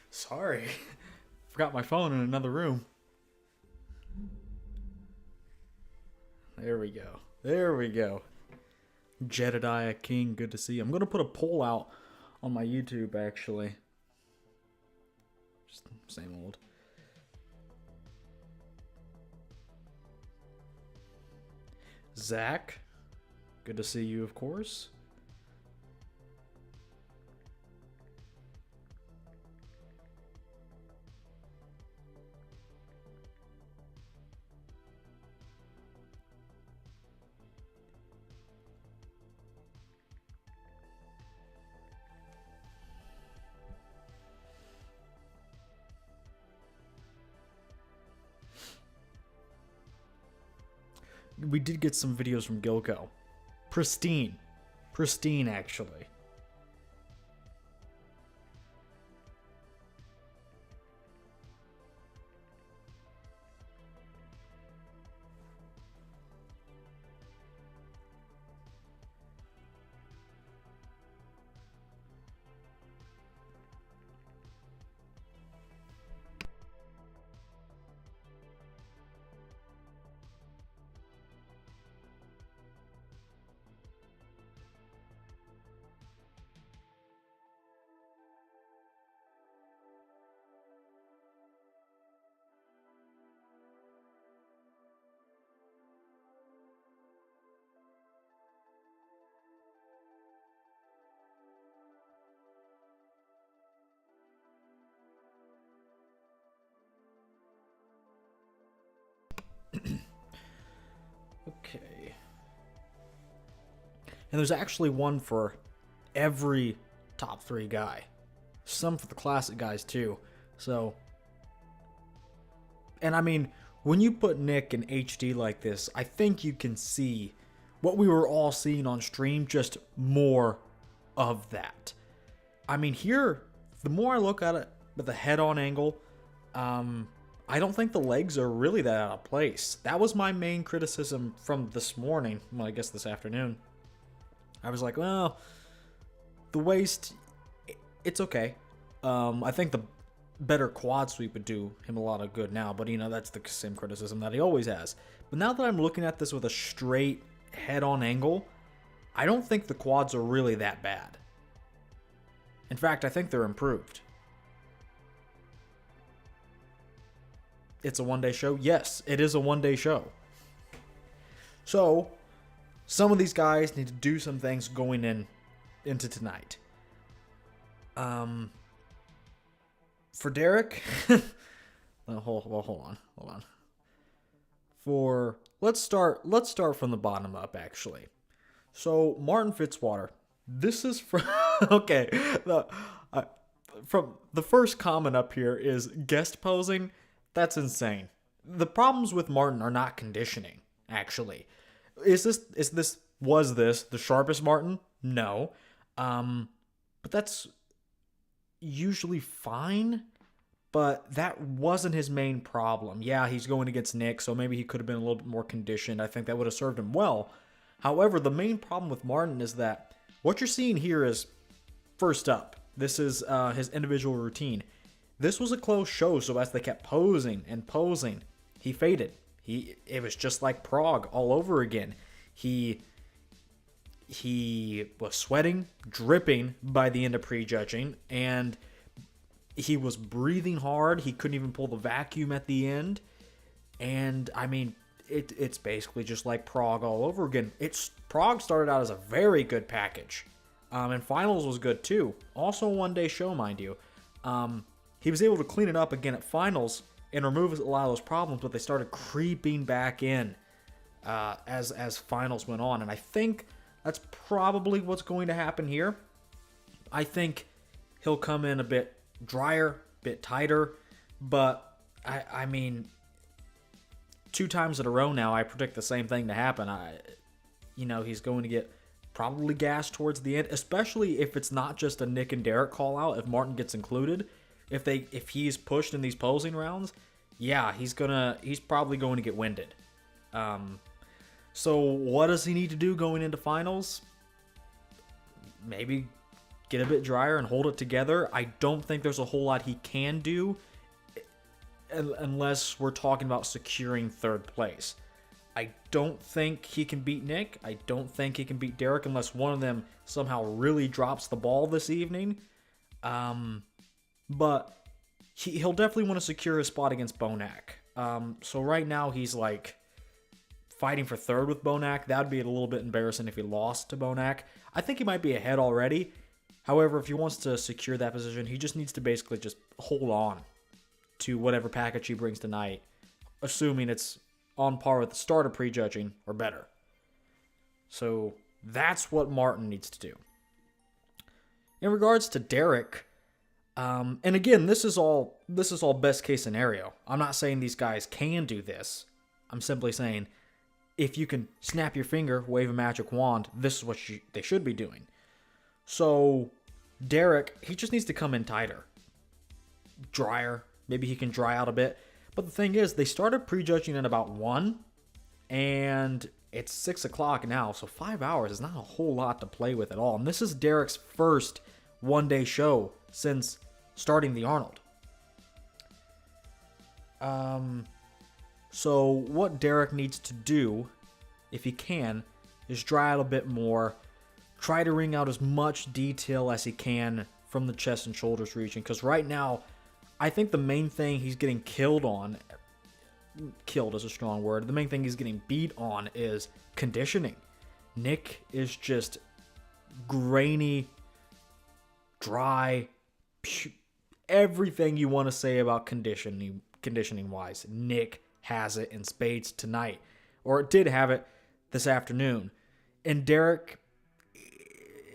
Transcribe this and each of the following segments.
Sorry. Forgot my phone in another room. There we go. Jedediah King, good to see you. I'm going to put a poll out on my YouTube, actually. Just same old. Zach, good to see you, of course. We did get some videos from Gilco. Pristine, actually. Okay. And there's actually one for every top 3 guy. Some for the classic guys too. So, and I mean, when you put Nick in HD like this, I think you can see what we were all seeing on stream, just more of that. I mean, here, the more I look at it with the head-on angle, I don't think the legs are really that out of place. That was my main criticism from this morning. Well, I guess this afternoon. I was like, well, the waist, it's okay. I think the better quad sweep would do him a lot of good now, but you know, that's the same criticism that he always has. But now that I'm looking at this with a straight head-on angle, I don't think the quads are really that bad. In fact, I think they're improved. It's a one-day show? Yes, it is a one-day show. So, some of these guys need to do some things going into tonight. For Derek, hold on. Let's start from the bottom up, actually. So, Martin Fitzwater. This is from okay. From the first comment up here is guest posing. That's insane. The problems with Martin are not conditioning, actually. Was this the sharpest Martin? No. But that's usually fine. But that wasn't his main problem. Yeah, he's going against Nick, so maybe he could have been a little bit more conditioned. I think that would have served him well. However, the main problem with Martin is that what you're seeing here is, first up, this is his individual routine. This was a close show, so as they kept posing and posing, he faded. It was just like Prague all over again. He was sweating, dripping by the end of prejudging, and he was breathing hard. He couldn't even pull the vacuum at the end. And, I mean, it's basically just like Prague all over again. Prague started out as a very good package. And finals was good, too. Also a one-day show, mind you. He was able to clean it up again at finals and remove a lot of those problems, but they started creeping back in as finals went on. And I think that's probably what's going to happen here. I think he'll come in a bit drier, bit tighter, but I mean, 2 times in a row now, I predict the same thing to happen. He's going to get probably gassed towards the end, especially if it's not just a Nick and Derek call out. If Martin gets included, if he's pushed in these posing rounds, yeah, he's probably going to get winded. So what does he need to do going into finals? Maybe get a bit drier and hold it together. I don't think there's a whole lot he can do unless we're talking about securing third place. I don't think he can beat Nick. I don't think he can beat Derek unless one of them somehow really drops the ball this evening. But he'll definitely want to secure his spot against Bonac. So right now he's like fighting for third with Bonac. That would be a little bit embarrassing if he lost to Bonac. I think he might be ahead already. However, if he wants to secure that position, he just needs to basically just hold on to whatever package he brings tonight, assuming it's on par with the start of prejudging or better. So that's what Martin needs to do. In regards to Derek, and again, this is all best case scenario. I'm not saying these guys can do this. I'm simply saying if you can snap your finger, wave a magic wand, this is what they should be doing. So Derek, he just needs to come in tighter, drier. Maybe he can dry out a bit. But the thing is, they started prejudging at about 1, and it's 6 o'clock now, so 5 hours is not a whole lot to play with at all. And this is Derek's first one-day show since starting the Arnold. So what Derek needs to do, if he can, is dry out a bit more, try to wring out as much detail as he can from the chest and shoulders region, because right now, I think the main thing he's getting killed is a strong word. The main thing he's getting beat on is conditioning. Nick is just grainy, dry, everything you want to say about conditioning wise. Nick has it in spades tonight, or it did have it this afternoon. And Derek,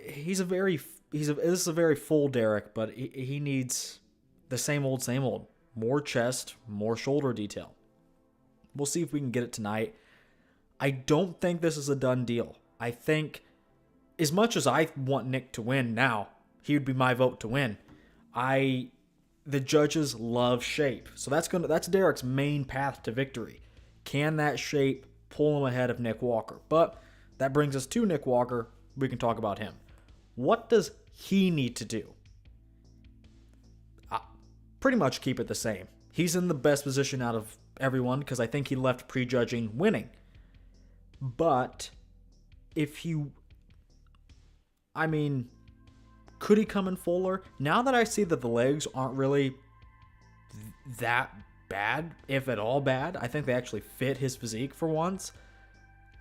this is a very full Derek, but he needs the same old. More chest, more shoulder detail. We'll see if we can get it tonight. I don't think this is a done deal. I think, as much as I want Nick to win now, he would be my vote to win. The judges love shape. So that's Derek's main path to victory. Can that shape pull him ahead of Nick Walker? But that brings us to Nick Walker. We can talk about him. What does he need to do? Pretty much keep it the same. He's in the best position out of everyone because I think he left prejudging winning. But could he come in fuller? Now that I see that the legs aren't really that bad, if at all bad, I think they actually fit his physique for once.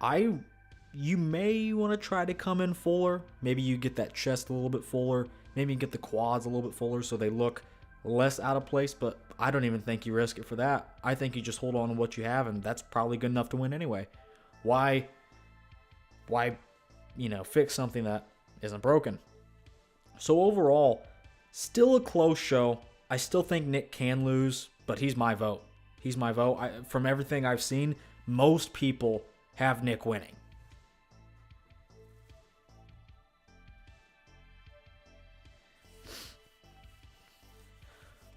You may want to try to come in fuller. Maybe you get that chest a little bit fuller. Maybe you get the quads a little bit fuller so they look less out of place, but I don't even think you risk it for that. I think you just hold on to what you have, and that's probably good enough to win anyway. Why fix something that isn't broken? So overall, still a close show. I still think Nick can lose, but he's my vote. From everything I've seen, most people have Nick winning.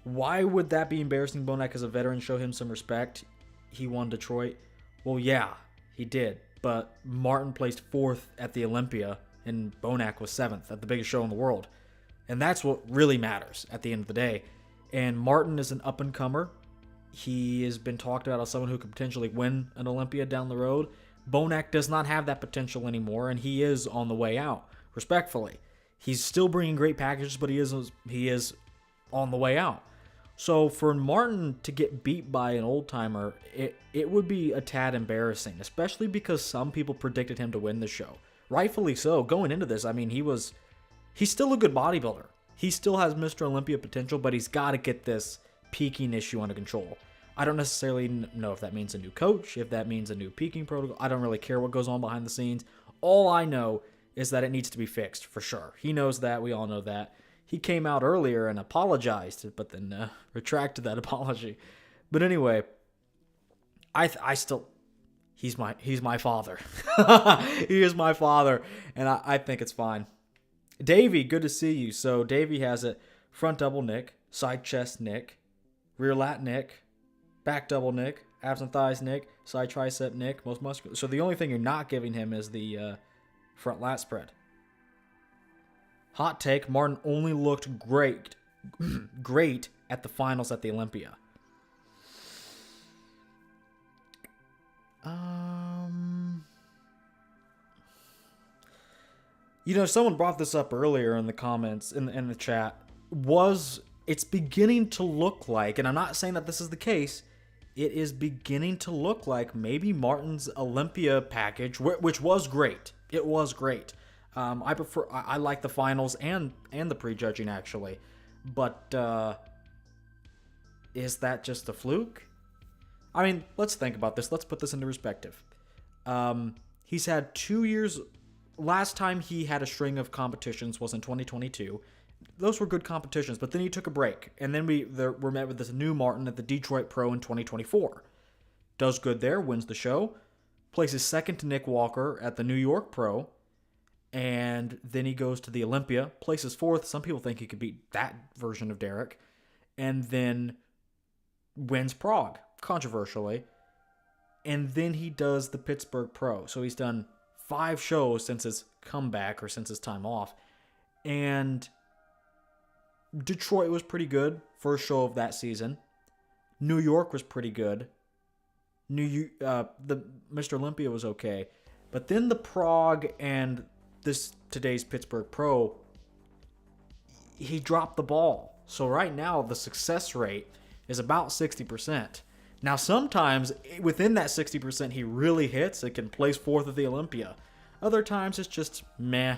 Why would that be embarrassing? Bonac as a veteran, show him some respect. He won Detroit. Well, yeah, he did. But Martin placed 4th at the Olympia, and Bonac was 7th at the biggest show in the world. And that's what really matters at the end of the day. And Martin is an up-and-comer. He has been talked about as someone who could potentially win an Olympia down the road. Bonac does not have that potential anymore, and he is on the way out, respectfully. He's still bringing great packages, but he is on the way out. So for Martin to get beat by an old-timer, it would be a tad embarrassing, especially because some people predicted him to win the show. Rightfully so. Going into this, he's still a good bodybuilder. He still has Mr. Olympia potential, but he's got to get this peaking issue under control. I don't necessarily know if that means a new coach, if that means a new peaking protocol. I don't really care what goes on behind the scenes. All I know is that it needs to be fixed, for sure. He knows that. We all know that. He came out earlier and apologized, but then retracted that apology. But anyway, he's my father. He is my father, and I think it's fine. Davey, good to see you. So Davey has it: front double Nick, side chest Nick, rear lat Nick, back double Nick, abs and thighs Nick, side tricep Nick, most muscular. So the only thing you're not giving him is the front lat spread. Hot take, Martin only looked great great at the finals at the Olympia. Someone brought this up earlier in the comments, in the chat. It's beginning to look like, and I'm not saying that this is the case, it is beginning to look like maybe Martin's Olympia package, which was great. It was great. I like the finals and the prejudging, actually. But is that just a fluke? I mean, let's think about this. Let's put this into perspective. He's had 2 years. Last time he had a string of competitions was in 2022. Those were good competitions, but then he took a break. And then we're met with this new Martin at the Detroit Pro in 2024. Does good there, wins the show. Places second to Nick Walker at the New York Pro. And then he goes to the Olympia, places fourth. Some people think he could beat that version of Derek. And then wins Prague, controversially. And then he does the Pittsburgh Pro. So he's done 5 shows since his comeback or since his time off. And Detroit was pretty good, first show of that season. New York was pretty good. The Mr. Olympia was okay. But then the Prague and today's Pittsburgh Pro, he dropped the ball. So right now the success rate is about 60%. Now sometimes within that 60% he really hits. It can place fourth at the Olympia. Other times it's just meh.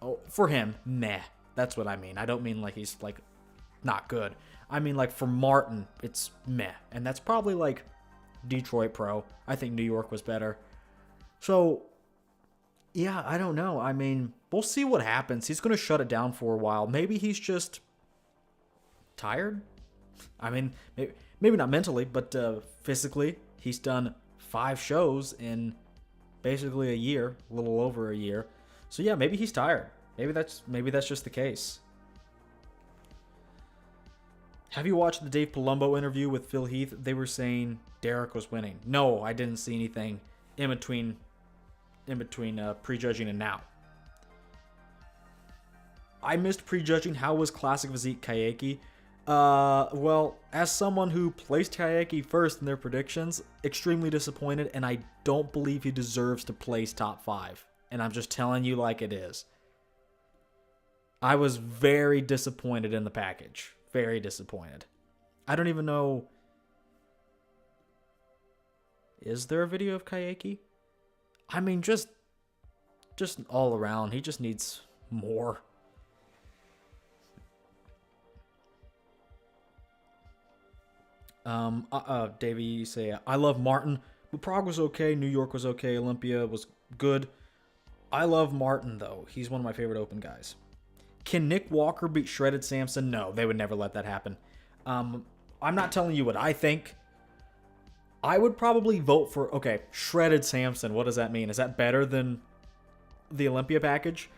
Oh, for him, meh. That's what I mean. I don't mean like he's like not good. I mean like for Martin, it's meh. And that's probably like Detroit Pro. I think New York was better. So yeah, I don't know. I mean, we'll see what happens. He's going to shut it down for a while. Maybe he's just tired. I mean, maybe not mentally, but physically. He's done 5 shows in basically a year, a little over a year. So yeah, maybe he's tired. Maybe that's just the case. Have you watched the Dave Palumbo interview with Phil Heath? They were saying Derek was winning. No, I didn't see anything in between prejudging and now. I missed prejudging. How was Classic Physique Kayaki? Well, as someone who placed Kayaki first in their predictions, extremely disappointed, and I don't believe he deserves to place top 5. And I'm just telling you like it is. I was very disappointed in the package. Very disappointed. I don't even know. Is there a video of Kayaki? I mean, just all around, he just needs more. Davey, you say, I love Martin, but Prague was okay, New York was okay, Olympia was good. I love Martin, though. He's one of my favorite open guys. Can Nick Walker beat Shredded Samson? No, they would never let that happen. I'm not telling you what I think. I would probably vote for, okay, Shredded Samson. What does that mean? Is that better than the Olympia package?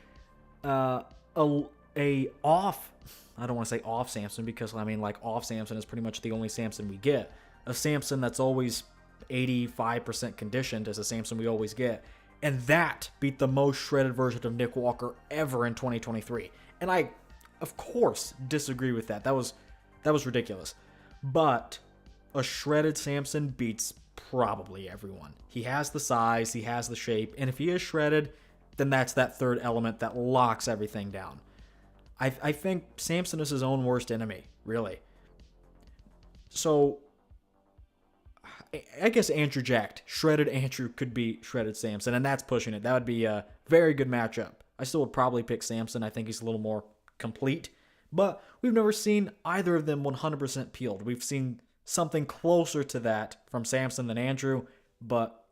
I don't want to say off Samson, because I mean, like, off Samson is pretty much the only Samson we get. A Samson that's always 85% conditioned is a Samson we always get. And that beat the most shredded version of Nick Walker ever in 2023. And I, of course, disagree with that. That was ridiculous. But a shredded Samson beats probably everyone. He has the size, he has the shape, and if he is shredded, then that's that third element that locks everything down. I think Samson is his own worst enemy, really. So, I guess Andrew Jacked, shredded Andrew could be shredded Samson, and that's pushing it. That would be a very good matchup. I still would probably pick Samson. I think he's a little more complete. But we've never seen either of them 100% peeled. We've seen something closer to that from Samson than Andrew, but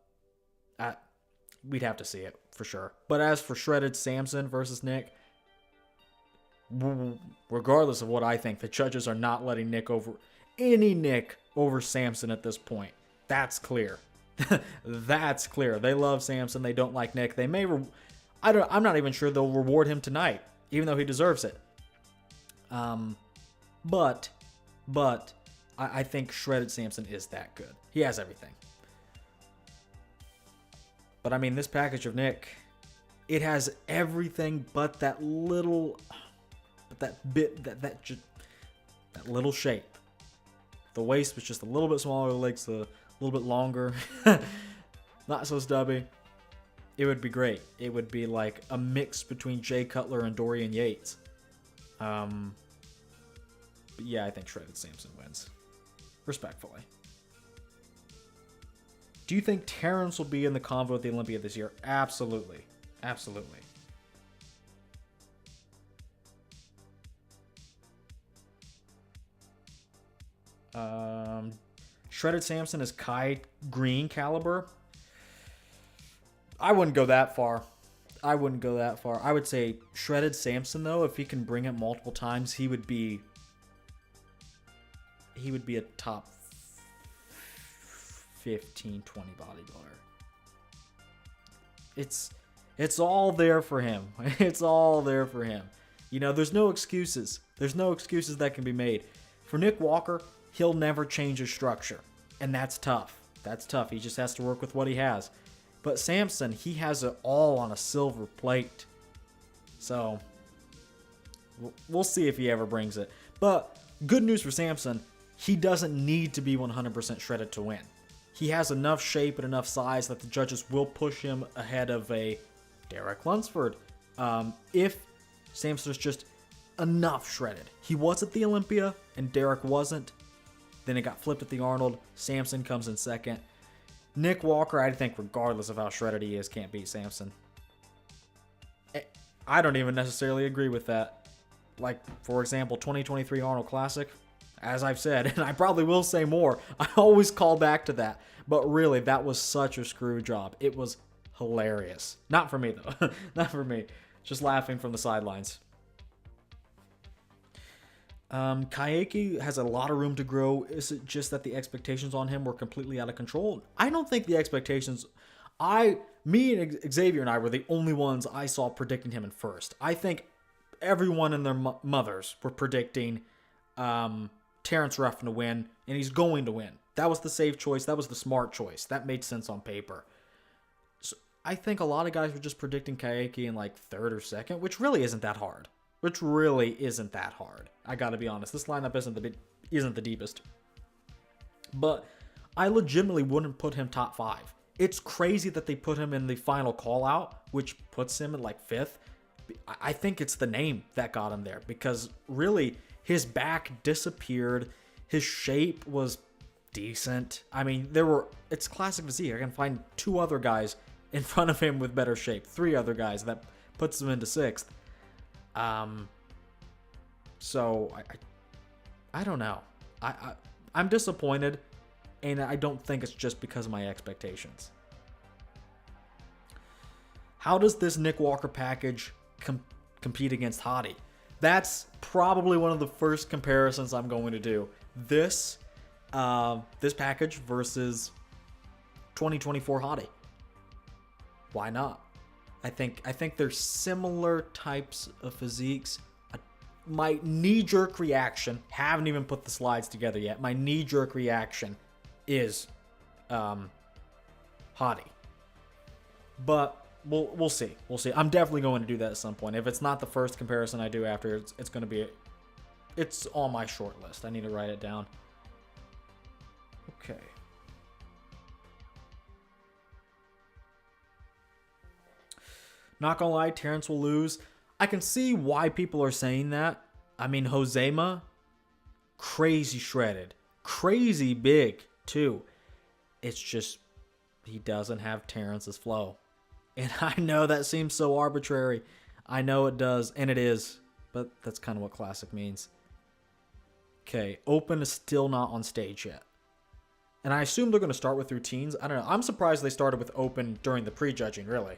we'd have to see it for sure. But as for shredded Samson versus Nick, regardless of what I think, the judges are not letting Nick over Samson at this point. That's clear. That's clear. They love Samson. They don't like Nick. They may. I'm not even sure they'll reward him tonight, even though he deserves it. But I think shredded Samson is that good. He has everything. But I mean, this package of Nick, It has everything but that little, that little shape. The waist was just a little bit smaller, the legs a little bit longer, not so stubby. It would be great. It would be like a mix between Jay Cutler and Dorian Yates. But yeah, I think Shredded Samson wins. Respectfully. Do you think Terrence will be in the convo at the Olympia this year? Absolutely. Absolutely. Shredded Samson is Kai Green caliber. I wouldn't go that far. I would say Shredded Samson, though, if he can bring it multiple times, he would be a top 15, 20 bodybuilder. It's all there for him. It's all there for him. You know, there's no excuses. There's no excuses that can be made. For Nick Walker, he'll never change his structure. And that's tough. That's tough. He just has to work with what he has. But Samson, he has it all on a silver plate. So, we'll see if he ever brings it. But, good news for Samson, he doesn't need to be 100% shredded to win. He has enough shape and enough size that the judges will push him ahead of a Derek Lunsford. If Samson is just enough shredded. He was at the Olympia, and Derek wasn't. Then it got flipped at the Arnold. Samson comes in second. Nick Walker, I think, regardless of how shredded he is, can't beat Samson. I don't even necessarily agree with that. Like, for example, 2023 Arnold Classic, as I've said, and I probably will say more, I always call back to that. But really, that was such a screw job. It was hilarious. Not for me, though. Not for me. Just laughing from the sidelines. Kayaki has a lot of room to grow. Is it just that the expectations on him were completely out of control? I don't think the expectations... Me and Xavier and I were the only ones I saw predicting him in first. I think everyone and their mothers were predicting Terrence Ruffin to win, and he's going to win. That was the safe choice. That was the smart choice. That made sense on paper. So I think a lot of guys were just predicting Kayaki in like third or second, which really isn't that hard. I gotta be honest. This lineup isn't the deepest. But I legitimately wouldn't put him top 5. It's crazy that they put him in the final call out, which puts him in like 5th. I think it's the name that got him there, because really his back disappeared. His shape was decent. I mean, it's classic physique. I can find 2 other guys in front of him with better shape. 3 other guys. That puts him into 6th. So I don't know. I'm disappointed, and I don't think it's just because of my expectations. How does this Nick Walker package compete against Hottie? That's probably one of the first comparisons I'm going to do. This package versus 2024 Hottie. Why not? I think they're similar types of physiques. My knee-jerk reaction, haven't even put the slides together yet, my knee-jerk reaction is Hottie. But we'll see. We'll see. I'm definitely going to do that at some point. If it's not the first comparison I do after, it's going to be... It's on my short list. I need to write it down. Okay. Not gonna lie, Terrence will lose. I can see why people are saying that. I mean, Josema, crazy shredded. Crazy big, too. It's just, he doesn't have Terrence's flow. And I know that seems so arbitrary. I know it does, and it is. But that's kind of what classic means. Okay, Open is still not on stage yet. And I assume they're going to start with routines. I don't know. I'm surprised they started with Open during the prejudging, really.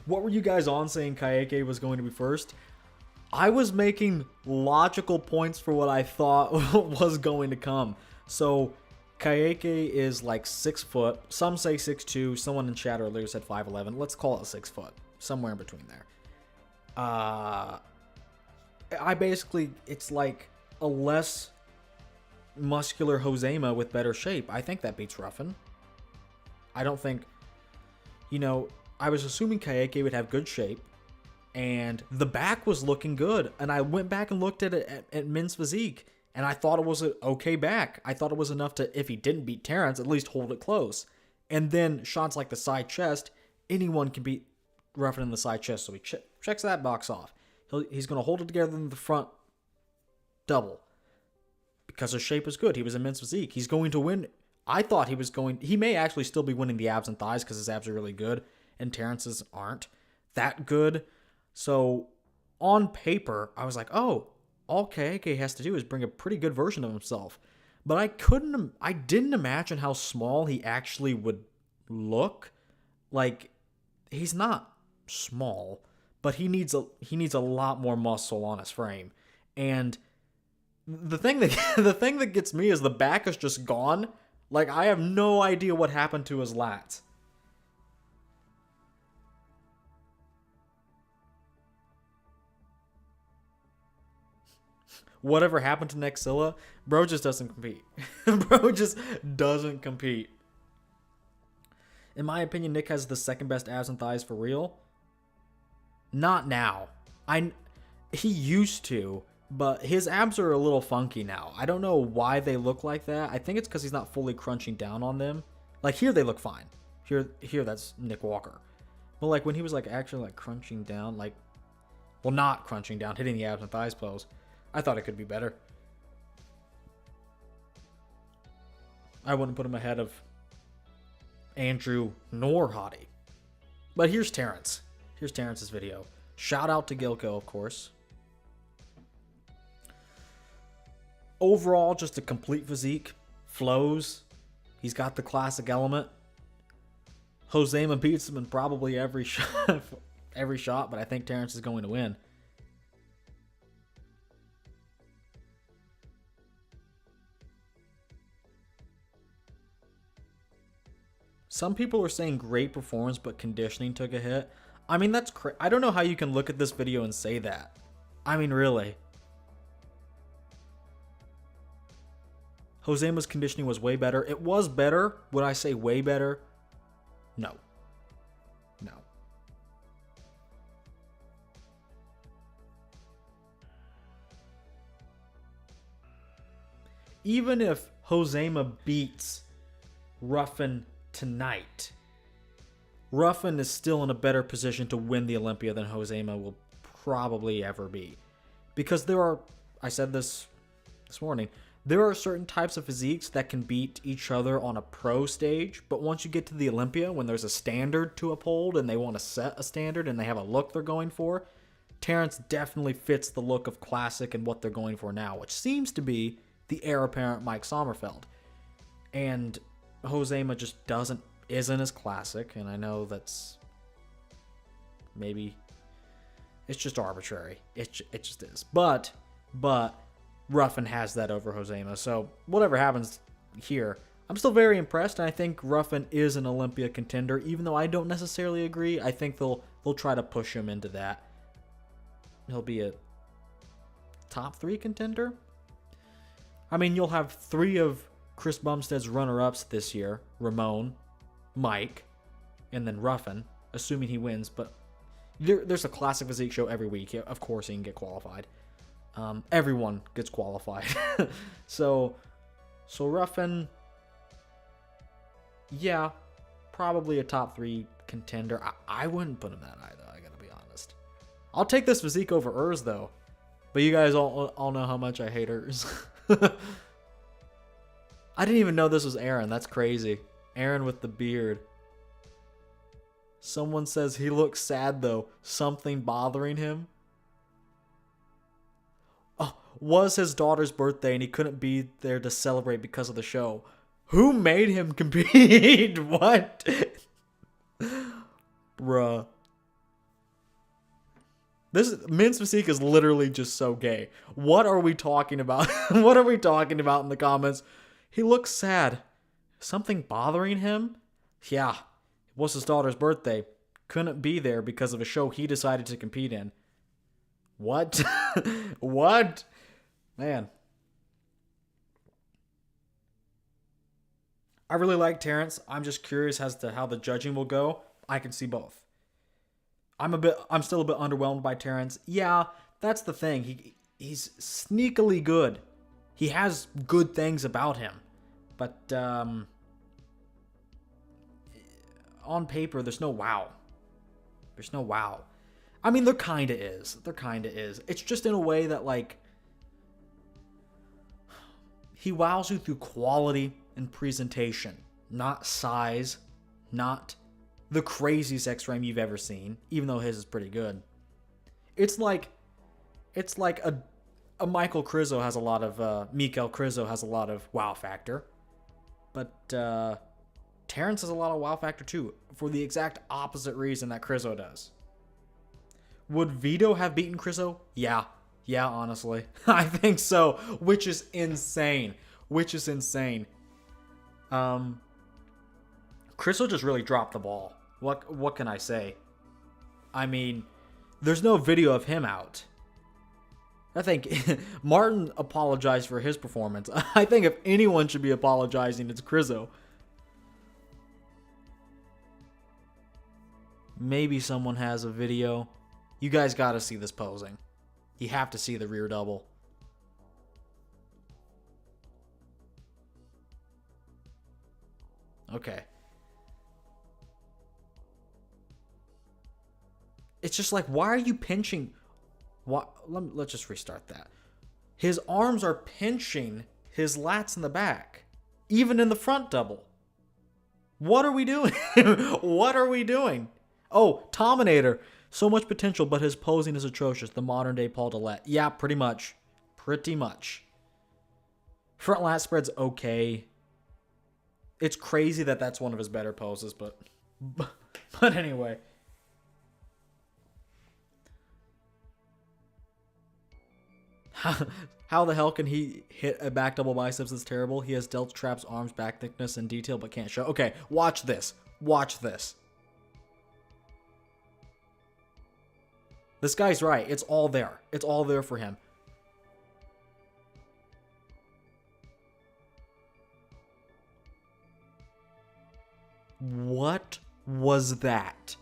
What were you guys on saying Kayaki was going to be first? I was making logical points for what I thought was going to come. So Kayaki is like 6 foot. Some say 6'2". Someone in chat earlier said 5'11". Let's call it 6 foot. Somewhere in between there. Uh, it's like a less muscular Josema with better shape. I think that beats Ruffin. I don't think, I was assuming Kayaki would have good shape, and the back was looking good. And I went back and looked at it at Men's Physique, and I thought it was an okay back. I thought it was enough to, if he didn't beat Terrence, at least hold it close. And then shots like the side chest, anyone can beat Ruffin in the side chest, so he checks that box off. He's going to hold it together in the front double because his shape is good. He was in Men's Physique. He's going to win. I thought he may actually still be winning the abs and thighs because his abs are really good and Terrence's aren't that good. So on paper, I was like, oh, all Kayaki has to do is bring a pretty good version of himself. But I didn't imagine how small he actually would look. Like, he's not small, but he needs a lot more muscle on his frame. And the thing that gets me is the back is just gone. Like, I have no idea what happened to his lats. Whatever happened to Nexilla, bro just doesn't compete. Bro just doesn't compete. In my opinion, Nick has the second best abs and thighs for real. Not now. He used to, but his abs are a little funky now. I don't know why they look like that. I think it's because he's not fully crunching down on them. Like, here they look fine. Here that's Nick Walker. But like when he was like actually like crunching down, like, well, not crunching down, hitting the abs and thighs pose, I thought it could be better. I wouldn't put him ahead of Andrew nor Hottie. But here's Terrence. Here's Terrence's video. Shout out to Gilko, of course. Overall, just a complete physique. Flows. He's got the classic element. Josema beats him in probably every shot, but I think Terrence is going to win. Some people are saying great performance, but conditioning took a hit. I mean, that's I don't know how you can look at this video and say that. I mean, really. Josema's conditioning was way better. It was better. Would I say way better? No. No. Even if Josema beats Ruffin tonight, Ruffin is still in a better position to win the Olympia than Josema will probably ever be. Because I said this morning, there are certain types of physiques that can beat each other on a pro stage, but once you get to the Olympia, when there's a standard to uphold and they want to set a standard and they have a look they're going for, Terrence definitely fits the look of classic and what they're going for now, which seems to be the heir apparent Mike Sommerfeld. And Josema just isn't as classic, and I know that's maybe it's just arbitrary. It just is. But Ruffin has that over Josema. So whatever happens here, I'm still very impressed, and I think Ruffin is an Olympia contender, even though I don't necessarily agree. I think they'll try to push him into that. He'll be a top 3 contender. I mean, you'll have 3 of Chris Bumstead's runner-ups this year: Ramon, Mike, and then Ruffin, assuming he wins. But there's a classic physique show every week. Of course he can get qualified. Everyone gets qualified. so Ruffin, yeah, probably a top 3 contender. I wouldn't put him that high, though, I gotta be honest. I'll take this physique over Urs, though. But you guys all know how much I hate Urs. I didn't even know this was Aaron. That's crazy. Aaron with the beard. Someone says he looks sad, though. Something bothering him. Oh, was his daughter's birthday and he couldn't be there to celebrate because of the show. Who made him compete? What? Bruh. This Men's Physique is literally just so gay. What are we talking about? What are we talking about in the comments? He looks sad. Something bothering him? Yeah. It was his daughter's birthday. Couldn't be there because of a show he decided to compete in. What? What? Man. I really like Terrence. I'm just curious as to how the judging will go. I can see both. I'm still a bit underwhelmed by Terrence. Yeah, that's the thing. He's sneakily good. He has good things about him. But on paper, there's no wow. There's no wow. I mean, there kind of is. It's just in a way that, like, he wows you through quality and presentation, not size, not the craziest X-frame you've ever seen, even though his is pretty good. It's like a Michael Krizo has a lot of, Mikel Krizo has a lot of wow factor, but Terrence has a lot of wow factor too, for the exact opposite reason that Krizo does. Would Vito have beaten Krizo? Yeah, honestly. I think so, which is insane. Krizo just really dropped the ball. What can I say? I mean, there's no video of him out. I think Martin apologized for his performance. I think if anyone should be apologizing, it's Krizo. Maybe someone has a video. You guys got to see this posing. You have to see the rear double. Okay. It's just like, why are you pinching? Let's just restart that. His arms are pinching his lats in the back, even in the front double. What are we doing? What are we doing? Oh, Tominator. So much potential, but his posing is atrocious. The modern day Paul Dillette. Yeah, pretty much. Front lat spread's okay. It's crazy that that's one of his better poses, but anyway. How the hell can he hit a back double biceps that's terrible? He has delts, traps, arms, back thickness, and detail, but can't show. Okay, watch this. This guy's right. It's all there. It's all there for him. What was that?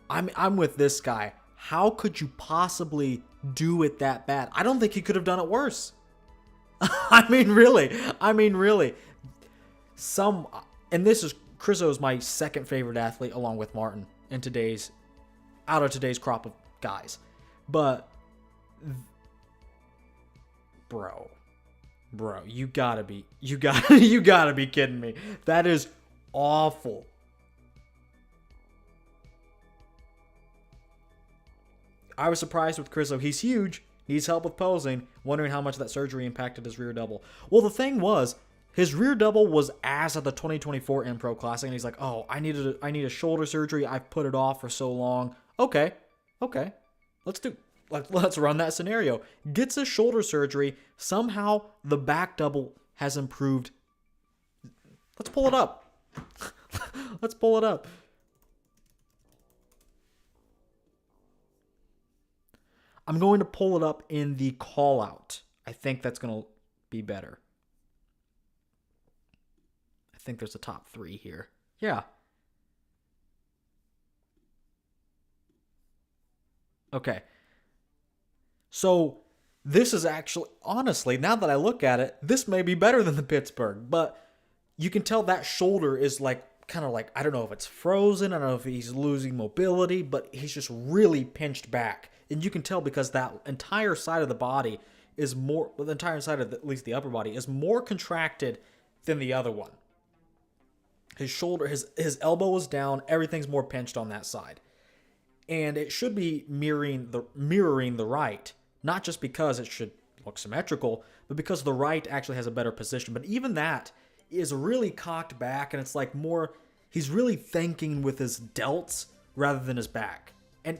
I'm with this guy. How could you possibly do it that bad? I don't think he could have done it worse. I mean, really. And this is, Krizo is my second favorite athlete along with Martin out of today's crop of guys. But, bro, you gotta be kidding me. That is awful. I was surprised with Krizo. He's huge, needs help with posing, wondering how much that surgery impacted his rear double. Well, the thing was, his rear double was ass at the 2024 Pro Classic, and he's like, oh, I need a shoulder surgery. I've put it off for so long. Okay. Let's run that scenario. Gets a shoulder surgery. Somehow the back double has improved. Let's pull it up. I'm going to pull it up in the Callout. I think that's going to be better. I think there's a top 3 here. Yeah. Okay. So this is actually, honestly, now that I look at it, this may be better than the Pittsburgh. But you can tell that shoulder is like, kind of like, I don't know if it's frozen. I don't know if he's losing mobility, but he's just really pinched back. And you can tell because that entire side of the body is more, the entire side of at least the upper body is more contracted than the other one. His shoulder, his elbow is down. Everything's more pinched on that side. And it should be mirroring the right, not just because it should look symmetrical, but because the right actually has a better position. But even that is really cocked back, and it's like more, he's really thinking with his delts rather than his back. And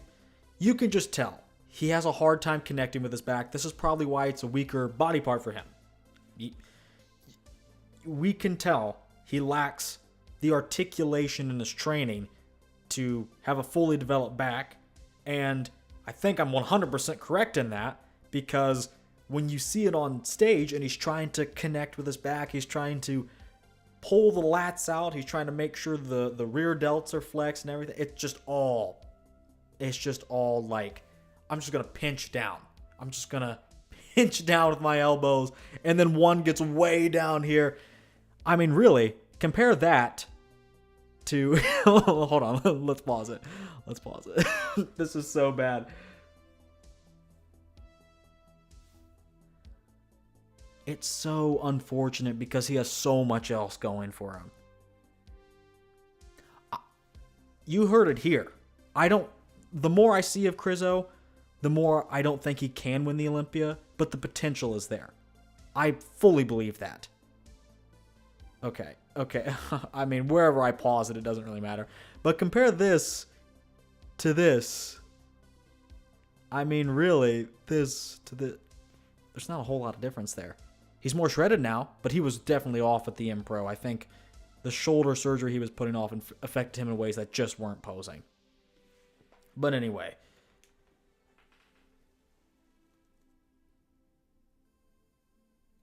you can just tell he has a hard time connecting with his back. This is probably why it's a weaker body part for him. We can tell he lacks the articulation in his training to have a fully developed back And I think I'm 100% correct in that, because when you see it on stage and he's trying to connect with his back, he's trying to pull the lats out, he's trying to make sure the rear delts are flexed and everything. It's just all like, I'm just going to pinch down. I'm just going to pinch down with my elbows, and then one gets way down here. I mean, really, compare that to... Hold on, let's pause it. This is so bad. It's so unfortunate because he has so much else going for him. You heard it here. The more I see of Krizo, the more I don't think he can win the Olympia, but the potential is there. I fully believe that. Okay. I mean, wherever I pause it doesn't really matter. But compare this to this. I mean, really, this to the... There's not a whole lot of difference there. He's more shredded now, but he was definitely off at the M-Pro. I think the shoulder surgery he was putting off affected him in ways that just weren't posing. But anyway.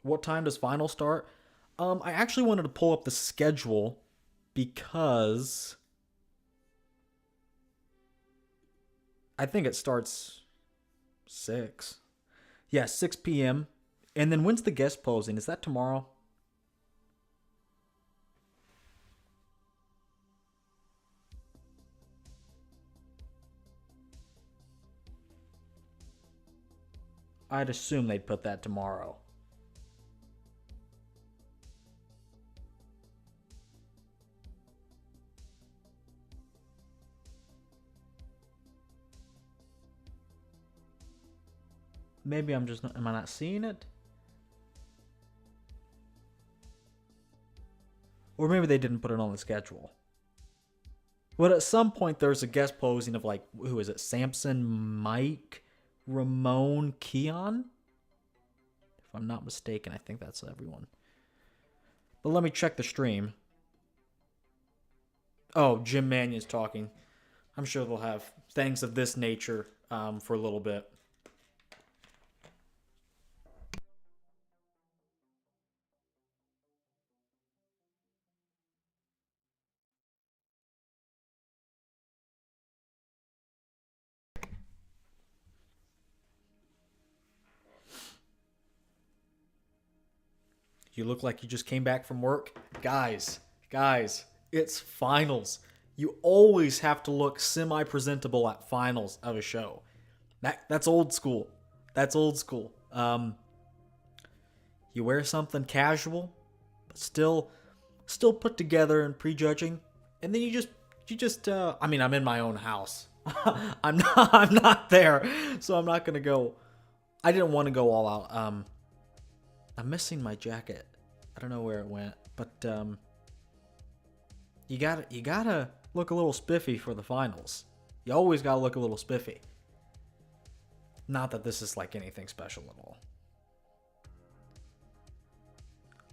What time does final start? I actually wanted to pull up the schedule because I think it starts 6. Yeah, 6 p.m. And then when's the guest posing? Is that tomorrow? I'd assume they'd put that tomorrow. Maybe am I not seeing it? Or maybe they didn't put it on the schedule. But at some point there's a guest posing of, like, who is it? Samson, Mike, Ramon, Keon? If I'm not mistaken, I think that's everyone. But let me check the stream. Oh, Jim Mannion's talking. I'm sure they'll have things of this nature for a little bit. You look like you just came back from work. Guys, it's finals. You always have to look semi-presentable at finals of a show. That's old school. You wear something casual, but still put together and prejudging, and then you just I mean, I'm in my own house. I'm not there, so I'm not gonna go. I didn't want to go all out. I'm missing my jacket. I don't know where it went, but you gotta look a little spiffy for the finals. You always gotta look a little spiffy. Not that this is like anything special at all.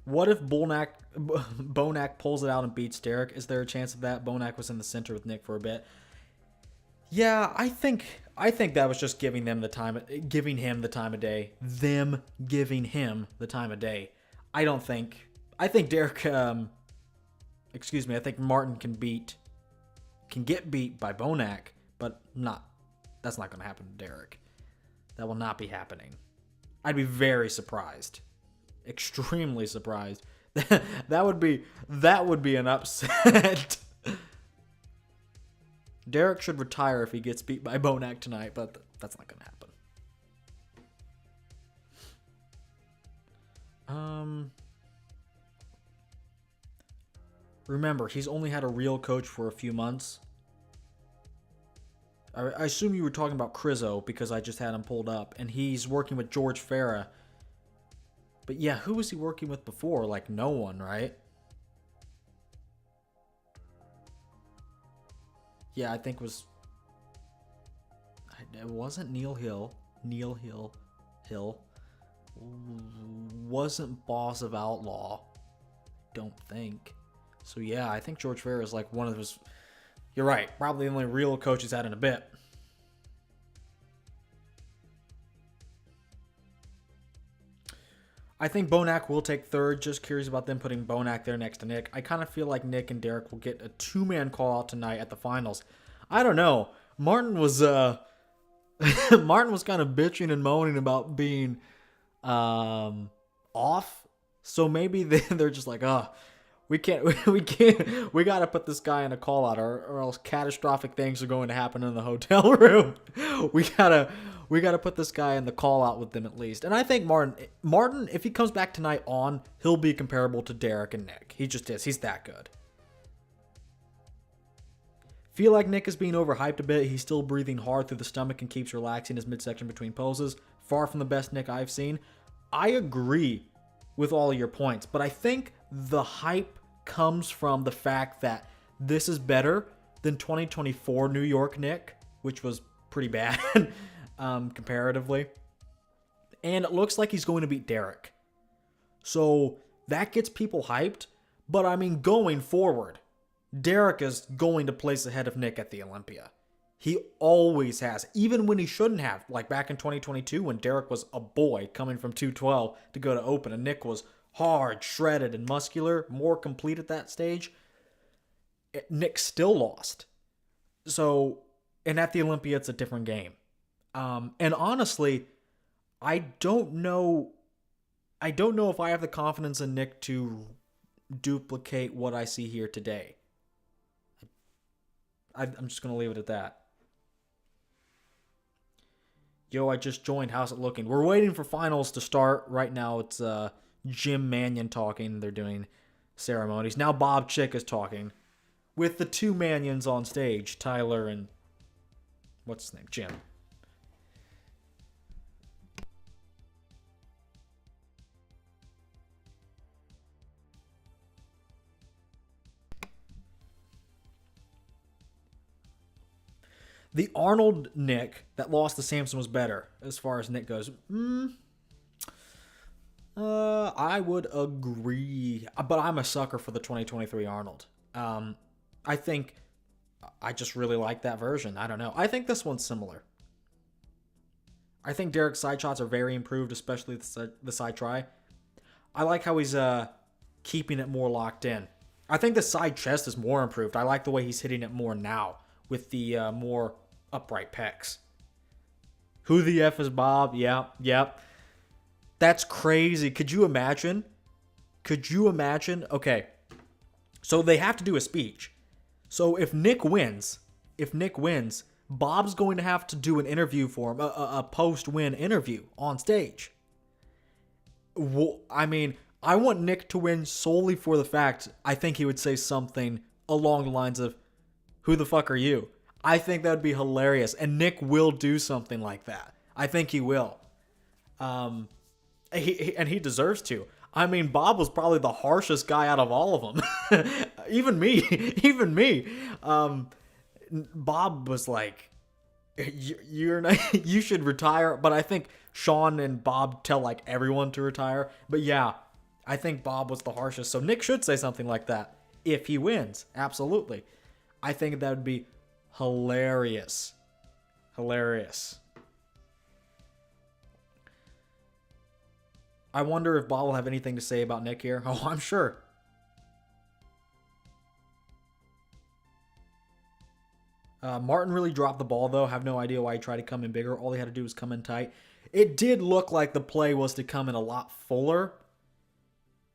What if Bonac pulls it out and beats Derek? Is there a chance of that? Bonac was in the center with Nick for a bit. Yeah, I think that was just giving him the time of day. Them giving him the time of day. I think Derek, I think Martin can get beat by Bonac, but that's not going to happen to Derek. That will not be happening. I'd be very surprised. Extremely surprised. That would be an upset. Derek should retire if he gets beat by Bonac tonight, but that's not going to happen. Remember, he's only had a real coach for a few months. I assume you were talking about Krizo because I just had him pulled up, and he's working with George Farah. But yeah, who was he working with before? Like no one, right? Yeah, I think it wasn't Neil Hill. Wasn't Boss of Outlaw. Don't think. So yeah, I think George Farah is like one of his... You're right, probably the only real coach he's had in a bit. I think Bonac will take third. Just curious about them putting Bonac there next to Nick. I kind of feel like Nick and Derek will get a two-man call out tonight at the finals. I don't know. Martin was Martin was kind of bitching and moaning about being off. So maybe they're just like, we got to put this guy in a call out or else catastrophic things are going to happen in the hotel room. We gotta put this guy in the call out with them at least. And I think Martin, if he comes back tonight on, he'll be comparable to Derek and Nick. He just is. He's that good. Feel like Nick is being overhyped a bit. He's still breathing hard through the stomach and keeps relaxing his midsection between poses. Far from the best Nick I've seen. I agree with all of your points, but I think the hype comes from the fact that this is better than 2024 New York Nick, which was pretty bad comparatively. And it looks like he's going to beat Derek. So that gets people hyped. But I mean, going forward, Derek is going to place ahead of Nick at the Olympia. He always has, even when he shouldn't have. Like back in 2022 when Derek was a boy coming from 212 to go to Open and Nick was hard, shredded, and muscular, more complete at that stage. Nick still lost. So, and at the Olympia, it's a different game. And honestly, I don't know if I have the confidence in Nick to duplicate what I see here today. I'm just going to leave it at that. Yo, I just joined. How's it looking? We're waiting for finals to start. Right now, it's Jim Mannion talking. They're doing ceremonies. Now Bob Chick is talking with the two Mannions on stage, Tyler and what's his name? Jim. The Arnold Nick that lost to Samson was better as far as Nick goes. I would agree, but I'm a sucker for the 2023 Arnold. I think I just really like that version. I don't know. I think this one's similar. I think Derek's side shots are very improved, especially the side try. I like how he's keeping it more locked in. I think the side chest is more improved. I like the way he's hitting it more now with the more upright pecs. Who the F is Bob? Yep. That's crazy. Could you imagine? Okay. So they have to do a speech. So if Nick wins, Bob's going to have to do an interview for him, a post-win interview on stage. I mean, I want Nick to win solely for the fact I think he would say something along the lines of, "Who the fuck are you?" I think that would be hilarious. And Nick will do something like that. I think he will. He deserves to. I mean, Bob was probably the harshest guy out of all of them. Even me. Bob was like, "You're not, you should retire." But I think Sean and Bob tell like everyone to retire. But yeah, I think Bob was the harshest. So Nick should say something like that if he wins. Absolutely. I think that would be hilarious. I wonder if Bob will have anything to say about Nick here. Oh, I'm sure. Martin really dropped the ball, though. Have no idea why he tried to come in bigger. All he had to do was come in tight. It did look like the play was to come in a lot fuller.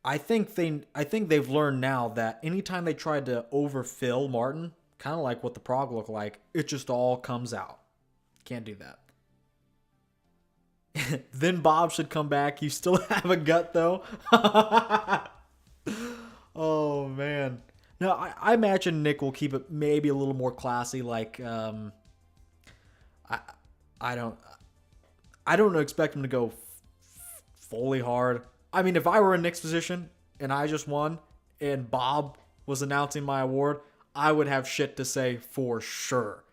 I think they've learned now that anytime they tried to overfill Martin, kind of like what the prog looked like, it just all comes out. Can't do that. Then Bob should come back. You still have a gut, though. Oh, man. No, I imagine Nick will keep it maybe a little more classy. Like, I don't expect him to go fully hard. I mean, if I were in Nick's position and I just won and Bob was announcing my award, I would have shit to say for sure.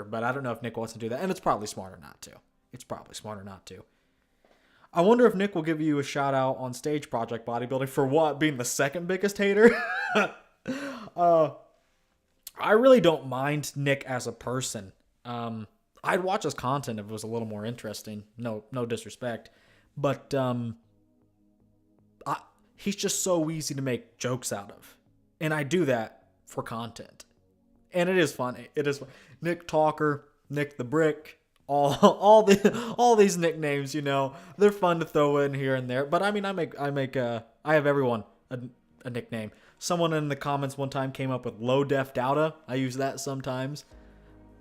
But I don't know if Nick wants to do that. And it's probably smarter not to. I wonder if Nick will give you a shout out on stage Project Bodybuilding for what? Being the second biggest hater? I really don't mind Nick as a person. I'd watch his content if it was a little more interesting. No disrespect. But he's just so easy to make jokes out of. And I do that for content. And it is funny. It is fun. Nick Talker, Nick the Brick, all these nicknames, you know, they're fun to throw in here and there. But I mean, I have everyone a nickname. Someone in the comments one time came up with Low Def Douda. I use that sometimes.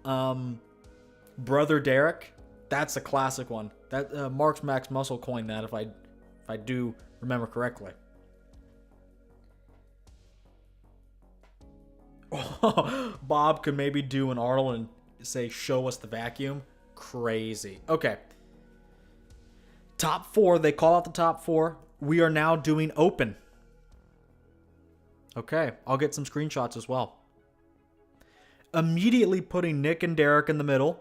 Brother Derek, that's a classic one. That Mark's Max Muscle coined that if I do remember correctly. Bob could maybe do an article and say, show us the vacuum. Crazy. Okay. Top 4. They call out the top 4. We are now doing open. Okay. I'll get some screenshots as well. Immediately putting Nick and Derek in the middle.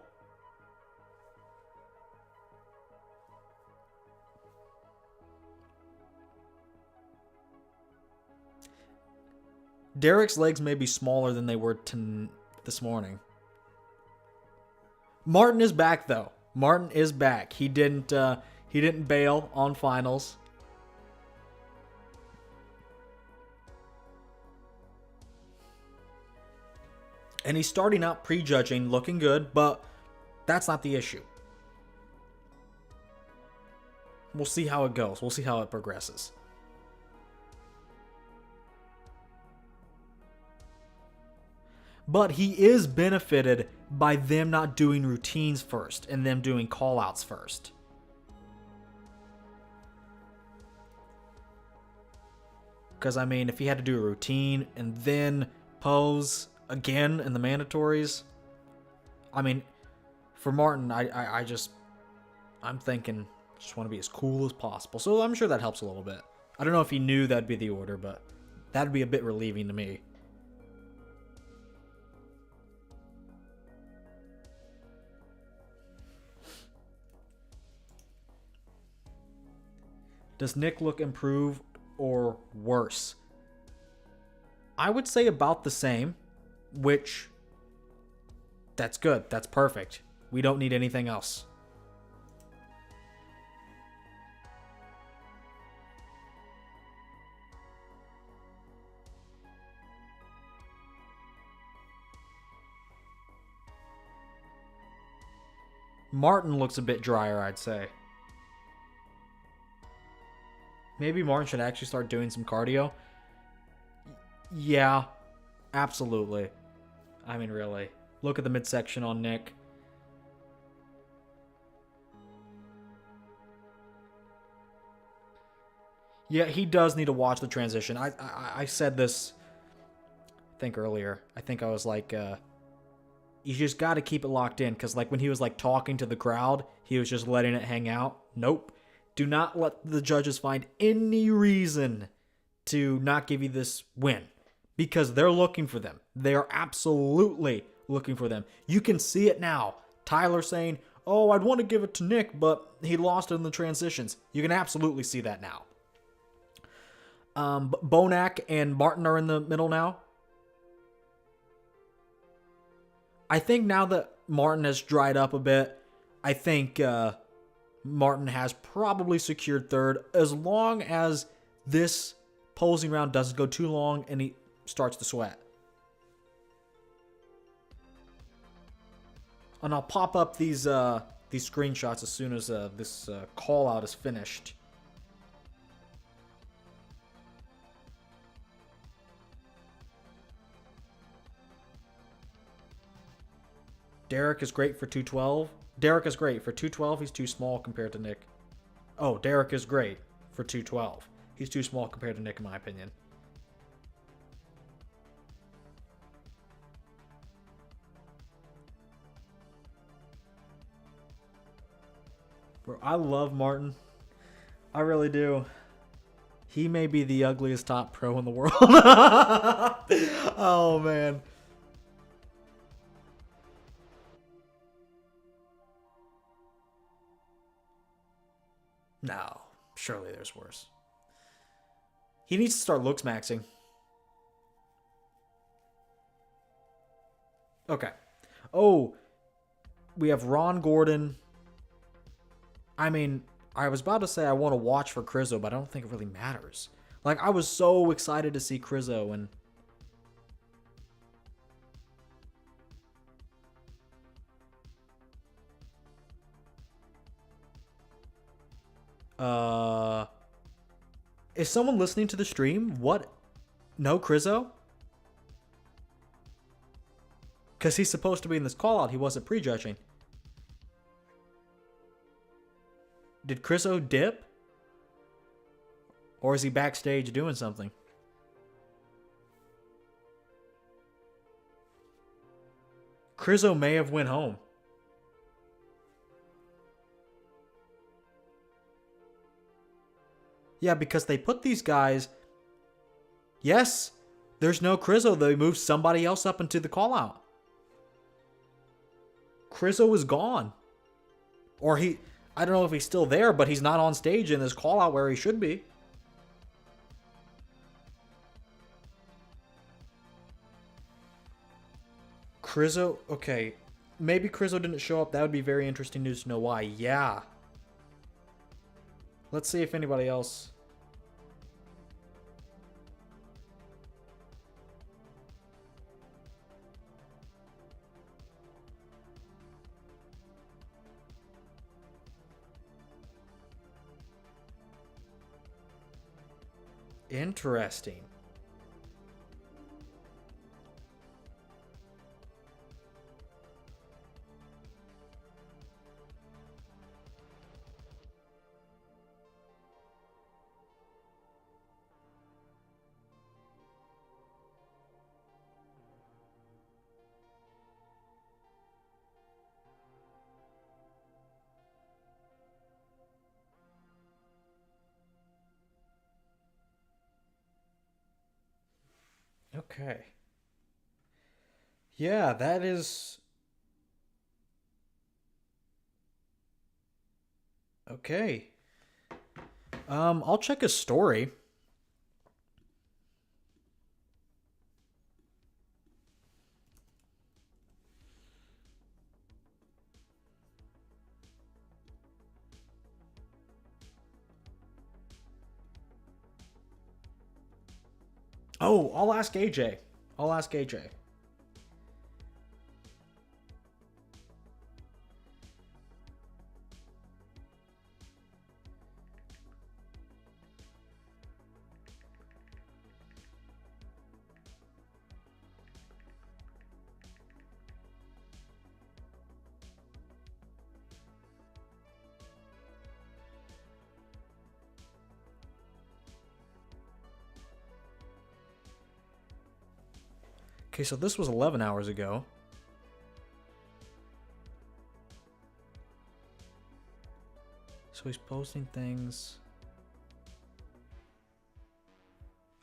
Derek's legs may be smaller than they were this morning. Martin is back though. Martin is back. He didn't bail on finals. And he's starting out prejudging, looking good, but that's not the issue. We'll see how it goes. We'll see how it progresses. But he is benefited by them not doing routines first and them doing call-outs first. Because, I mean, if he had to do a routine and then pose again in the mandatories, I mean, for Martin, I'm thinking, just want to be as cool as possible. So I'm sure that helps a little bit. I don't know if he knew that'd be the order, but that'd be a bit relieving to me. Does Nick look improved or worse? I would say about the same, which, that's good. That's perfect. We don't need anything else. Martin looks a bit drier, I'd say. Maybe Martin should actually start doing some cardio. Yeah, absolutely. I mean, really. Look at the midsection on Nick. Yeah, he does need to watch the transition. I said this, I think earlier. I think I was like, you just got to keep it locked in. Because like when he was like talking to the crowd, he was just letting it hang out. Nope. Do not let the judges find any reason to not give you this win. Because they're looking for them. They are absolutely looking for them. You can see it now. Tyler saying, oh, I'd want to give it to Nick, but he lost it in the transitions. You can absolutely see that now. Bonac and Martin are in the middle now. I think now that Martin has dried up a bit, I think Martin has probably secured third, as long as this posing round doesn't go too long and he starts to sweat. And I'll pop up these screenshots as soon as this call out is finished. Derek is great for 212. Derek is great. For 212, he's too small compared to Nick. Oh, Derek is great for 212. He's too small compared to Nick, in my opinion. Bro, I love Martin. I really do. He may be the ugliest top pro in the world. Oh, man. No, surely there's worse. He needs to start looks maxing. Okay. Oh, we have Ron Gordon. I mean, I was about to say I want to watch for Crizzo, but I don't think it really matters. Like, I was so excited to see Crizzo, and is someone listening to the stream? What? No Crizzo? Because he's supposed to be in this call out. He wasn't prejudging. Did Crizzo dip? Or is he backstage doing something? Crizzo may have went home. Yeah, because they put these guys... Yes, there's no Crizzo. They moved somebody else up into the call-out. Crizzo is gone. Or he... I don't know if he's still there, but he's not on stage in this call-out where he should be. Crizzo... Okay. Maybe Crizzo didn't show up. That would be very interesting news to know why. Yeah. Let's see if anybody else... Interesting. Okay. Yeah, that is... Okay. I'll check his story. Oh, I'll ask AJ. I'll ask AJ. Okay, so this was 11 hours ago. So he's posting things.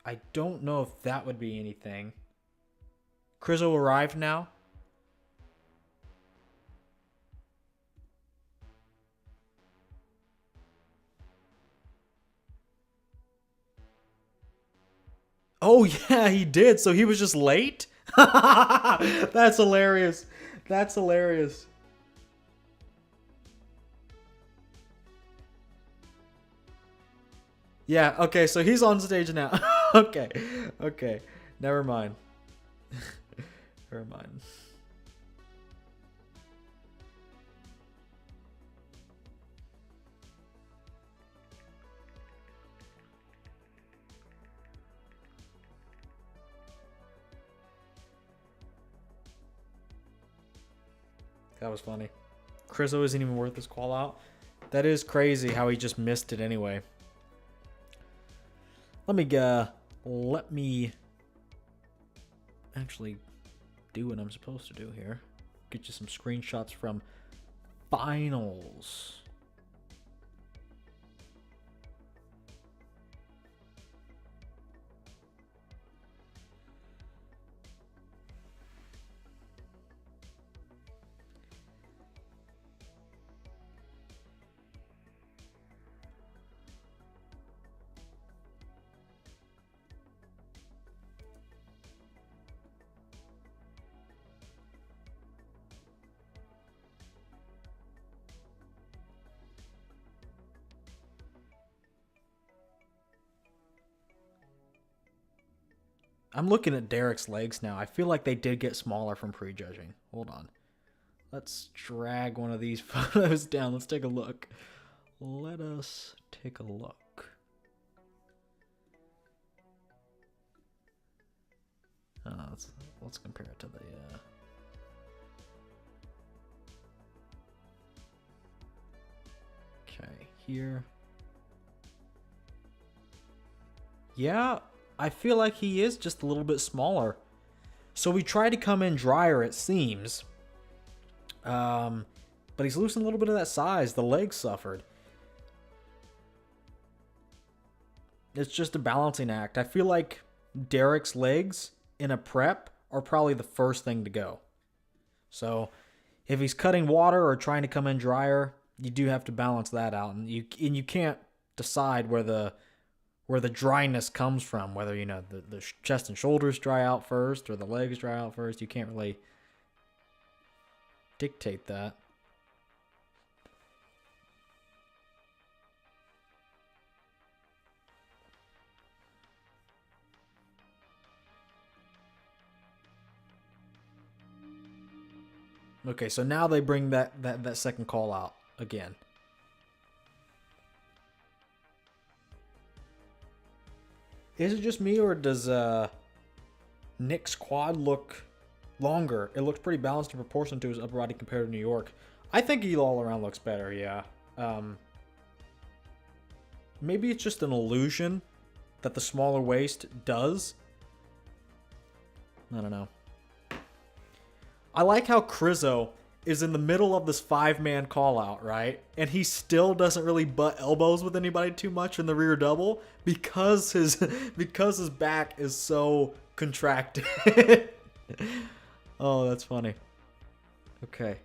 I don't know if that would be anything. Crizzo arrived now. Oh, yeah, he did. So he was just late? That's hilarious. That's hilarious. Yeah, okay, so he's on stage now. Okay. Okay. Never mind. Never mind. That was funny. Crizzo isn't even worth his call out. That is crazy how he just missed it anyway. Let me actually do what I'm supposed to do here. Get you some screenshots from finals. I'm looking at Derek's legs now. I feel like they did get smaller from prejudging. Hold on. Let's drag one of these photos down. Let's take a look. Let us take a look. Let's compare it to the... Okay, here. Yeah, I feel like he is just a little bit smaller. So we tried to come in drier, it seems. But he's losing a little bit of that size. The legs suffered. It's just a balancing act. I feel like Derek's legs in a prep are probably the first thing to go. So if he's cutting water or trying to come in drier, you do have to balance that out. And you can't decide where the dryness comes from, whether, you know, the chest and shoulders dry out first or the legs dry out first. You can't really dictate that. Okay, so now they bring that second call out again. Is it just me, or does Nick's quad look longer? It looks pretty balanced in proportion to his upper body compared to New York. I think he all around looks better, yeah. Maybe it's just an illusion that the smaller waist does. I don't know. I like how Crizzo is in the middle of this 5-man call out, right? And he still doesn't really butt elbows with anybody too much in the rear double because his back is so contracted. Oh, that's funny. Okay.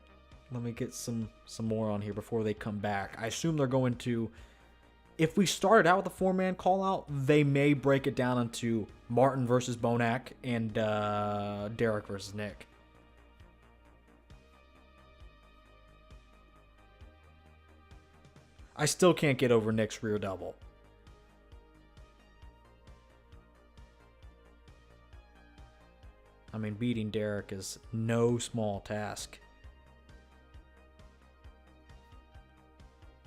Let me get some more on here before they come back. I assume they're going to, if we started out with a 4-man call out, they may break it down into Martin versus Bonac and Derek versus Nick. I still can't get over Nick's rear double. I mean, beating Derek is no small task.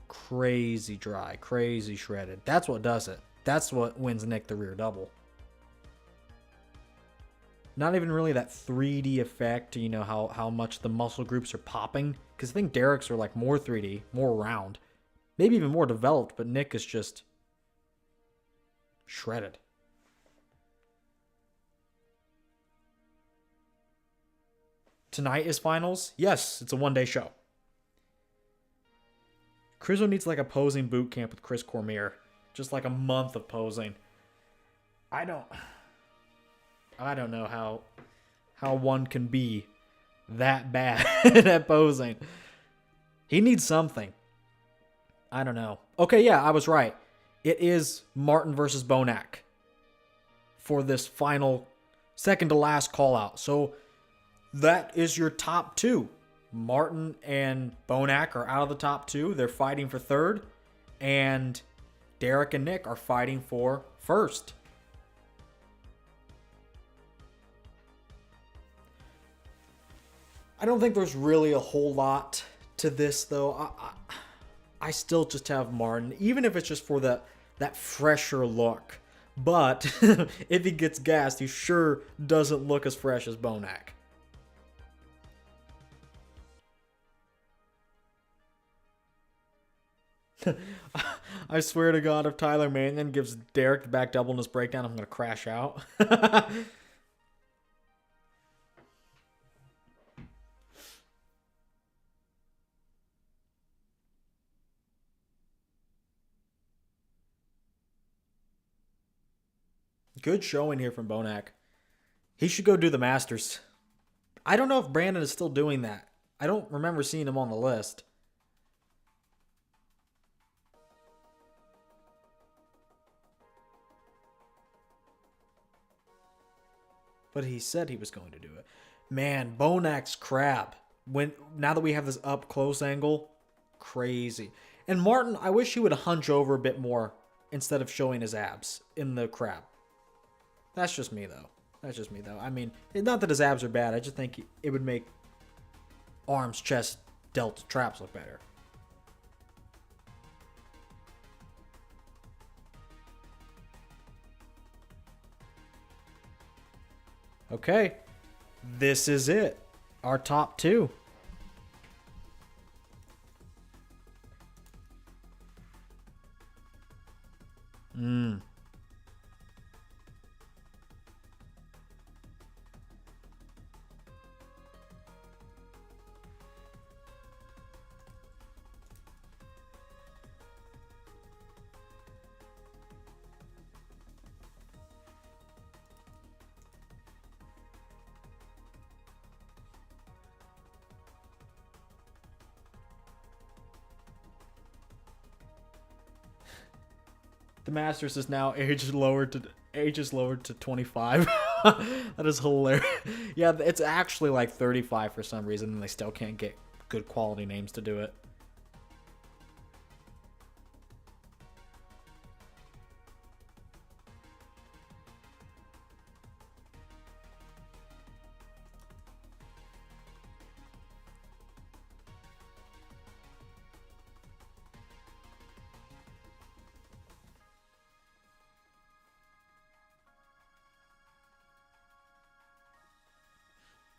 Crazy dry, crazy shredded. That's what does it. That's what wins Nick the rear double. Not even really that 3D effect, you know, how much the muscle groups are popping. Because I think Derek's are like more 3D, more round. Maybe even more developed, but Nick is just shredded. Tonight is finals? Yes, it's a one-day show. Crizzo needs like a posing boot camp with Chris Cormier. Just like a month of posing. I don't know how one can be that bad at posing. He needs something. I don't know. Okay, yeah, I was right. It is Martin versus Bonac for this final, second to last call out. So that is your top two. Martin and Bonac are out of the top two. They're fighting for third. And Derek and Nick are fighting for first. I don't think there's really a whole lot to this, though. I still just have Martin, even if it's just for that fresher look. But if he gets gassed, he sure doesn't look as fresh as Bonac. I swear to God, if Tyler Mannion gives Derek the back double in his breakdown, I'm going to crash out. Good showing here from Bonac. He should go do the Masters. I don't know if Brandon is still doing that. I don't remember seeing him on the list. But he said he was going to do it. Man, Bonac's crab. Now that we have this up close angle, crazy. And Martin, I wish he would hunch over a bit more instead of showing his abs in the crab. That's just me, though. That's just me, though. I mean, not that his abs are bad. I just think it would make arms, chest, delts, traps look better. Okay. This is it. Our top two. The Masters is now ages lowered to 25. That is hilarious. Yeah, it's actually like 35 for some reason, and they still can't get good quality names to do it.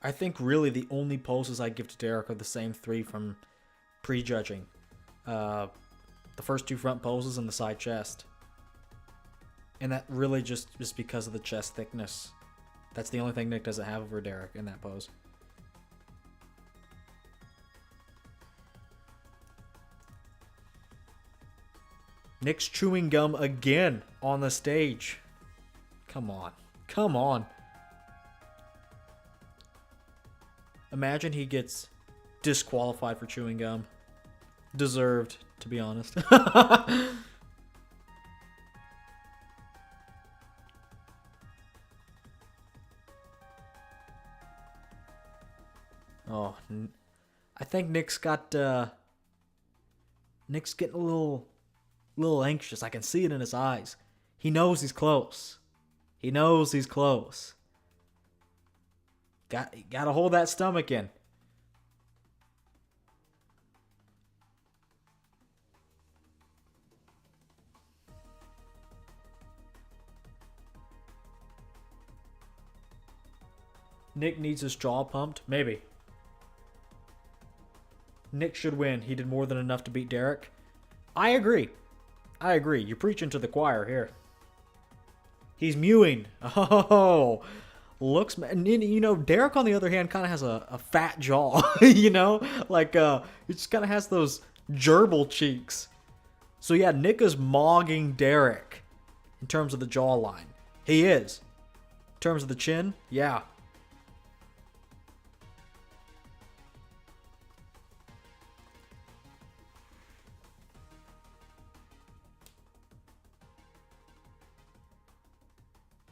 I think really the only poses I give to Derek are the same three from Prejudging. The first two front poses and the side chest. And that really just is because of the chest thickness. That's the only thing Nick doesn't have over Derek in that pose. Nick's chewing gum again on the stage. Come on. Come on. Imagine he gets disqualified for chewing gum. Deserved, to be honest. Oh, I think Nick's got Nick's getting a little anxious. I can see it in his eyes. He knows he's close. He knows he's close. Got to hold that stomach in. Nick needs his jaw pumped? Maybe. Nick should win. He did more than enough to beat Derek. I agree. I agree. You're preaching to the choir here. He's mewing. Oh, looks, and you know, Derek on the other hand kind of has a fat jaw. You know, like he just kind of has those gerbil cheeks. So yeah, Nick is mogging Derek in terms of the jawline. He is. In terms of the chin, yeah.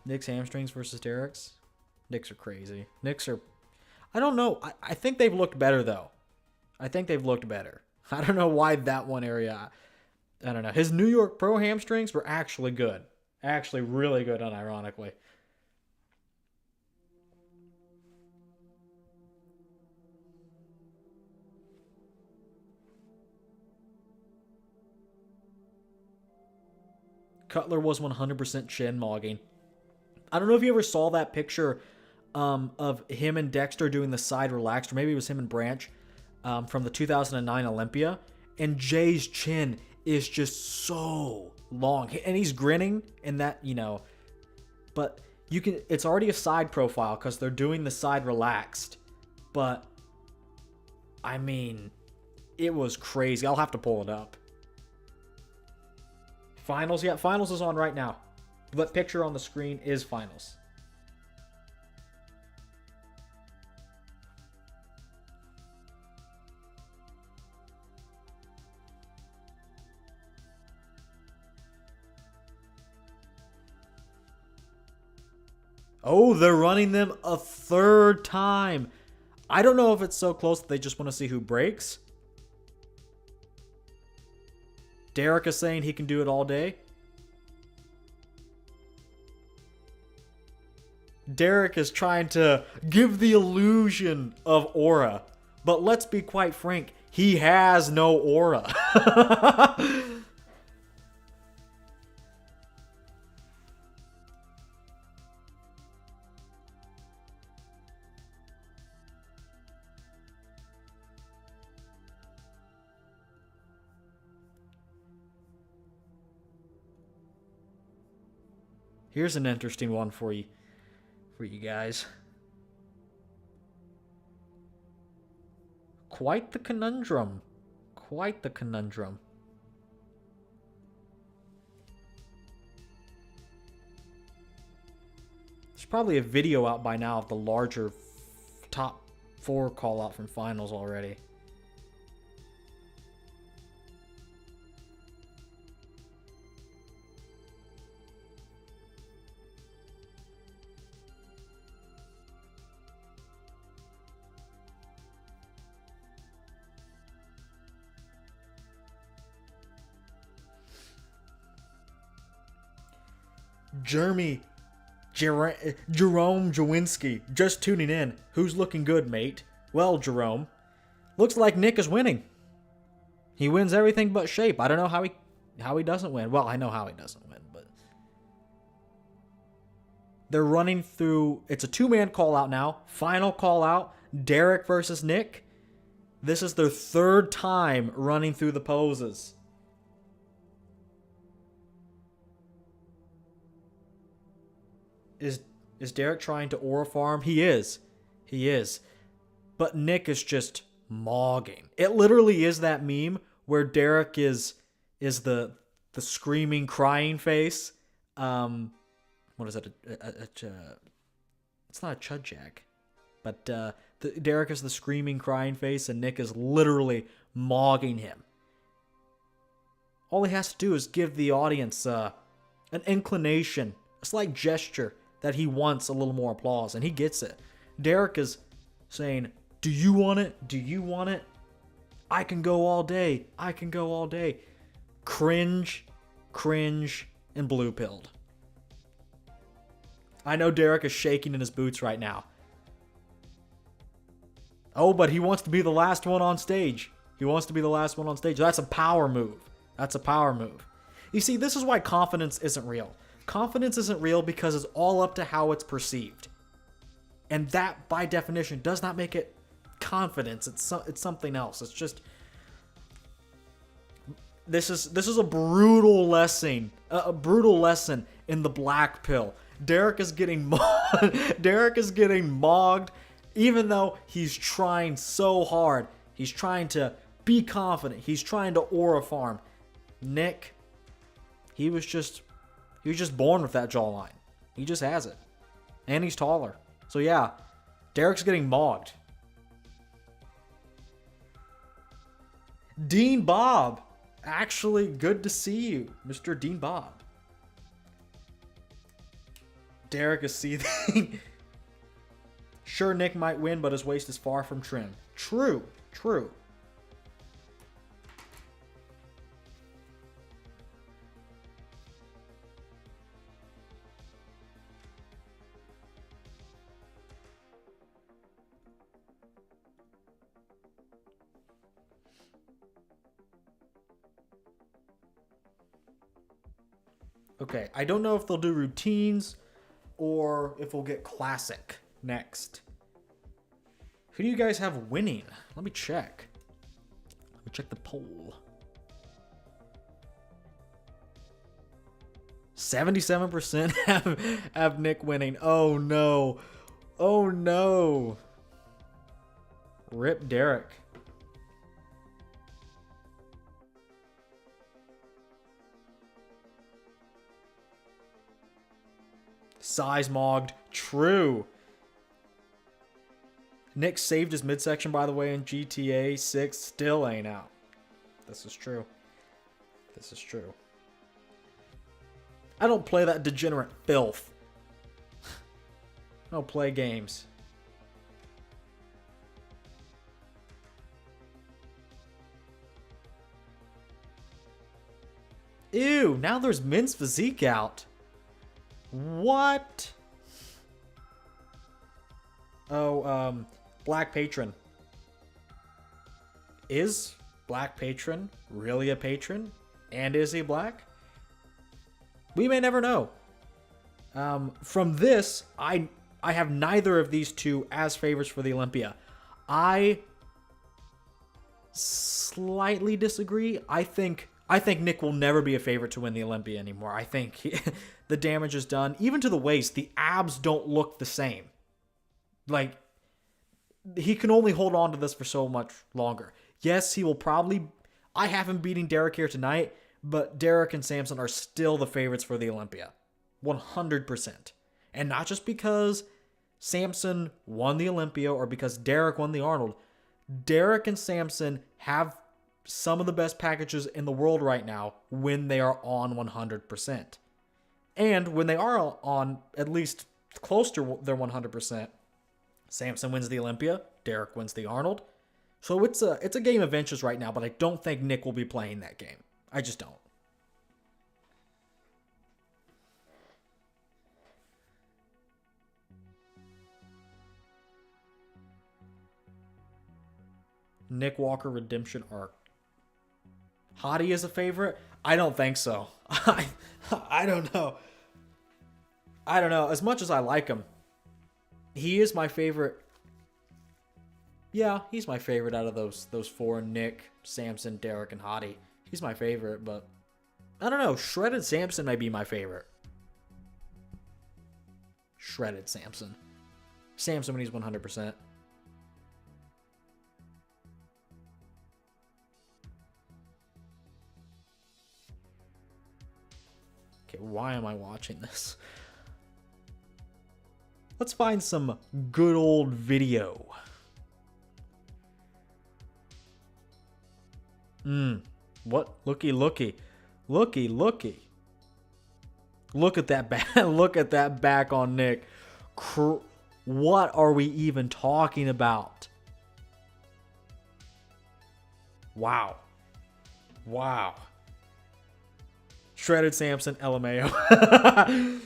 Nick's hamstrings versus Derek's. Nick's are crazy. Nick's are... I don't know. I think they've looked better, though. I think they've looked better. I don't know why that one area... I don't know. His New York Pro hamstrings were actually good. Actually really good, unironically. Cutler was 100% chin mogging. I don't know if you ever saw that picture of him and Dexter doing the side relaxed, or maybe it was him and Branch from the 2009 Olympia. And Jay's chin is just so long, and he's grinning, and that, you know, but you can. It's already a side profile because they're doing the side relaxed. But I mean, it was crazy. I'll have to pull it up. Finals, yeah, finals is on right now. That picture on the screen is finals. Oh, they're running them a third time. I don't know if it's so close that they just want to see who breaks. Derek is saying he can do it all day. Derek is trying to give the illusion of aura. But let's be quite frank, he has no aura. Here's an interesting one for you guys. Quite the conundrum. Quite the conundrum. There's probably a video out by now of the larger top 4 call out from finals already. Jerome Jawinski, just tuning in. Who's looking good, mate? Well, Jerome, looks like Nick is winning. He wins everything but shape. I don't know how he doesn't win. Well, I know how he doesn't win, but they're running through. It's a 2-man call out now. Final call out. Derek versus Nick. This is their 3rd time running through the poses. Is Derek trying to aura farm? He is. He is. But Nick is just mogging. It literally is that meme where Derek is the screaming, crying face. What is it? It's not a chud jack. But Derek is the screaming, crying face, and Nick is literally mogging him. All he has to do is give the audience an inclination, a slight gesture that he wants a little more applause, and he gets it. Derek is saying, do you want it? Do you want it? I can go all day. I can go all day. Cringe, and blue-pilled. I know Derek is shaking in his boots right now. Oh, but he wants to be the last one on stage. He wants to be the last one on stage. That's a power move. That's a power move. You see, this is why confidence isn't real. Confidence isn't real because it's all up to how it's perceived. And that, by definition, does not make it confidence. It's something else. It's just... This is a brutal lesson. A brutal lesson in the black pill. Derek is getting mogged, even though he's trying so hard. He's trying to be confident. He's trying to aura farm. Nick, he was just born with that jawline. He just has it. And he's taller. So yeah, Derek's getting mogged. Dean Bob. Actually, good to see you, Mr. Dean Bob. Derek is seething. Sure, Nick might win, but his waist is far from trim. True. Okay, I don't know if they'll do routines or if we'll get classic next. Who do you guys have winning? Let me check. Let me check the poll. 77% have Nick winning. Oh no. Oh no. Rip Derek. Size mogged. True. Nick saved his midsection, by the way, in GTA 6. Still ain't out. This is true. This is true. I don't play that degenerate filth. I don't play games. Ew, now there's men's physique out. What? Black Patron. Is Black Patron really a patron? And is he black? We may never know. From this, I have neither of these two as favorites for the Olympia. I slightly disagree. I think Nick will never be a favorite to win the Olympia anymore. I think the damage is done. Even to the waist, the abs don't look the same. Like, he can only hold on to this for so much longer. Yes, he will probably... I have him beating Derek here tonight, but Derek and Samson are still the favorites for the Olympia. 100%. And not just because Samson won the Olympia or because Derek won the Arnold. Derek and Samson have some of the best packages in the world right now when they are on 100%. And when they are on at least close to their 100%, Samson wins the Olympia, Derek wins the Arnold. So it's a game of inches right now, but I don't think Nick will be playing that game. I just don't. Nick Walker redemption arc. Hottie is a favorite? I don't think so. I don't know. I don't know. As much as I like him, he is my favorite. Yeah, he's my favorite out of those four. Nick, Samson, Derek, and Hottie. He's my favorite, but I don't know. Shredded Samson might be my favorite. Shredded Samson. Samson when he's 100%. Okay, why am I watching this? Let's find some good old video. What? Looky. Look at that back. Look at that back on Nick. What are we even talking about? Wow. Shredded Samson, LMAO.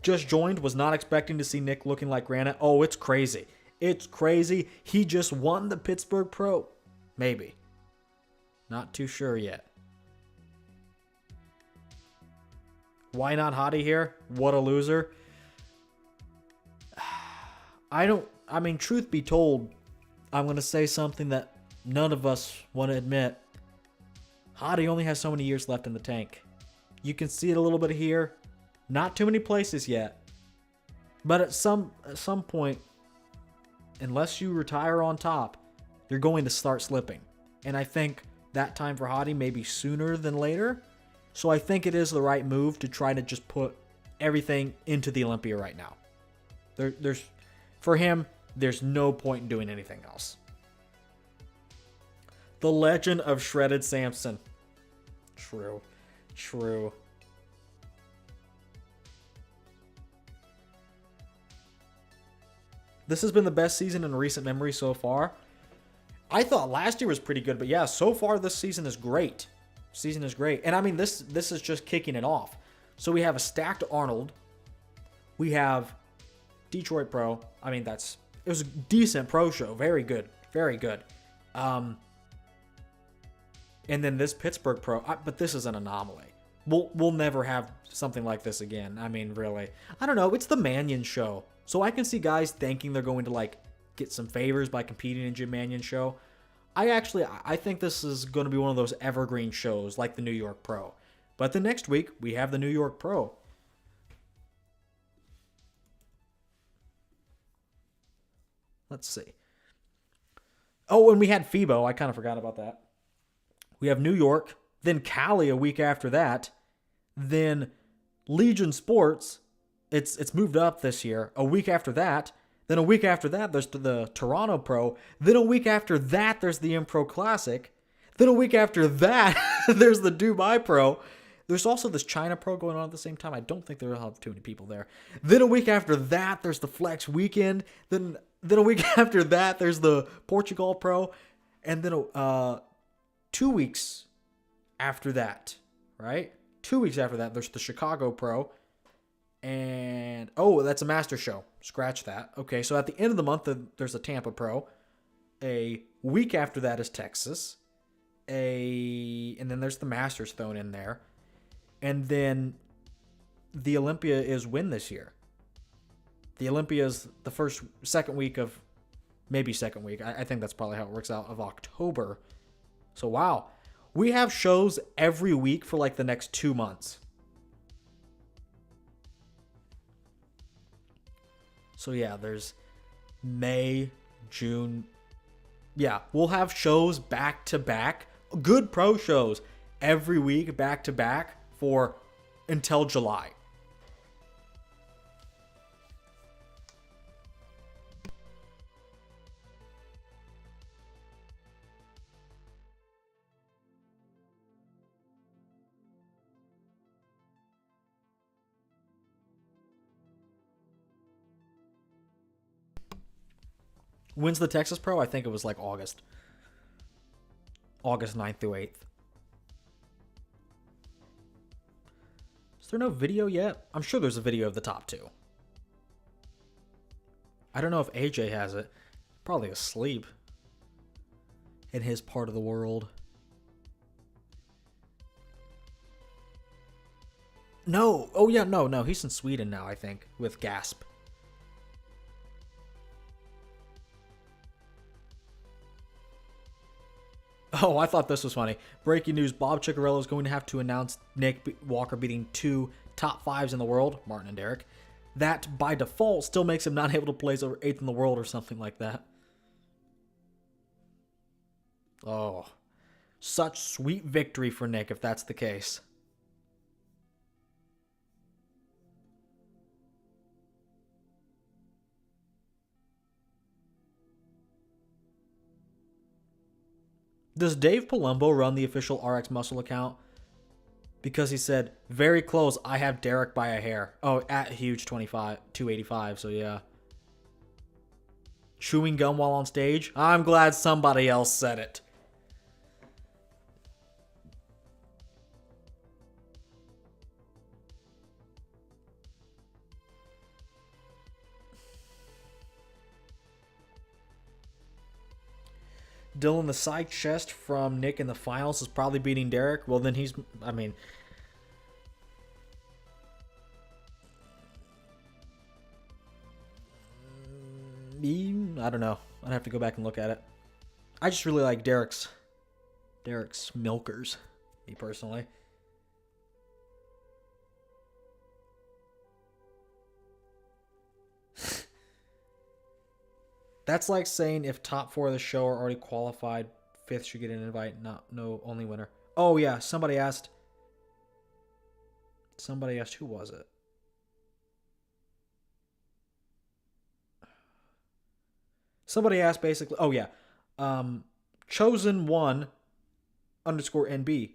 Just joined, was not expecting to see Nick looking like granite. Oh, it's crazy. It's crazy. He just won the Pittsburgh Pro. Maybe. Not too sure yet. Why not Hottie here? What a loser. I mean, truth be told, I'm going to say something that none of us want to admit. Hottie only has so many years left in the tank. You can see it a little bit here. Not too many places yet. But at some point, unless you retire on top, you're going to start slipping. And I think that time for Hottie may be sooner than later. So I think it is the right move to try to just put everything into the Olympia right now. For him, there's no point in doing anything else. The legend of Shredded Samson. True. This has been the best season in recent memory so far. I thought last year was pretty good, but yeah, so far this season is great. And I mean, this is just kicking it off. So we have a stacked Arnold. We have Detroit Pro. I mean, it was a decent pro show. Very good. And then this Pittsburgh Pro. But this is an anomaly. We'll never have something like this again. I mean, really. I don't know. It's the Mannion show. So I can see guys thinking they're going to like get some favors by competing in Jim Mannion show. I think this is going to be one of those evergreen shows like the New York Pro. But the next week, we have the New York Pro. Let's see. Oh, and we had FIBO. I kind of forgot about that. We have New York, then Cali a week after that, then Legion Sports. It's moved up this year. A week after that, then a week after that, there's the Toronto Pro. Then a week after that, there's the Impro Classic. Then a week after that, there's the Dubai Pro. There's also this China Pro going on at the same time. I don't think they'll have too many people there. Then a week after that, there's the Flex Weekend. Then a week after that, there's the Portugal Pro. And then 2 weeks after that, right? 2 weeks after that, there's the Chicago Pro. And, oh, that's a master show. Scratch that. Okay, so at the end of the month, there's a Tampa Pro. A week after that is Texas. And then there's the Masters thrown in there. And then the Olympia is when this year? The Olympia is the second week of, maybe second week. I think that's probably how it works out, of October. So, wow. We have shows every week for like the next 2 months. So, yeah, there's May, June. Yeah, we'll have shows back to back. Good pro shows every week back to back for until July. When's the Texas Pro? I think it was like August 9th through 8th. Is there no video yet? I'm sure there's a video of the top two. I don't know if AJ has it. Probably asleep in his part of the world. No. Oh, yeah, no. He's in Sweden now, I think, with Gasp. Oh, I thought this was funny. Breaking news, Bob Ciccarello is going to have to announce Nick Walker beating 2 top 5s in the world, Martin and Derek. That, by default, still makes him not able to place over 8th in the world or something like that. Oh, such sweet victory for Nick if that's the case. Does Dave Palumbo run the official RX Muscle account? Because he said, very close, I have Derek by a hair. Oh, at huge 285, so yeah. Chewing gum while on stage? I'm glad somebody else said it. Dylan, the side chest from Nick in the finals is probably beating Derek. Well, then he's, I don't know. I'd have to go back and look at it. I just really like Derek's milkers, me personally. That's like saying if top 4 of the show are already qualified, 5th should get an invite. No, only winner. Oh yeah, somebody asked. Who was it? Somebody asked basically. Oh yeah, chosen1 _ NB.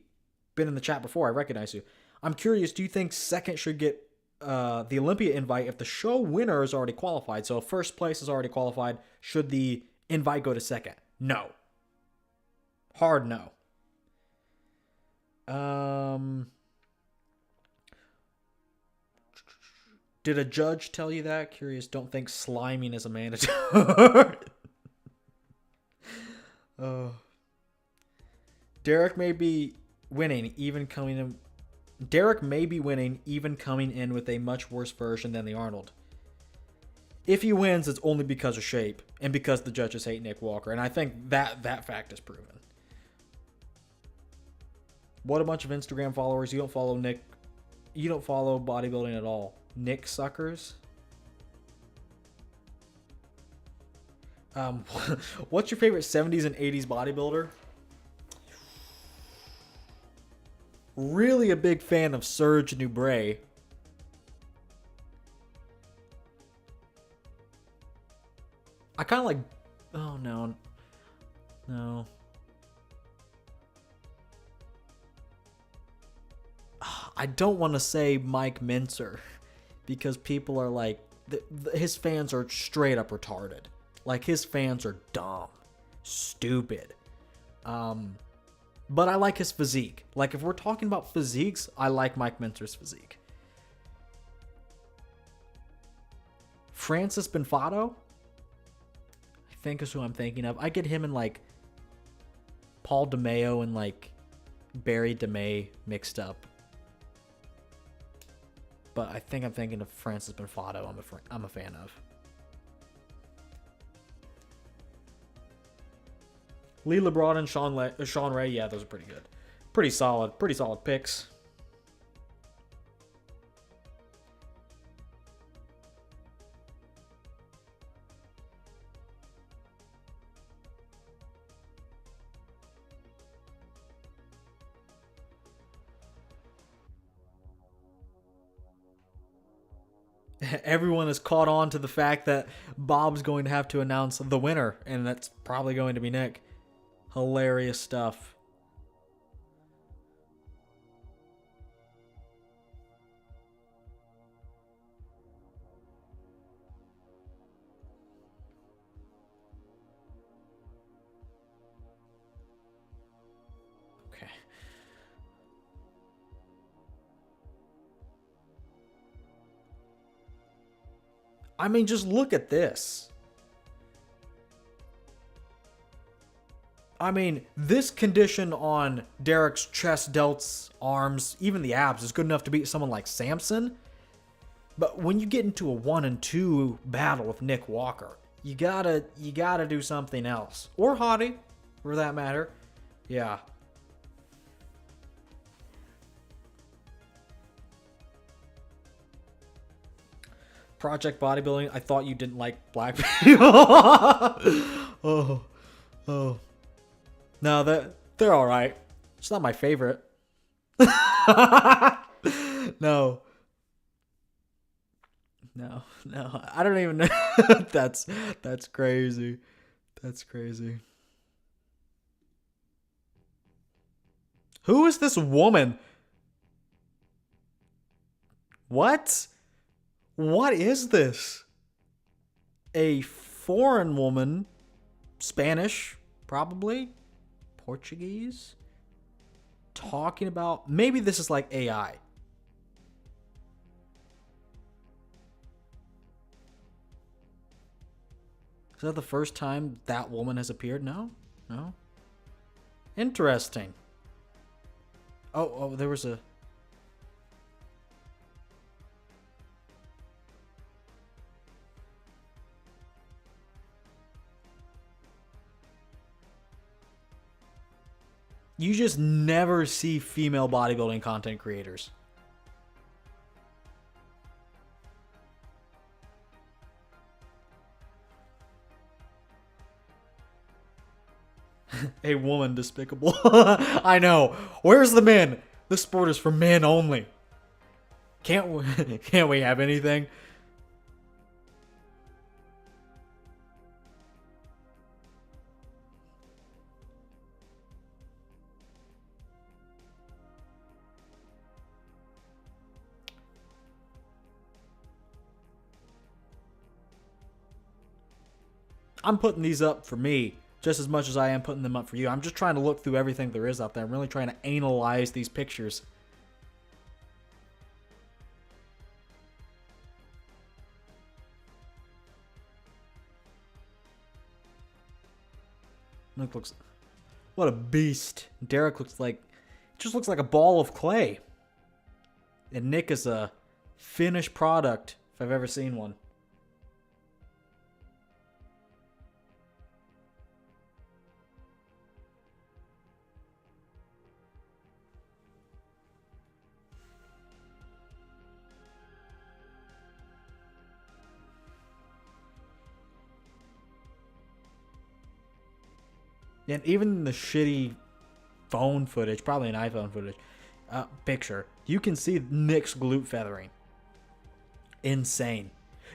Been in the chat before. I recognize you. I'm curious. Do you think 2nd should get the Olympia invite if the show winner is already qualified? So if 1st place is already qualified, should the invite go to 2nd? No. Hard no. Did a judge tell you that? Curious. Don't think sliming is a mandatory. Derek may be winning, even coming in. Derek may be winning, even coming in with a much worse version than the Arnold. If he wins, it's only because of shape and because the judges hate Nick Walker, and I think that fact is proven. What a bunch of Instagram followers. You don't follow Nick. You don't follow bodybuilding at all. Nick suckers. What's your favorite 70s and 80s bodybuilder? Really a big fan of Serge Nubret. I kind of like... Oh, no. No. I don't want to say Mike Mincer because people are like... his fans are straight up retarded. Like, his fans are dumb. Stupid. But I like his physique. Like, if we're talking about physiques, I like Mike Mincer's physique. Francis Benfato, I think is who I'm thinking of. I get him and like Paul DeMeo and like Barry DeMay mixed up. But I think I'm thinking of Francis Benfato. I'm a fan of. Lee LeBron and Sean Ray, yeah, those are pretty good. Pretty solid picks. Everyone is caught on to the fact that Bob's going to have to announce the winner, and that's probably going to be Nick. Hilarious stuff. Okay. I mean, just look at this. I mean, this condition on Derek's chest, delts, arms, even the abs is good enough to beat someone like Samson. But when you get into a 1 and 2 battle with Nick Walker, you gotta do something else. Or Hottie, for that matter. Yeah. Project Bodybuilding, I thought you didn't like black people. Oh. No, they're all right. It's not my favorite. No. I don't even know. That's crazy. That's crazy. Who is this woman? What? What is this? A foreign woman, Spanish, probably, Portuguese, talking about, maybe this is like AI. Is that the first time that woman has appeared? No? Interesting. Oh, there was a... You just never see female bodybuilding content creators. A woman despicable. I know. Where's the men? This sport is for men only. Can't we have anything? I'm putting these up for me just as much as I am putting them up for you. I'm just trying to look through everything there is out there. I'm really trying to analyze these pictures. Looks, what a beast. Derek just looks like a ball of clay. And Nick is a finished product, if I've ever seen one. And even the shitty phone footage, probably an iPhone footage, picture, you can see Nick's glute feathering. Insane.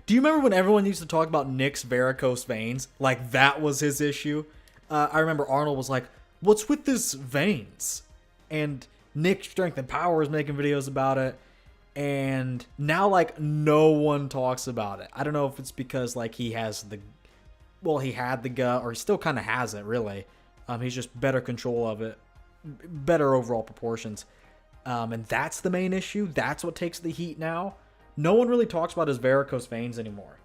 Do you remember when everyone used to talk about Nick's varicose veins? Like that was his issue? I remember Arnold was like, what's with his veins? And Nick Strength and Power is making videos about it. And now like no one talks about it. I don't know if it's because like he had the gut, or he still kind of has it really. He's just better control of it, better overall proportions. And that's the main issue. That's what takes the heat now. No one really talks about his varicose veins anymore.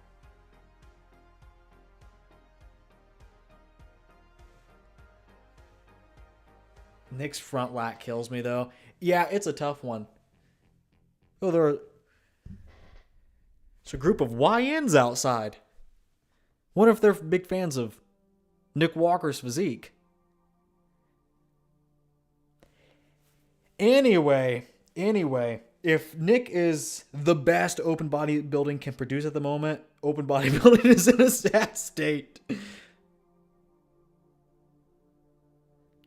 Nick's front lat kills me, though. Yeah, it's a tough one. Oh, it's a group of YNs outside. What if they're big fans of Nick Walker's physique? Anyway, if Nick is the best open bodybuilding can produce at the moment, open bodybuilding is in a sad state.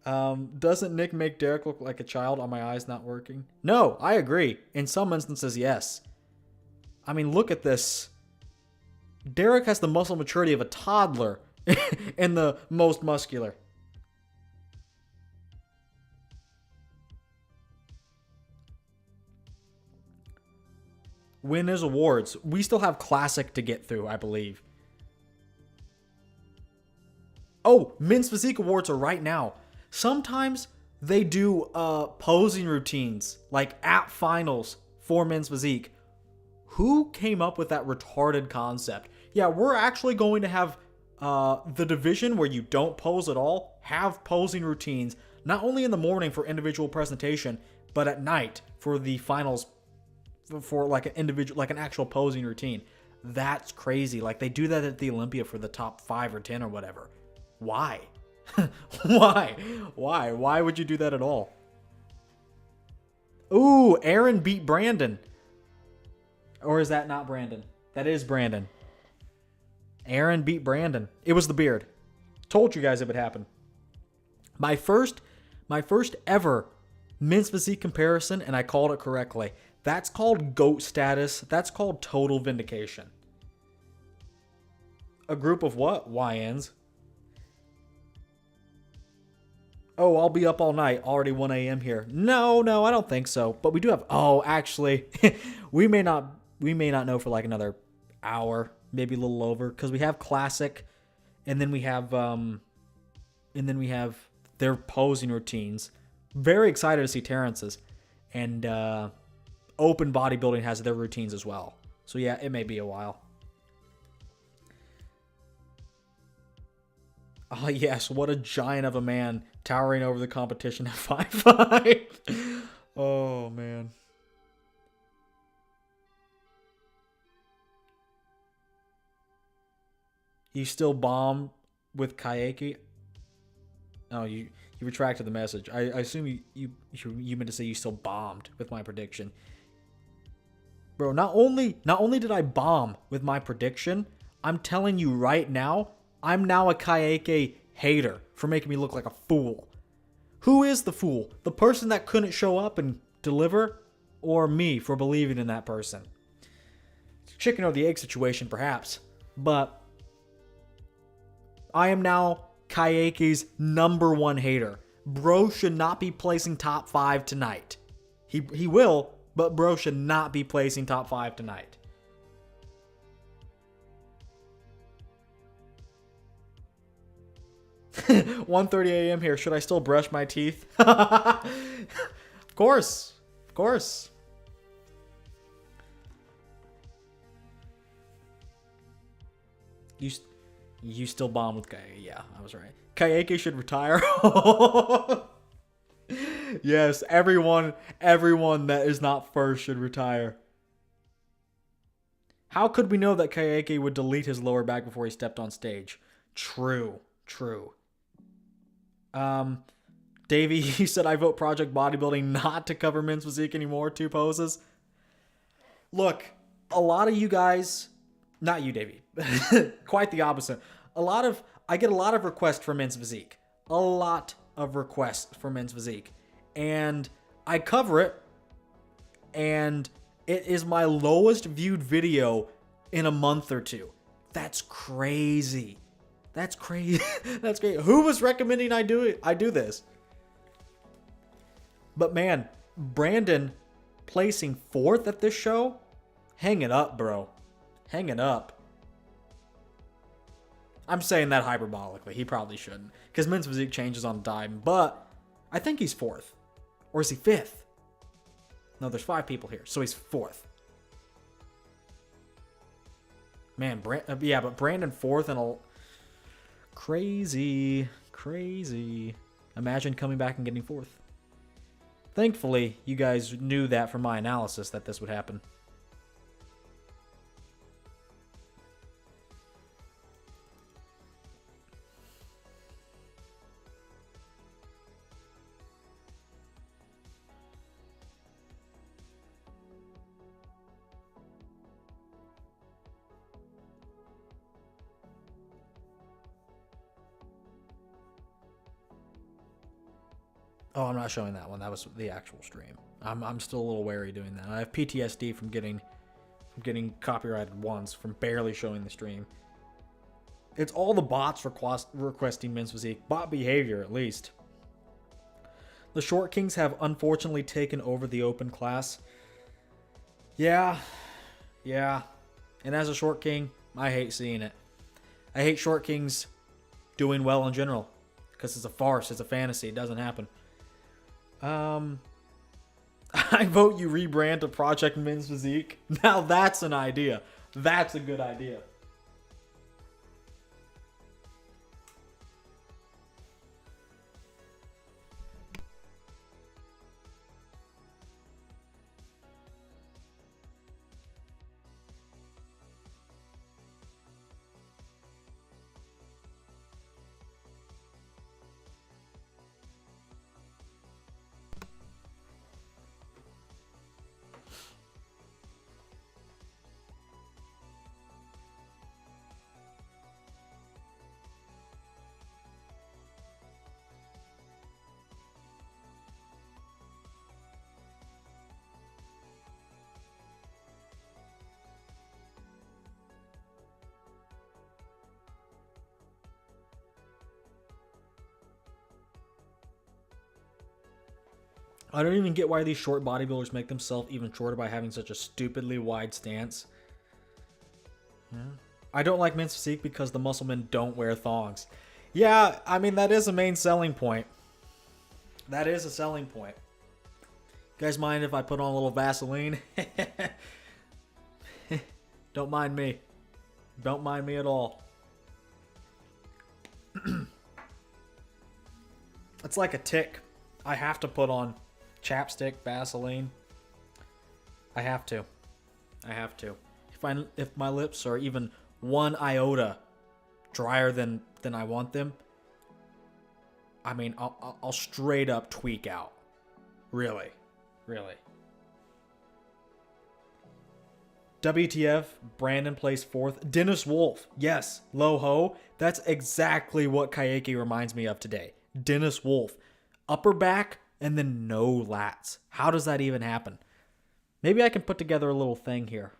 Doesn't Nick make Derek look like a child? Are my eyes not working? No, I agree. In some instances, yes. I mean, look at this. Derek has the muscle maturity of a toddler and the most muscular. Winners awards. We still have classic to get through, I believe. Oh, men's physique awards are right now. Sometimes they do posing routines, like at finals for men's physique. Who came up with that retarded concept? Yeah, we're actually going to have the division where you don't pose at all, have posing routines, not only in the morning for individual presentation, but at night for the finals for like an individual, like an actual posing routine. That's crazy. Like they do that at the Olympia for the top 5 or 10 or whatever. Why? Why would you do that at all? Ooh, Aaron beat Brandon. Or is that not Brandon? That is Brandon. Aaron beat Brandon. It was the beard. Told you guys it would happen. My first ever men's physique comparison, and I called it correctly. That's called GOAT status. That's called total vindication. A group of what? YNs. Oh, I'll be up all night. Already 1 a.m. here. No, I don't think so. But we do have... Oh, actually, we may not know for like another hour, maybe a little over, because we have classic, and then we have their posing routines. Very excited to see Terrence's, and open bodybuilding has their routines as well. So yeah, it may be a while. Oh yes, what a giant of a man towering over the competition at 5'5". Oh man. You still bomb with Kayaki? Oh, you retracted the message. I assume you meant to say you still bombed with my prediction. Bro, not only did I bomb with my prediction, I'm telling you right now, I'm now a Kayaki hater for making me look like a fool. Who is the fool? The person that couldn't show up and deliver, or me for believing in that person? Chicken or the egg situation, perhaps, but I am now Kayaki's #1 hater. Bro should not be placing top 5 tonight. He will, but bro should not be placing top 5 tonight. $1:30 a.m. here. Should I still brush my teeth? Of course. You still bomb with Kayaki. Yeah, I was right. Kayaki should retire. Yes, everyone that is not first should retire. How could we know that Kayaki would delete his lower back before he stepped on stage? True. Davey, he said, I vote Project Bodybuilding not to cover men's physique anymore. 2 poses. Look, a lot of you guys, not you, Davey, quite the opposite. I get a lot of requests for men's physique. And I cover it, and it is my lowest viewed video in a month or 2. That's crazy. That's great. Who was recommending I do this? But man, Brandon placing 4th at this show? Hang it up, bro. Hang it up. I'm saying that hyperbolically. He probably shouldn't, because men's physique changes on a dime. But I think he's 4th. Or is he 5th? No, there's 5 people here, so he's 4th. Man, but Brandon 4th and a... Crazy. Imagine coming back and getting 4th. Thankfully, you guys knew that from my analysis that this would happen. Oh, I'm not showing that one. That was the actual stream. I'm still a little wary doing that. I have PTSD from getting copyrighted once from barely showing the stream. It's all the bots requesting men's physique. Bot behavior, at least. The short kings have unfortunately taken over the open class. Yeah. And as a short king, I hate seeing it. I hate short kings doing well in general. Because it's a farce. It's a fantasy. It doesn't happen. I vote you rebrand to Project Men's Physique. Now that's an idea. That's a good idea. I don't even get why these short bodybuilders make themselves even shorter by having such a stupidly wide stance. Yeah. I don't like men's physique because the muscle men don't wear thongs. Yeah, I mean, that is a main selling point. That is a selling point. You guys mind if I put on a little Vaseline? Don't mind me. Don't mind me at all. It's like a tick. I have to put on chapstick, Vaseline. I have to. If my lips are even one iota drier than I want them, I mean, I'll straight up tweak out. Really. WTF, Brandon placed 4th. Dennis Wolf, yes, low ho. That's exactly what Kayaki reminds me of today. Dennis Wolf, upper back and then no lats. How does that even happen? Maybe I can put together a little thing here.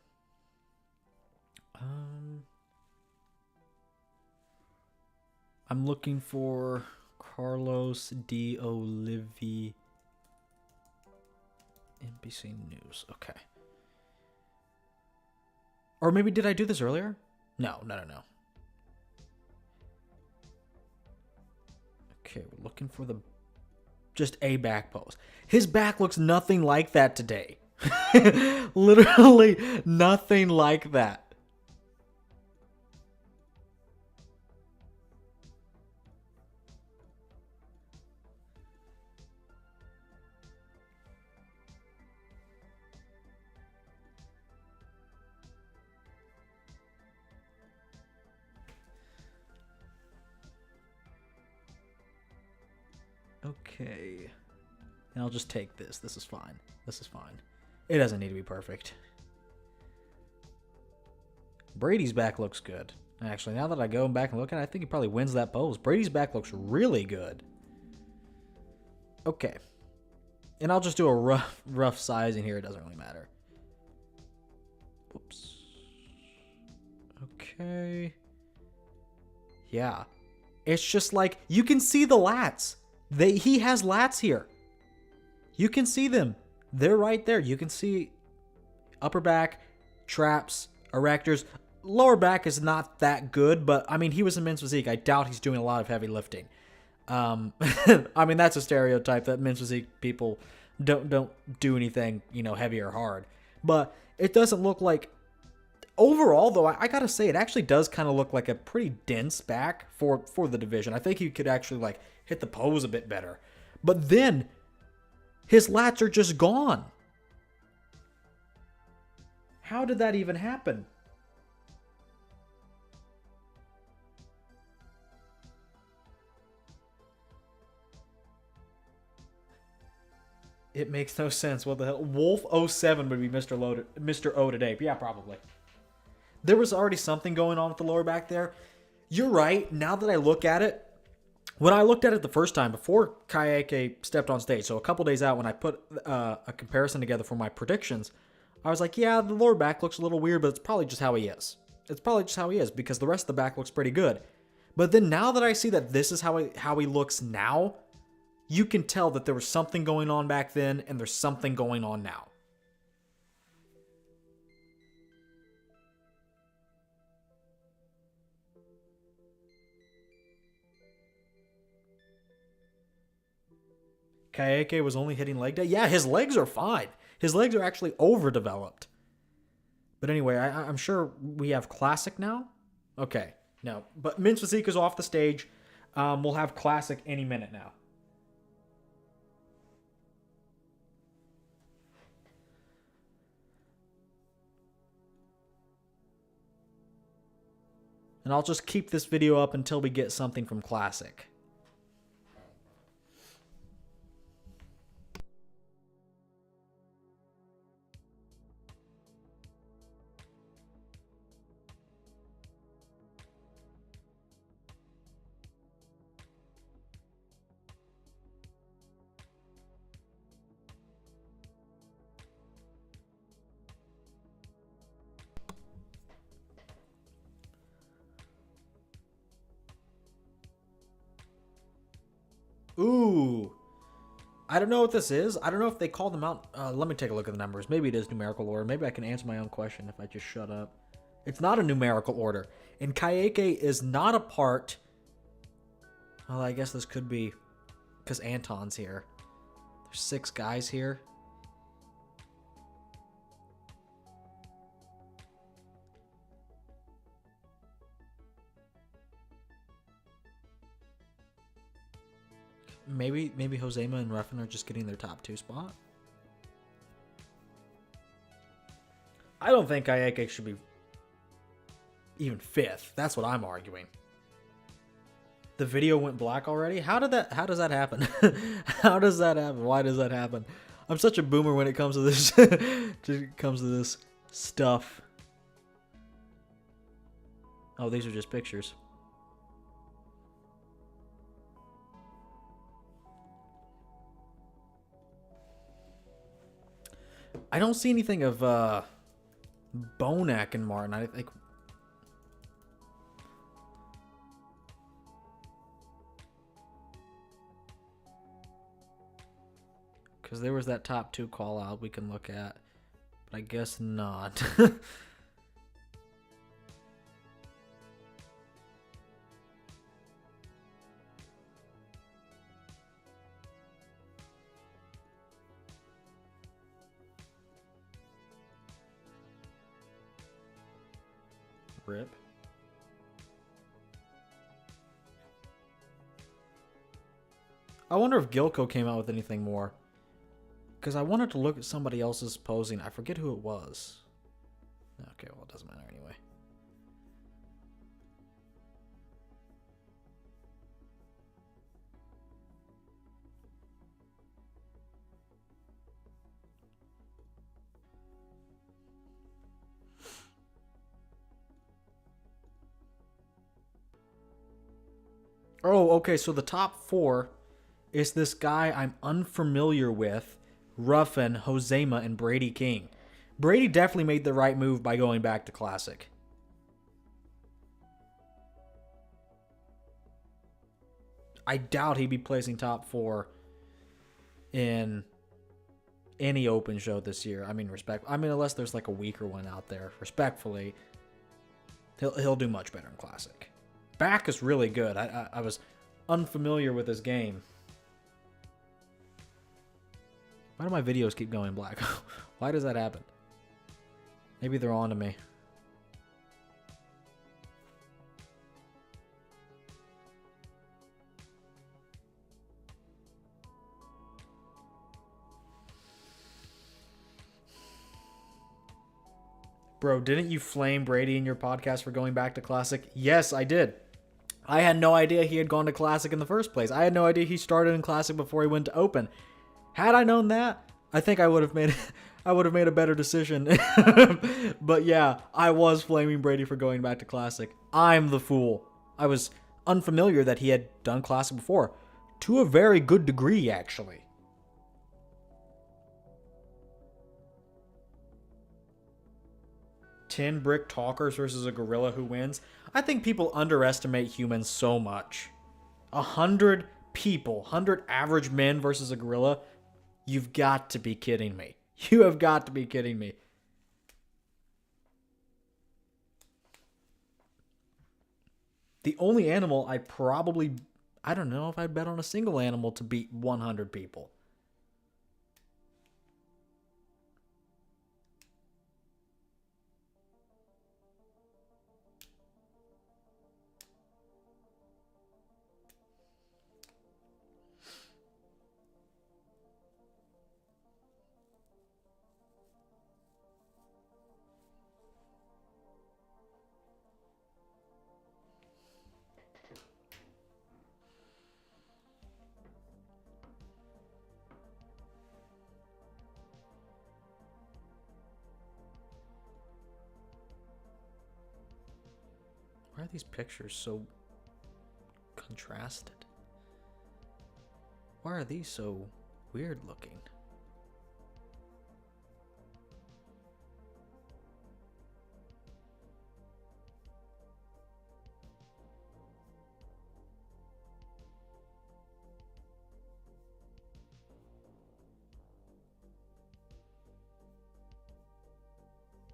I'm looking for Carlos D. Olivi. NBC News. Okay. Or maybe did I do this earlier? No. Okay, we're looking for just a back pose. His back looks nothing like that today. Literally nothing like that. Okay. And I'll just take this. This is fine. It doesn't need to be perfect. Brady's back looks good. Actually, now that I go back and look at it, I think he probably wins that pose. Brady's back looks really good. Okay. And I'll just do a rough sizing here. It doesn't really matter. Whoops. Okay. Yeah. It's just like, you can see the lats. He has lats here. You can see them. They're right there. You can see upper back, traps, erectors. Lower back is not that good, but I mean, he was in men's physique. I doubt he's doing a lot of heavy lifting. I mean, that's a stereotype that men's physique people don't do anything, heavy or hard. But it doesn't look like. Overall, though, I gotta say, it actually does kind of look like a pretty dense back for the division. I think he could actually hit the pose a bit better. But then His lats are just gone. How did that even happen? It makes no sense. What the hell? Wolf07 would be Mr. O today. Yeah, probably. There was already something going on with the lower back there. You're right. Now that I look at it, when I looked at it the first time, before Kayaki stepped on stage, so a couple days out when I put a comparison together for my predictions, I was like, yeah, the lower back looks a little weird, but it's probably just how he is. It's probably just how he is because the rest of the back looks pretty good. But then now that I see that this is how he looks now, you can tell that there was something going on back then and there's something going on now. Kayaki was only hitting leg day. Yeah, his legs are fine. His legs are actually overdeveloped. But anyway, I'm sure we have Classic now. Okay, no. But Men's Physique is off the stage. We'll have Classic any minute now. And I'll just keep this video up until we get something from Classic. Ooh. I don't know what this is. I don't know if they called them out. Let me take a look at the numbers. Maybe it is numerical order. Maybe I can answer my own question if I just shut up. It's not a numerical order. And Kayaki is not a part. Well, I guess this could be because Anton's here. There's 6 guys here. Maybe Josema and Ruffin are just getting their top 2 spot. I don't think Kayaki should be even 5th. That's what I'm arguing. The video went black already? How does that happen? How does that happen? Why does that happen? I'm such a boomer when it comes to this stuff. Oh, these are just pictures. I don't see anything of Bonac and Martin. I think because there was that top 2 call out we can look at, but I guess not. Rip. I wonder if Gilco came out with anything more. Because I wanted to look at somebody else's posing. I forget who it was. Okay, well, it doesn't matter anyway. Oh, okay, so the top 4 is this guy I'm unfamiliar with, Ruffin, Josema, and Brady King. Brady definitely made the right move by going back to Classic. I doubt he'd be placing top 4 in any open show this year. I mean, unless there's like a weaker one out there. Respectfully, he'll do much better in Classic. Back is really good. I was unfamiliar with his game. Why do my videos keep going black? Why does that happen? Maybe they're on to me. Bro, didn't you flame Brady in your podcast for going back to Classic? Yes, I did. I had no idea he had gone to Classic in the first place. I had no idea he started in Classic before he went to Open. Had I known that, I think I would have made a better decision. But yeah, I was flaming Brady for going back to Classic. I'm the fool. I was unfamiliar that he had done Classic before. To a very good degree, actually. Tin brick talkers versus a gorilla who wins. I think people underestimate humans so much. 100 people, 100 average men versus a gorilla. You've got to be kidding me. You have got to be kidding me. The only animal I don't know if I'd bet on a single animal to beat 100 people. Why are these pictures so contrasted? Why are these so weird looking?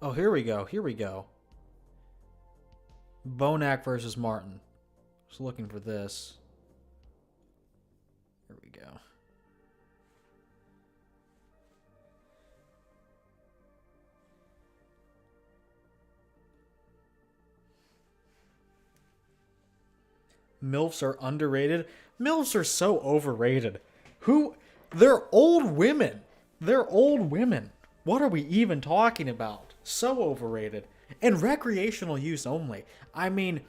Oh, here we go. Here we go. Bonac versus Martin. Just looking for this. Here we go. MILFs are underrated. MILFs are so overrated. They're old women. They're old women. What are we even talking about? So overrated. And recreational use only. I mean,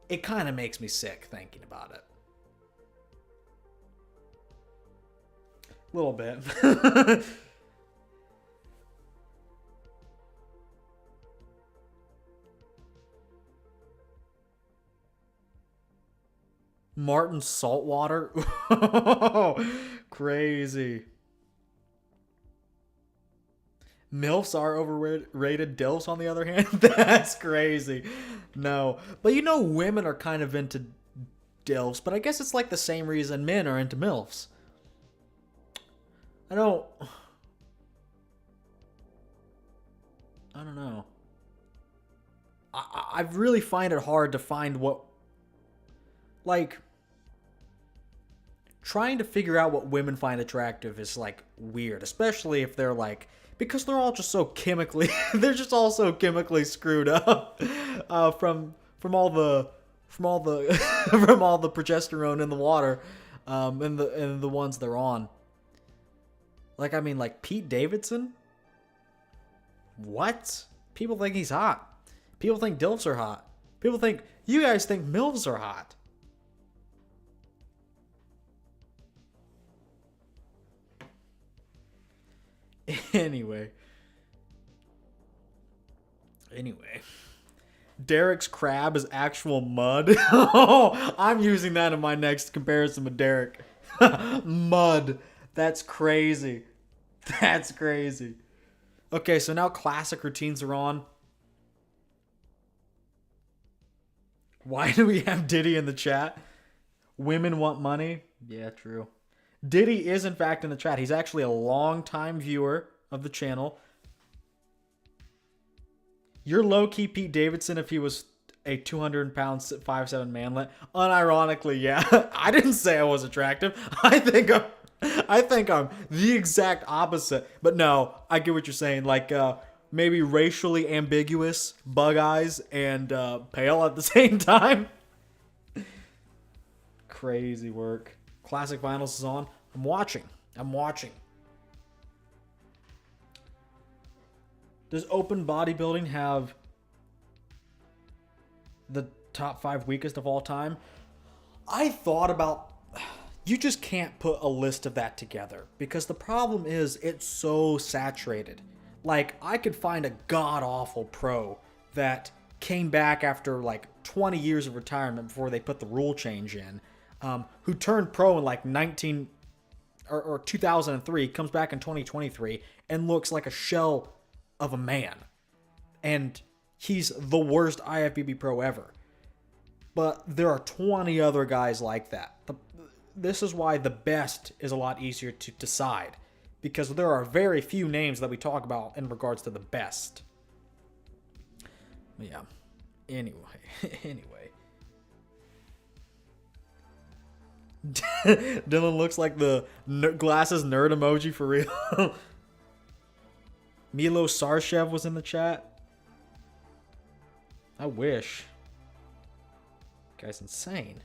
it kind of makes me sick thinking about it. A little bit. Martin Saltwater? Crazy. MILFs are overrated. DILFs, on the other hand, that's crazy. No. But you know women are kind of into DILFs, but I guess it's like the same reason men are into MILFs. I don't know. I really find it hard to find what... Like... Trying to figure out what women find attractive is, like, weird. Especially if they're, like... Because they're all just so chemically... they're just all so chemically screwed up. From all the... From all the... from all the progesterone in the water. And the ones they're on. Like, I mean, like, Pete Davidson? What? People think he's hot. People think DILFs are hot. People think... You guys think MILFs are hot. Anyway. Derek's crab is actual mud. Oh, I'm using that in my next comparison with Derek. Mud. That's crazy. That's crazy. Okay, so now classic routines are on. Why do we have Diddy in the chat? Women want money? Yeah, true. Diddy is, in fact, in the chat. He's actually a long-time viewer of the channel. You're low-key Pete Davidson if he was a 200-pound 5'7" manlet. Unironically, yeah. I didn't say I was attractive. I think I'm the exact opposite. But no, I get what you're saying. Like, maybe racially ambiguous, bug eyes, and pale at the same time. Crazy work. Classic Vinyls is on. I'm watching. Does open bodybuilding have the top 5 weakest of all time? I thought about... You just can't put a list of that together because the problem is it's so saturated. Like, I could find a god-awful pro that came back after like 20 years of retirement before they put the rule change in, who turned pro in like 2003, comes back in 2023 and looks like a shell of a man. And he's the worst IFBB pro ever. But there are 20 other guys like that. This is why the best is a lot easier to decide, because there are very few names that we talk about in regards to the best. Yeah. Anyway. Dylan looks like the glasses nerd emoji for real. Milo Sarshev was in the chat. I wish. Guy's insane.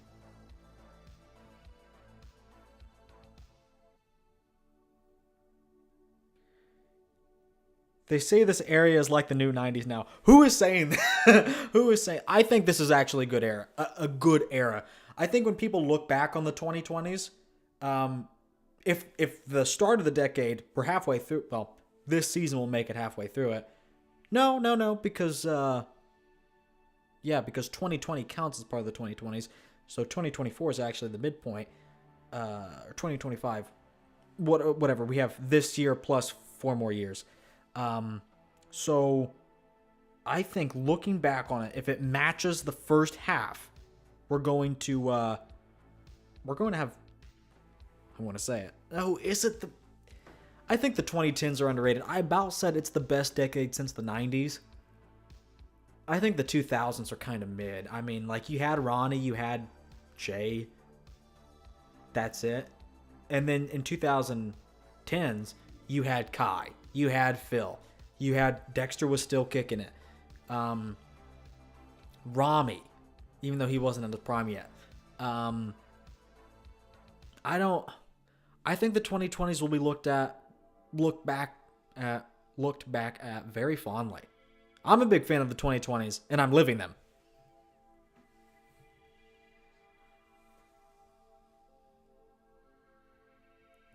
They say this area is like the new 90s now. Who is saying that? Who is saying? I think this is actually a good era. A good era. I think when people look back on the 2020s, if the start of the decade, we're halfway through. Well, this season will make it halfway through it. No, because because 2020 counts as part of the 2020s. So 2024 is actually the midpoint. Or 2025. Whatever. We have this year plus 4 more years. So I think looking back on it, if it matches the first half, we're going to have, I want to say it. Oh, is it I think the 2010s are underrated. I about said it's the best decade since the 90s. I think the 2000s are kind of mid. I mean, like, you had Ronnie, you had Jay. That's it. And then in 2010s, you had Kai. You had Phil. You had Dexter was still kicking it. Rami, even though he wasn't in the prime yet. I think the 2020s will be looked back at very fondly. I'm a big fan of the 2020s, and I'm living them.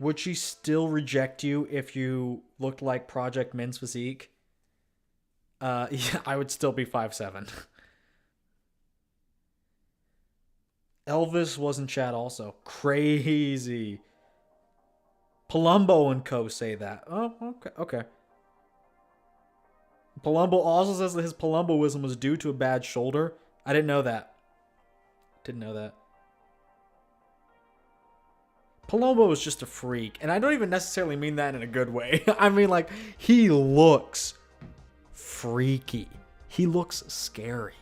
Would she still reject you if you looked like Project Men's Physique? Yeah, I would still be 5'7". Elvis was in chat also. Crazy. Palumbo and co say that. Oh, okay. Palumbo also says that his Palumboism was due to a bad shoulder. I didn't know that. Palumbo is just a freak, and I don't even necessarily mean that in a good way. I mean, like, he looks freaky. He looks scary.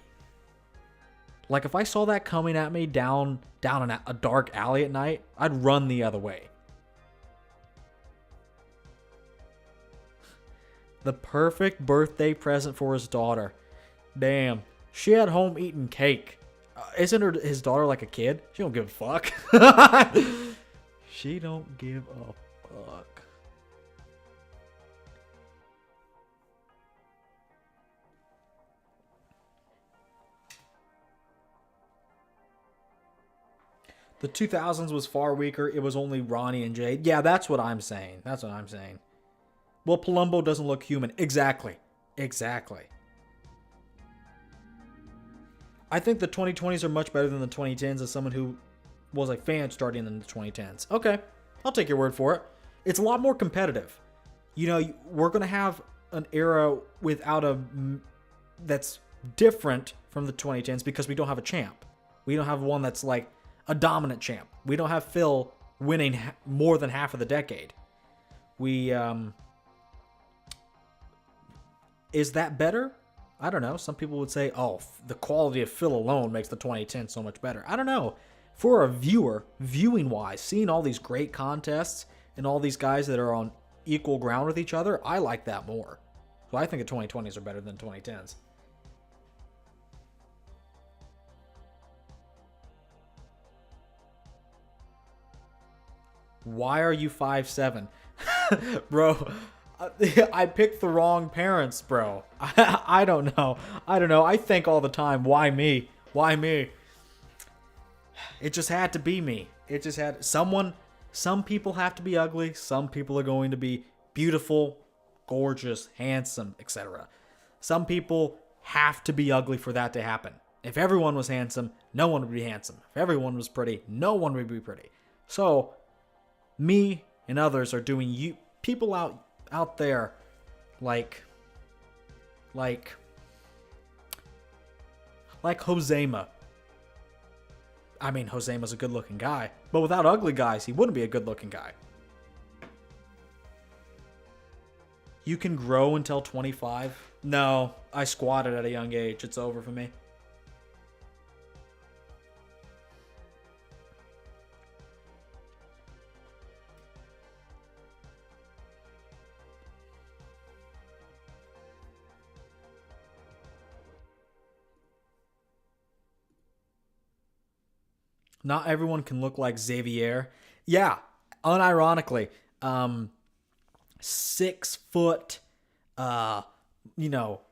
Like, if I saw that coming at me down in a dark alley at night, I'd run the other way. The perfect birthday present for his daughter. Damn. She at home eating cake. Isn't his daughter like a kid? She don't give a fuck. She don't give a fuck. The 2000s was far weaker. It was only Ronnie and Jay. Yeah, that's what I'm saying. Well, Palumbo doesn't look human. Exactly. I think the 2020s are much better than the 2010s as someone who was a fan starting in the 2010s. Okay, I'll take your word for it. It's a lot more competitive. You know, we're going to have an era that's different from the 2010s because we don't have a champ. We don't have one that's like a dominant champ. We don't have Phil winning more than half of the decade. Is that better? I don't know. Some people would say, oh, the quality of Phil alone makes the 2010 so much better. I don't know. For a viewer, viewing-wise, seeing all these great contests and all these guys that are on equal ground with each other, I like that more. So I think the 2020s are better than 2010s. Why are you 5'7"? Bro, I picked the wrong parents, bro. I don't know. I don't know. I think all the time, why me? Why me? It just had to be me. It just had someone. Some people have to be ugly. Some people are going to be beautiful, gorgeous, handsome, etc. Some people have to be ugly for that to happen. If everyone was handsome, no one would be handsome. If everyone was pretty, no one would be pretty. So, me and others are doing you people out there like Hosema. I mean, Hosema's a good-looking guy, but without ugly guys, he wouldn't be a good-looking guy. You can grow until 25? No, I squatted at a young age. It's over for me. Not everyone can look like Xavier. Yeah, unironically, 6 foot,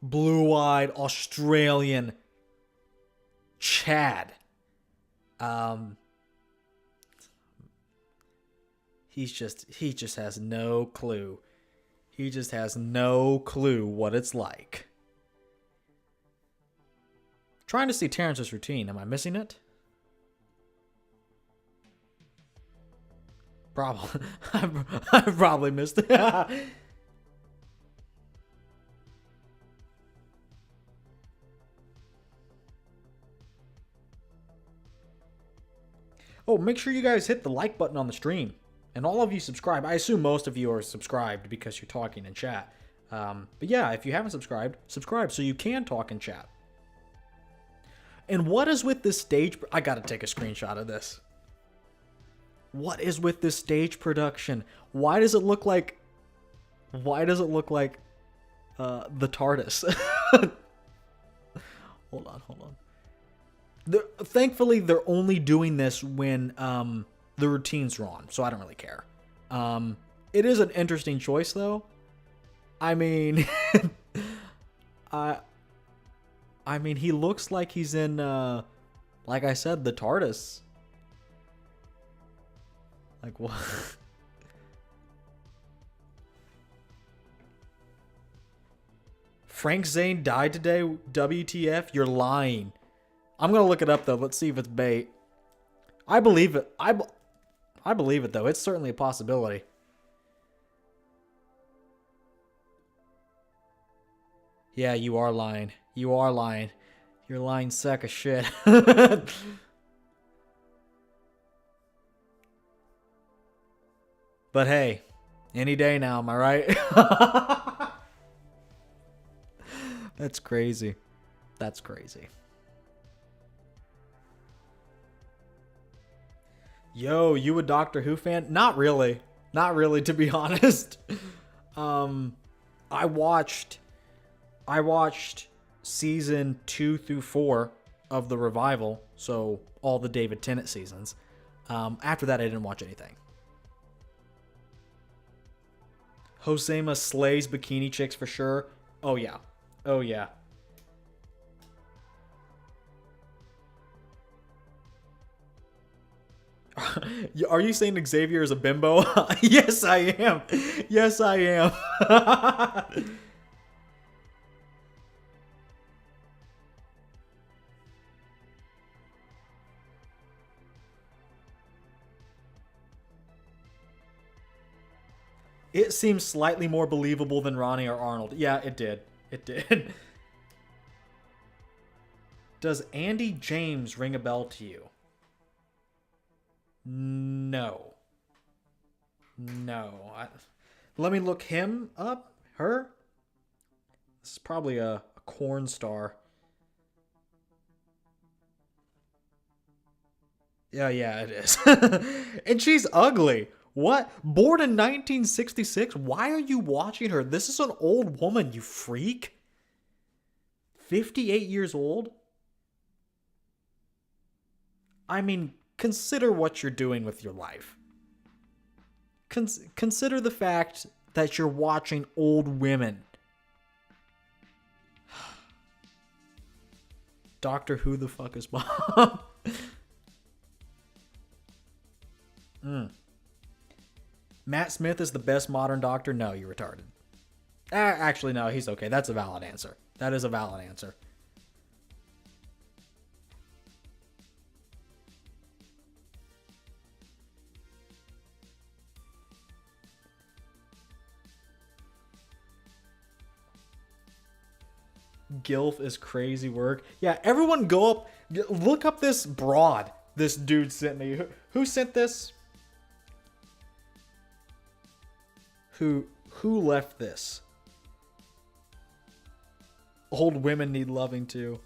blue-eyed Australian Chad. He just has no clue. He just has no clue what it's like. Trying to see Terrence's routine. Am I missing it? Probably. I probably missed it. Oh, make sure you guys hit the like button on the stream. And all of you subscribe. I assume most of you are subscribed because you're talking in chat. But yeah, if you haven't subscribed, subscribe so you can talk in chat. And what is with this stage... I gotta take a screenshot of this. What is with this stage production? Why does it look like... the TARDIS? Hold on. Thankfully, they're only doing this when the routines are on, so I don't really care. It is an interesting choice, though. I mean... I mean, he looks like he's in, like I said, the TARDIS. Like, what? Frank Zane died today? WTF? You're lying. I'm going to look it up, though. Let's see if it's bait. I believe it. I believe it, though. It's certainly a possibility. Yeah, you are lying. You are lying. You're a lying sack of shit. But hey, any day now, am I right? That's crazy. That's crazy. Yo, you a Doctor Who fan? Not really. Not really, to be honest. I watched season 2 through 4 of the revival, so all the David Tennant seasons. After that, I didn't watch anything. Hosema slays bikini chicks for sure. Oh yeah. Oh yeah. Are you saying Xavier is a bimbo? Yes, I am. Yes, I am. It seems slightly more believable than Ronnie or Arnold. Yeah, it did. It did. Does Andy James ring a bell to you? No. No. Let me look him up. Her? This is probably a corn star. Yeah, it is. And she's ugly. What? Born in 1966? Why are you watching her? This is an old woman, you freak. 58 years old? I mean, consider what you're doing with your life. Consider the fact that you're watching old women. Doctor Who the fuck is Bob? Matt Smith is the best modern doctor? No, you're retarded. Actually, no, he's okay. That's a valid answer. That is a valid answer. Gilf is crazy work. Yeah, everyone go up, look up this broad this dude sent me. Who sent this? Who left this? Old women need loving too.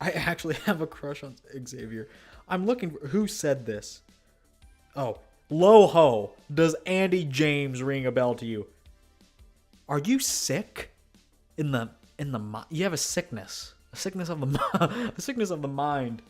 I actually have a crush on Xavier. I'm looking for who said this. Oh, Loho. Does Andy James ring a bell to you? Are you sick? In the you have a sickness. A sickness of the a sickness of the mind.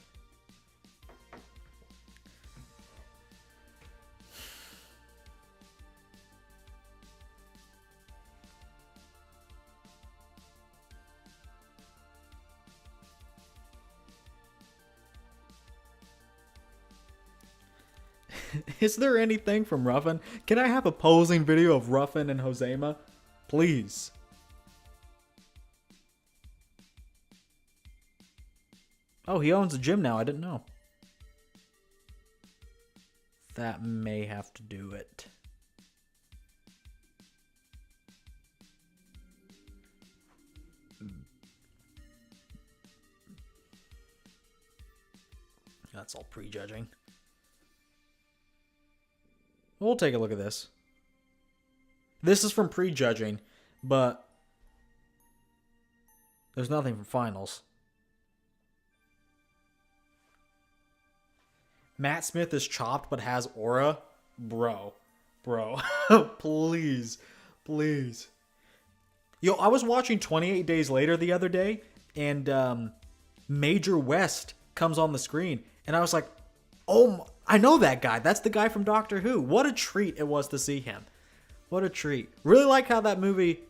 Is there anything from Ruffin? Can I have a posing video of Ruffin and Josema? Please. Oh, he owns a gym now. I didn't know. That may have to do it. That's all prejudging. We'll take a look at this. This is from prejudging, but there's nothing from finals. Matt Smith is chopped but has aura. Bro. Please. Yo, I was watching 28 Days Later the other day, and Major West comes on the screen, and I was like, oh, I know that guy. That's the guy from Doctor Who. What a treat it was to see him. What a treat. Really like how that movie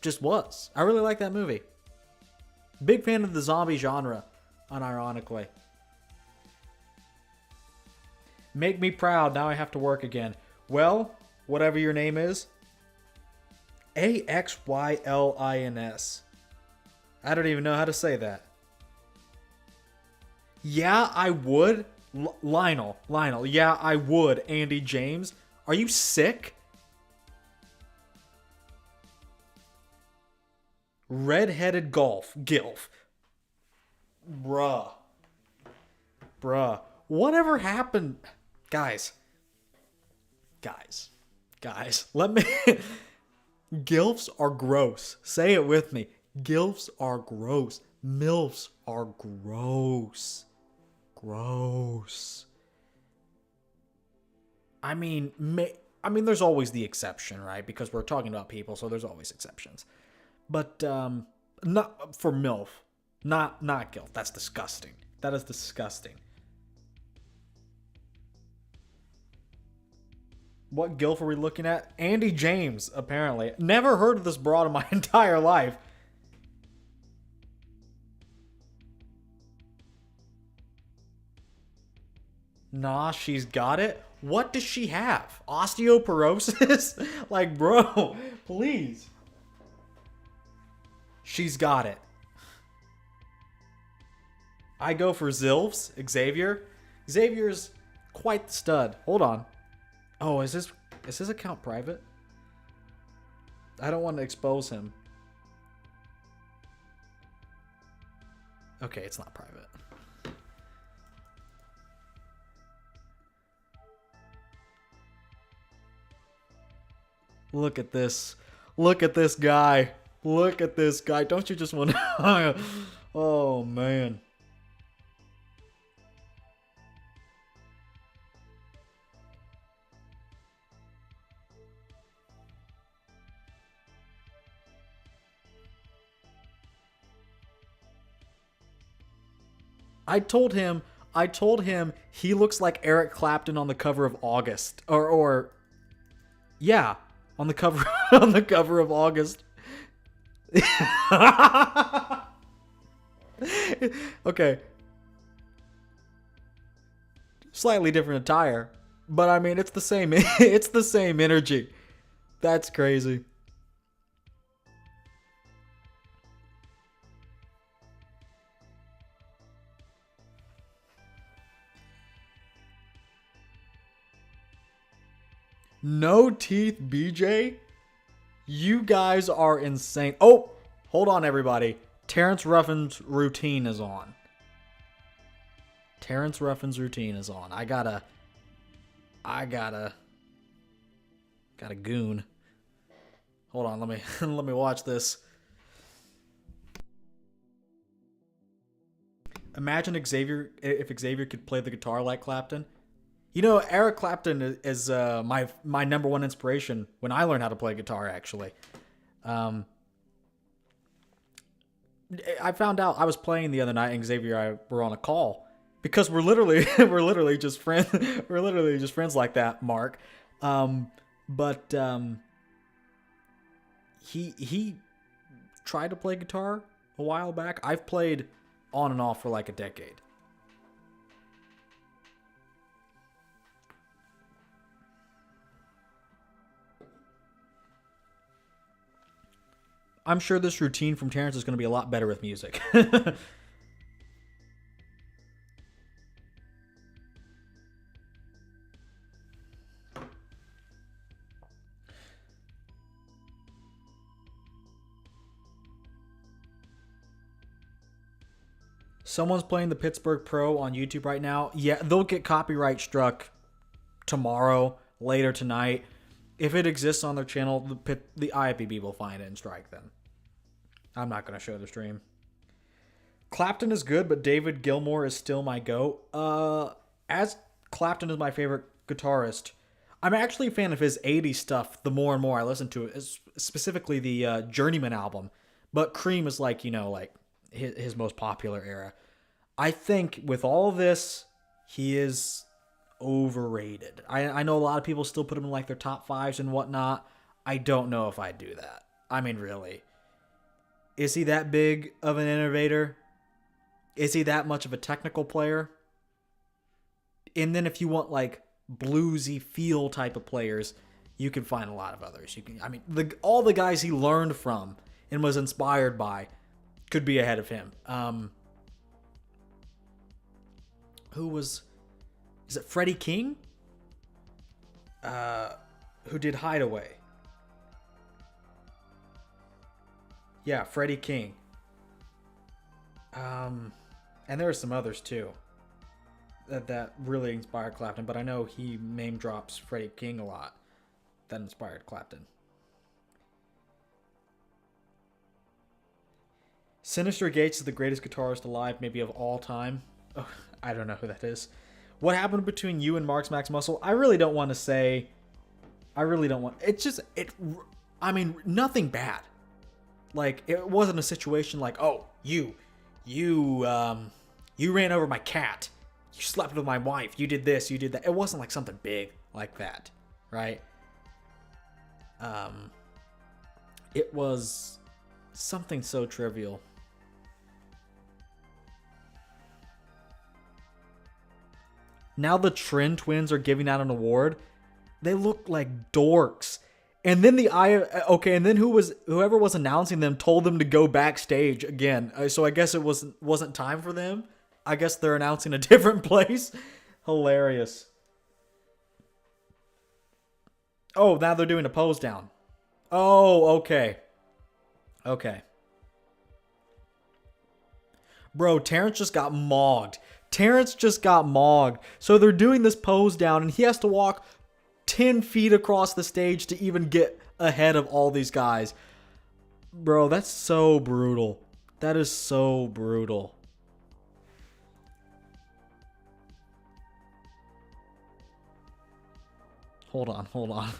just was. I really like that movie. Big fan of the zombie genre, unironically. Make me proud. Now I have to work again. Well, whatever your name is. AXYLINS. I don't even know how to say that. Yeah, I would. Lionel. Yeah, I would. Andy James. Are you sick? Red-headed Gilf. Bruh. Whatever happened? Guys. Let me... Gilfs are gross. Say it with me. Gilfs are gross. MILFs are gross. I mean, there's always the exception, right? Because we're talking about people, so there's always exceptions. But not for MILF, not GILF. That's disgusting. That is disgusting. What GILF are we looking at? Andy James, apparently. Never heard of this broad in my entire life. Nah, she's got it. What does she have? Osteoporosis? Like, bro, please. She's got it. I go for Zilfs. Xavier. Xavier's quite the stud. Hold on. Oh, is this account private? I don't want to expose him. Okay, it's not private. Look at this. Look at this guy. Look at this guy. Don't you just want to... Oh, man. I told him He looks like Eric Clapton on the cover of August. Or yeah, on the cover on the cover of August. Okay. Slightly different attire, but I mean it's the same it's the same energy. That's crazy. No teeth, BJ? You guys are insane. Oh, hold on, everybody. Terrence Ruffin's routine is on. Terrence Ruffin's routine is on. I gotta goon. Hold on, let me let me watch this. Imagine Xavier if Xavier could play the guitar like Clapton. You know, Eric Clapton is my number one inspiration when I learned how to play guitar. Actually, I found out I was playing the other night, and Xavier and I were on a call because we're literally just friends. We're literally just friends like that, Mark. But he tried to play guitar a while back. I've played on and off for like a decade. I'm sure this routine from Terrence is going to be a lot better with music. Someone's playing the Pittsburgh Pro on YouTube right now. Yeah, they'll get copyright struck tomorrow, later tonight. If it exists on their channel, the IFBB will find it and strike them. I'm not going to show the stream. Clapton is good, but David Gilmour is still my GOAT. As Clapton is my favorite guitarist, I'm actually a fan of his 80s stuff the more and more I listen to it, specifically the Journeyman album. But Cream is like, you know, like his most popular era. I think with all this, he is overrated. I know a lot of people still put him in like their top fives and whatnot. I don't know if I'd do that. I mean, really. Is he that big of an innovator? Is he that much of a technical player? And then if you want like bluesy feel type of players, you can find a lot of others. You can, I mean, all the guys he learned from and was inspired by could be ahead of him. Is it Freddie King? Who did Hideaway? Yeah, Freddie King. And there are some others too that really inspired Clapton, but I know he name drops Freddie King a lot that inspired Clapton. Sinister Gates is the greatest guitarist alive, maybe of all time. Oh, I don't know who that is. What happened between you and Mark's Max Muscle? I really don't want to say. I really don't want. It's just I mean, nothing bad. Like, it wasn't a situation like, oh, you ran over my cat. You slept with my wife. You did this. You did that. It wasn't like something big like that, right? It was something so trivial. Now the Trend Twins are giving out an award. They look like dorks. And then and then whoever was announcing them told them to go backstage again. So I guess it wasn't time for them. I guess they're announcing a different place. Hilarious. Oh, now they're doing a pose down. Oh, okay. Okay. Bro, Terrence just got mogged. So they're doing this pose down, and he has to walk 10 feet across the stage to even get ahead of all these guys. Bro, that's so brutal. That is so brutal. Hold on.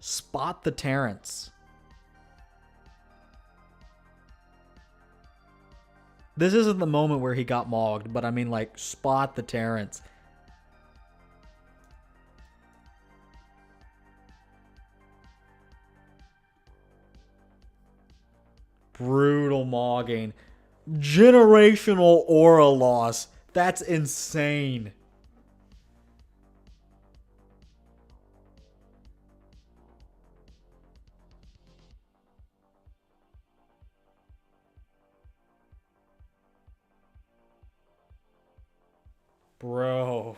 Spot the Terrence. This isn't the moment where he got mogged, but I mean, like, spot the Terrence. Brutal mogging. Generational aura loss. That's insane. Bro.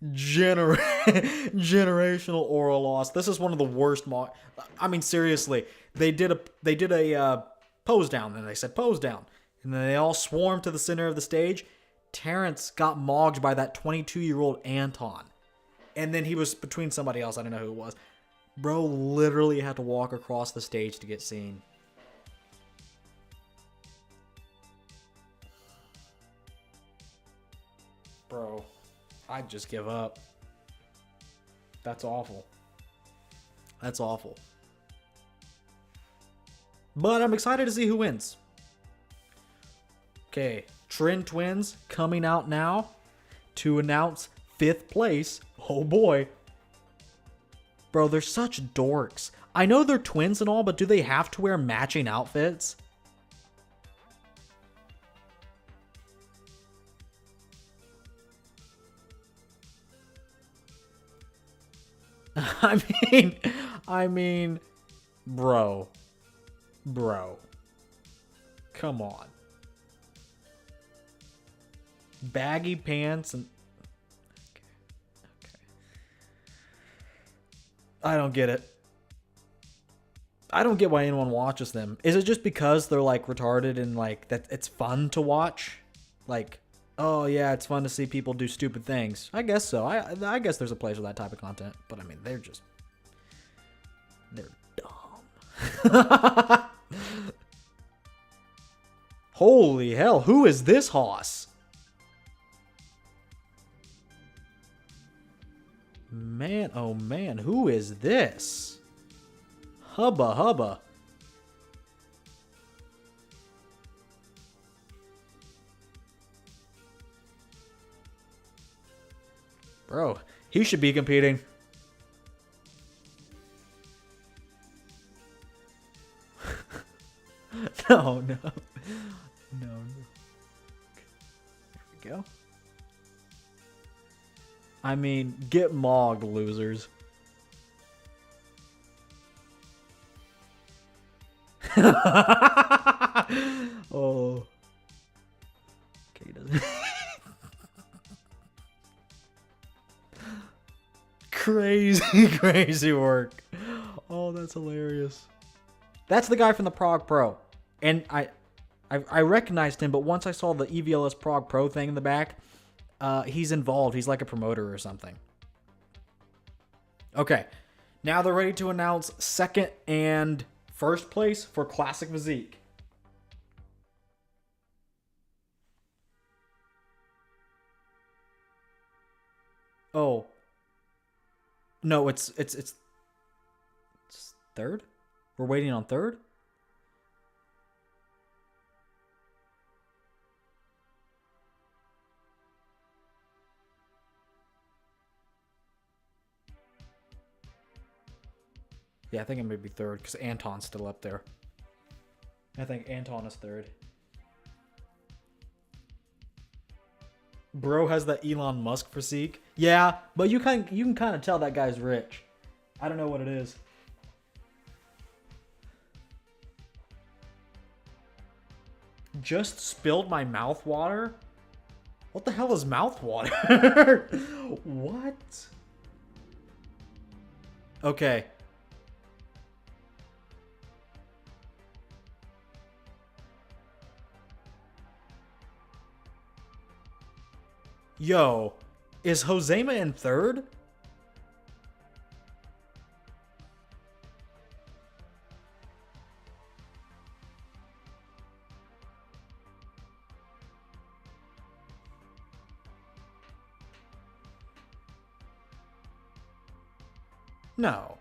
Generational aura loss. This is one of the worst I mean, seriously. They did a pose down, and they said pose down. And then they all swarmed to the center of the stage. Terrence got mogged by that 22-year-old Anton. And then he was between somebody else. I don't know who it was. Bro literally had to walk across the stage to get seen. Bro, I'd just give up. That's awful. That's awful. But I'm excited to see who wins. Okay, Trin Twins coming out now to announce 5th place. Oh boy. Bro, they're such dorks. I know they're twins and all, but do they have to wear matching outfits? I mean, bro. Come on. Baggy pants and... Okay. I don't get it. I don't get why anyone watches them. Is it just because they're like retarded and like that it's fun to watch? Like, oh yeah, it's fun to see people do stupid things. I guess so. I guess there's a place for that type of content. But I mean, they're dumb. Holy hell, who is this hoss? Man, oh man, who is this? Hubba hubba. Bro, he should be competing. No. There we go. I mean, get mogged, losers. Oh. Okay, he doesn't. Crazy work. Oh, that's hilarious. That's the guy from the Prague Pro. And I recognized him, but once I saw the EVLS Prague Pro thing in the back, he's involved. He's like a promoter or something. Okay. Now they're ready to announce 2nd and 1st place for Classic Physique. Oh. No, it's 3rd? We're waiting on 3rd? Yeah, I think it may be 3rd because Anton's still up there. I think Anton is 3rd. Bro has that Elon Musk physique. Yeah, but you can kind of tell that guy's rich. I don't know what it is. Just spilled my mouth water? What the hell is mouth water? What? Okay. Yo, is Josema in 3rd? No.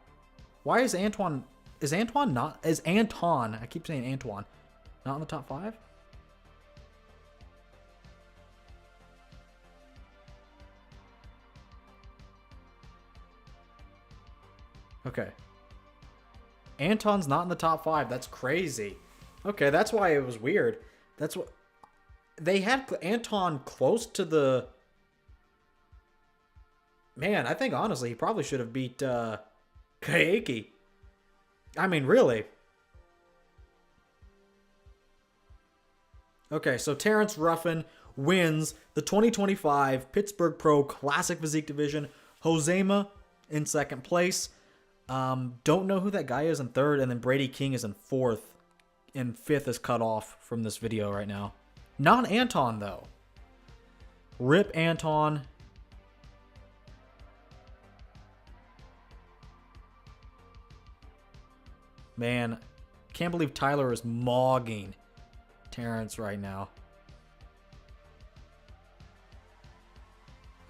Why is Antoine... Is Antoine not... Is Anton... I keep saying Antoine. Not in the top 5? Okay. Anton's not in the top 5. That's crazy. Okay, that's why it was weird. That's what... They had Anton close to the... Man, I think, honestly, he probably should have beat Kayaki. I mean, really. Okay, so Terrence Ruffin wins the 2025 Pittsburgh Pro Classic Physique Division. Josema in second place. Don't know who that guy is in third, and then Brady King is in fourth. And fifth is cut off from this video right now. Not Anton, though. Rip Anton. Man, can't believe Tyler is mogging Terrence right now.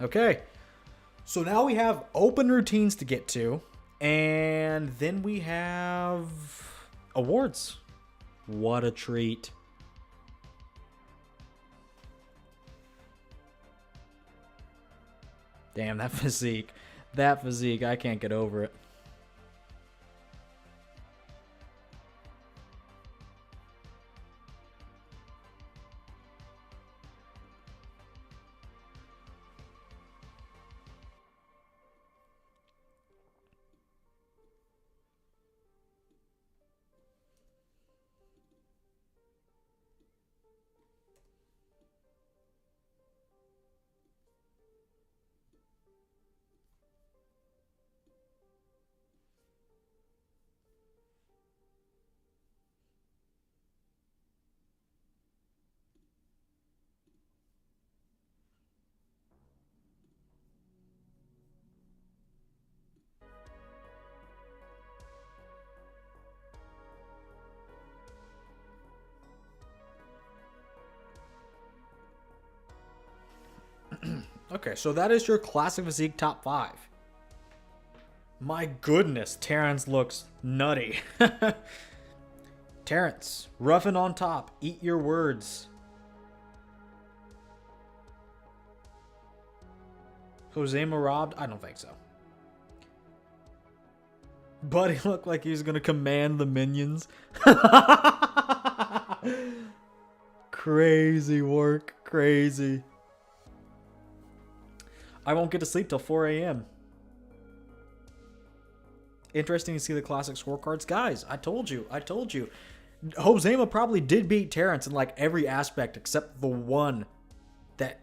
Okay, so now we have open routines to get to, and then we have awards. What a treat. Damn, that physique. That physique, I can't get over it. Okay, so that is your Classic Physique top 5. My goodness, Terrence looks nutty. Terrence, Ruffin on top. Eat your words. Josema robbed? I don't think so. Buddy looked like he was going to command the minions. Crazy work. Crazy. I won't get to sleep till 4 a.m. Interesting to see the classic scorecards. Guys, I told you. Josema probably did beat Terrence in like every aspect except the one that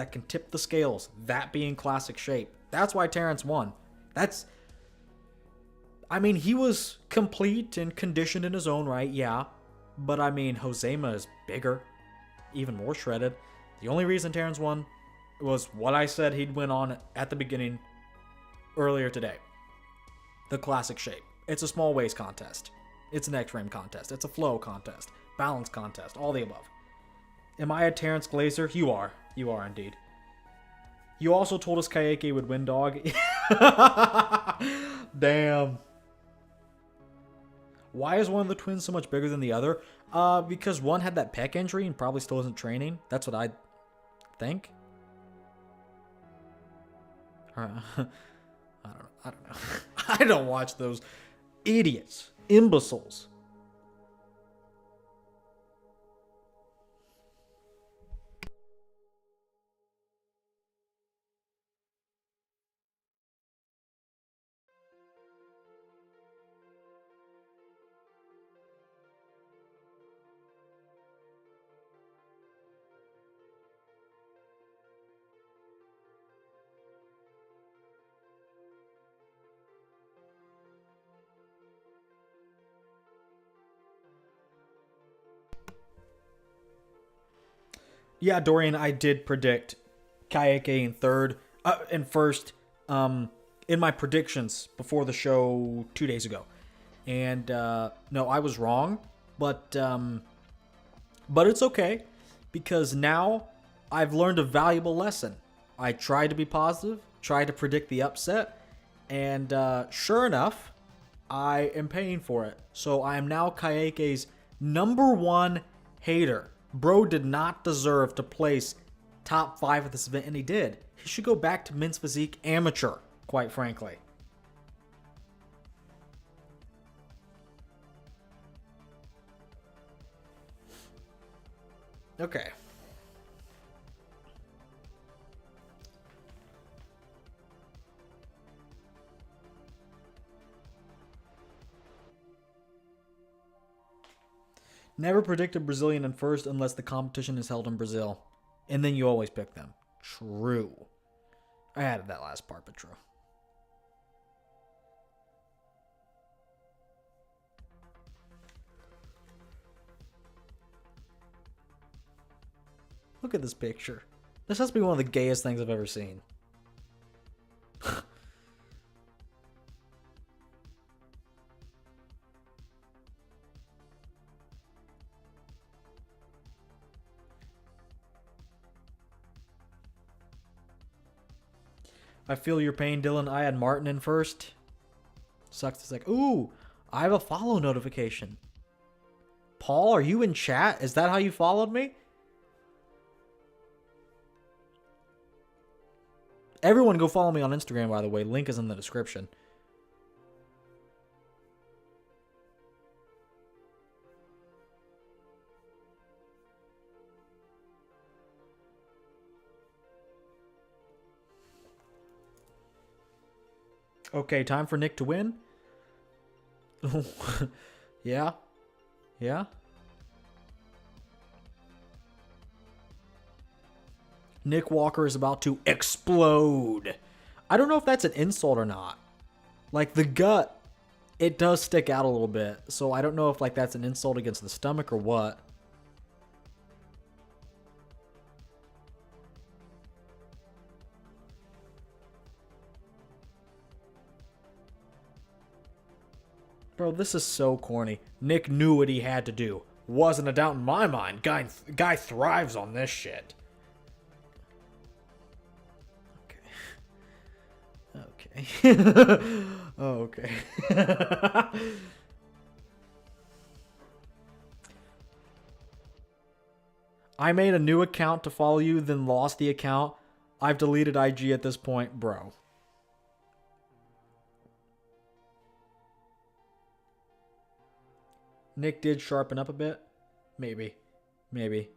can tip the scales, that being classic shape. That's why Terrence won. I mean, he was complete and conditioned in his own right, yeah. But I mean, Josema is bigger, even more shredded. The only reason Terrence won was what I said he'd win on at the beginning earlier today. The classic shape. It's a small waist contest. It's an X-frame contest. It's a flow contest. Balance contest. All the above. Am I a Terrence Glazer? You are. You are indeed. You also told us Kayaki would win, dog. Damn. Why is one of the twins so much bigger than the other? Because one had that pec injury and probably still isn't training. That's what I think. I don't know. I don't watch those idiots, imbeciles. Yeah, Dorian, I did predict Kayaki in third, in first, in my predictions before the show 2 days ago. And, no, I was wrong, but it's okay, because now I've learned a valuable lesson. I tried to be positive, tried to predict the upset, and, sure enough, I am paying for it. So I am now Kayaki's #1 hater. Bro did not deserve to place top 5 at this event, and he did. He should go back to men's physique amateur, quite frankly. Okay. Never predict a Brazilian in first unless the competition is held in Brazil. And then you always pick them. True. I added that last part, but true. Look at this picture. This has to be one of the gayest things I've ever seen. I feel your pain, Dylan. I had Martin in first. Sucks. It's like, ooh, I have a follow notification. Paul, are you in chat? Is that how you followed me? Everyone go follow me on Instagram, by the way. Link is in the description. Okay, time for Nick to win. Yeah. Yeah. Nick Walker is about to explode. I don't know if that's an insult or not. Like, the gut, it does stick out a little bit. So I don't know if, like, that's an insult against the stomach or what. Bro, this is so corny. Nick knew what he had to do. Wasn't a doubt in my mind. Guy thrives on this shit. Okay. Oh, okay. I made a new account to follow you, then lost the account. I've deleted IG at this point, bro. Nick did sharpen up a bit. Maybe. Maybe.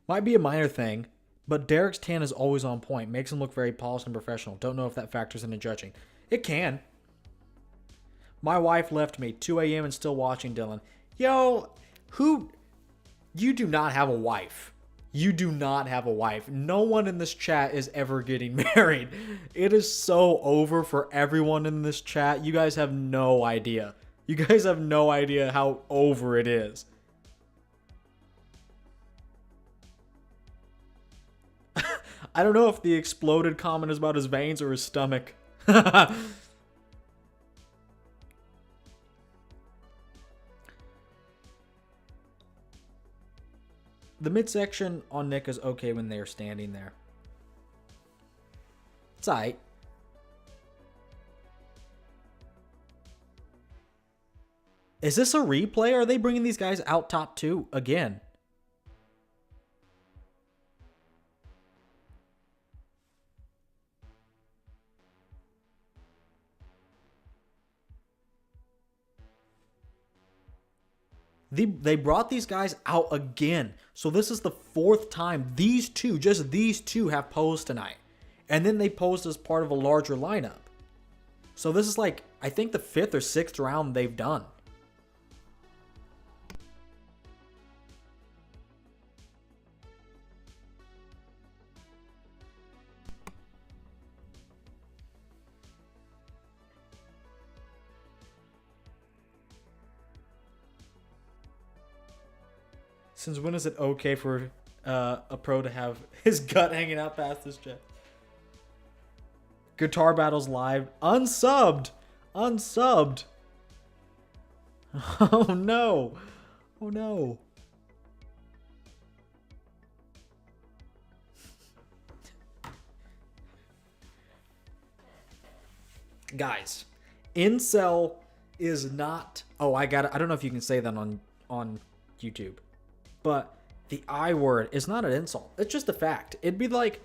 Might be a minor thing, but Derek's tan is always on point. Makes him look very polished and professional. Don't know if that factors into judging. It can. My wife left me 2 a.m. and still watching Dylan. Yo, who... You do not have a wife. You do not have a wife. No one in this chat is ever getting married. It is so over for everyone in this chat. You guys have no idea. You guys have no idea how over it is. I don't know if the exploded comment is about his veins or his stomach. The midsection on Nick is okay when they're standing there. It's alright. Is this a replay? Are they bringing these guys out top two again? They brought these guys out again. So this is the 4th time these two, just these two, have posed tonight. And then they posed as part of a larger lineup. So this is like, I think the 5th or 6th round they've done. Since when is it okay for a pro to have his gut hanging out past his chest? Guitar Battles live. Unsubbed. Unsubbed. Oh no. Oh no. Guys, Incel is not. Oh, I got it. I don't know if you can say that on YouTube, but the I word is not an insult. It's just a fact. It'd be like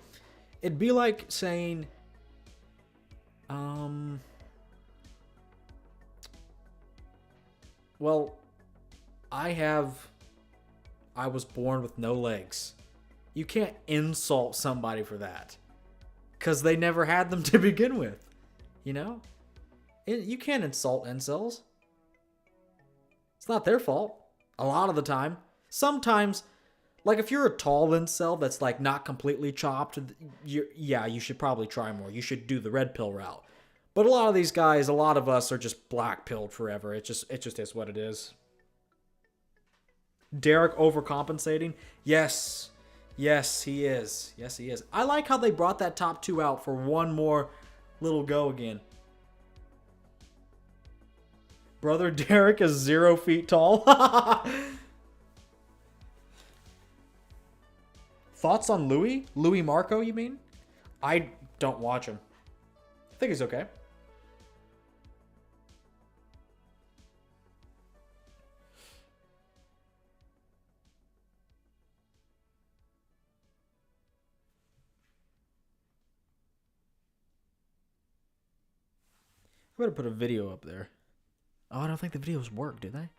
saying, well, I was born with no legs. You can't insult somebody for that, because they never had them to begin with. You know? You can't insult incels. It's not their fault. A lot of the time. Sometimes, like if you're a tall incel that's like not completely chopped, you should probably try more. You should do the red pill route. But a lot of these guys, a lot of us are just black pilled forever. It just is what it is. Derek overcompensating? Yes. Yes, he is. Yes, he is. I like how they brought that top 2 out for one more little go again. Brother Derek is 0 feet tall. Thoughts on Louis? Louis Marco, you mean? I don't watch him. I think he's okay. I better put a video up there. Oh, I don't think the videos work, do they?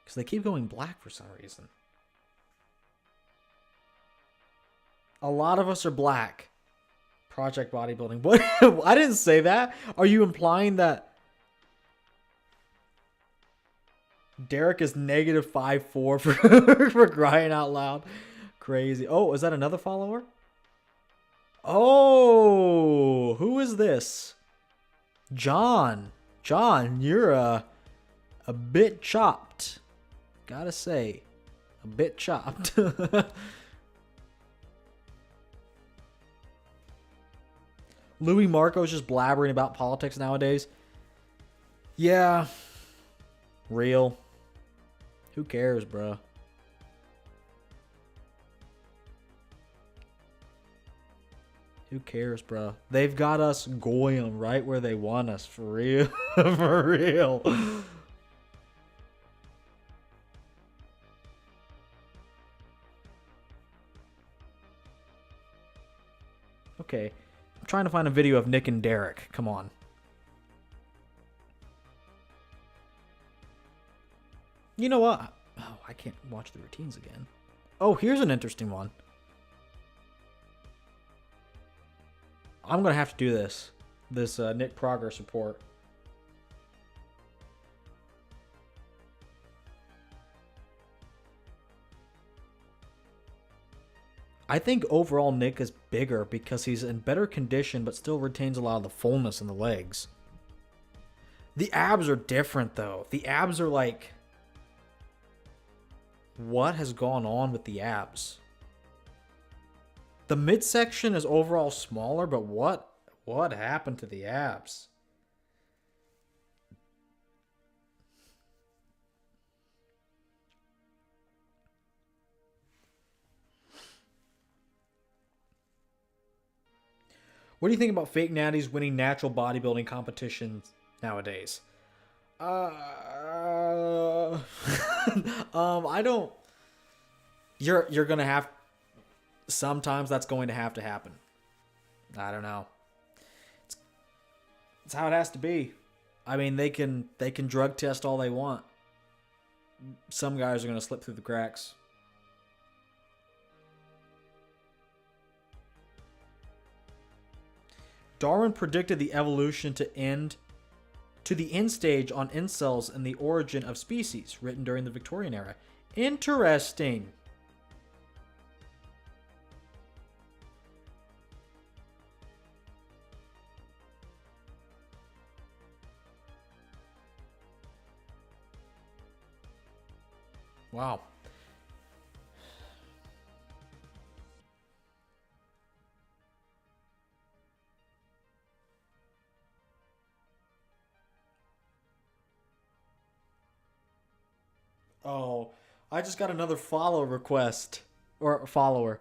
Because they keep going black for some reason. A lot of us are black. Project bodybuilding. What? I didn't say that. Are you implying that Derek is negative 5'4" for crying out loud? Crazy. Oh, is that another follower? Oh, who is this? John. John, you're a bit chopped. Gotta say, a bit chopped. Louis Marco's just blabbering about politics nowadays. Yeah. Real. Who cares, bro? Who cares, bro? They've got us going right where they want us. For real. For real. Okay. I'm trying to find a video of Nick and Derek. Come on. You know what? Oh, I can't watch the routines again. Oh, here's an interesting one. I'm going to have to do this. This Nick progress report. I think overall Nick is bigger because he's in better condition but still retains a lot of the fullness in the legs. The abs are different though. The abs are like... What has gone on with the abs? The midsection is overall smaller, but what happened to the abs? What do you think about fake natties winning natural bodybuilding competitions nowadays? I don't. You're gonna have. Sometimes that's going to happen. I don't know. It's how it has to be. I mean, they can drug test all they want. Some guys are gonna slip through the cracks. Darwin predicted the evolution to the end stage on incels and the origin of species, written during the Victorian era. Interesting. Wow. Oh, I just got another follow request. Or follower.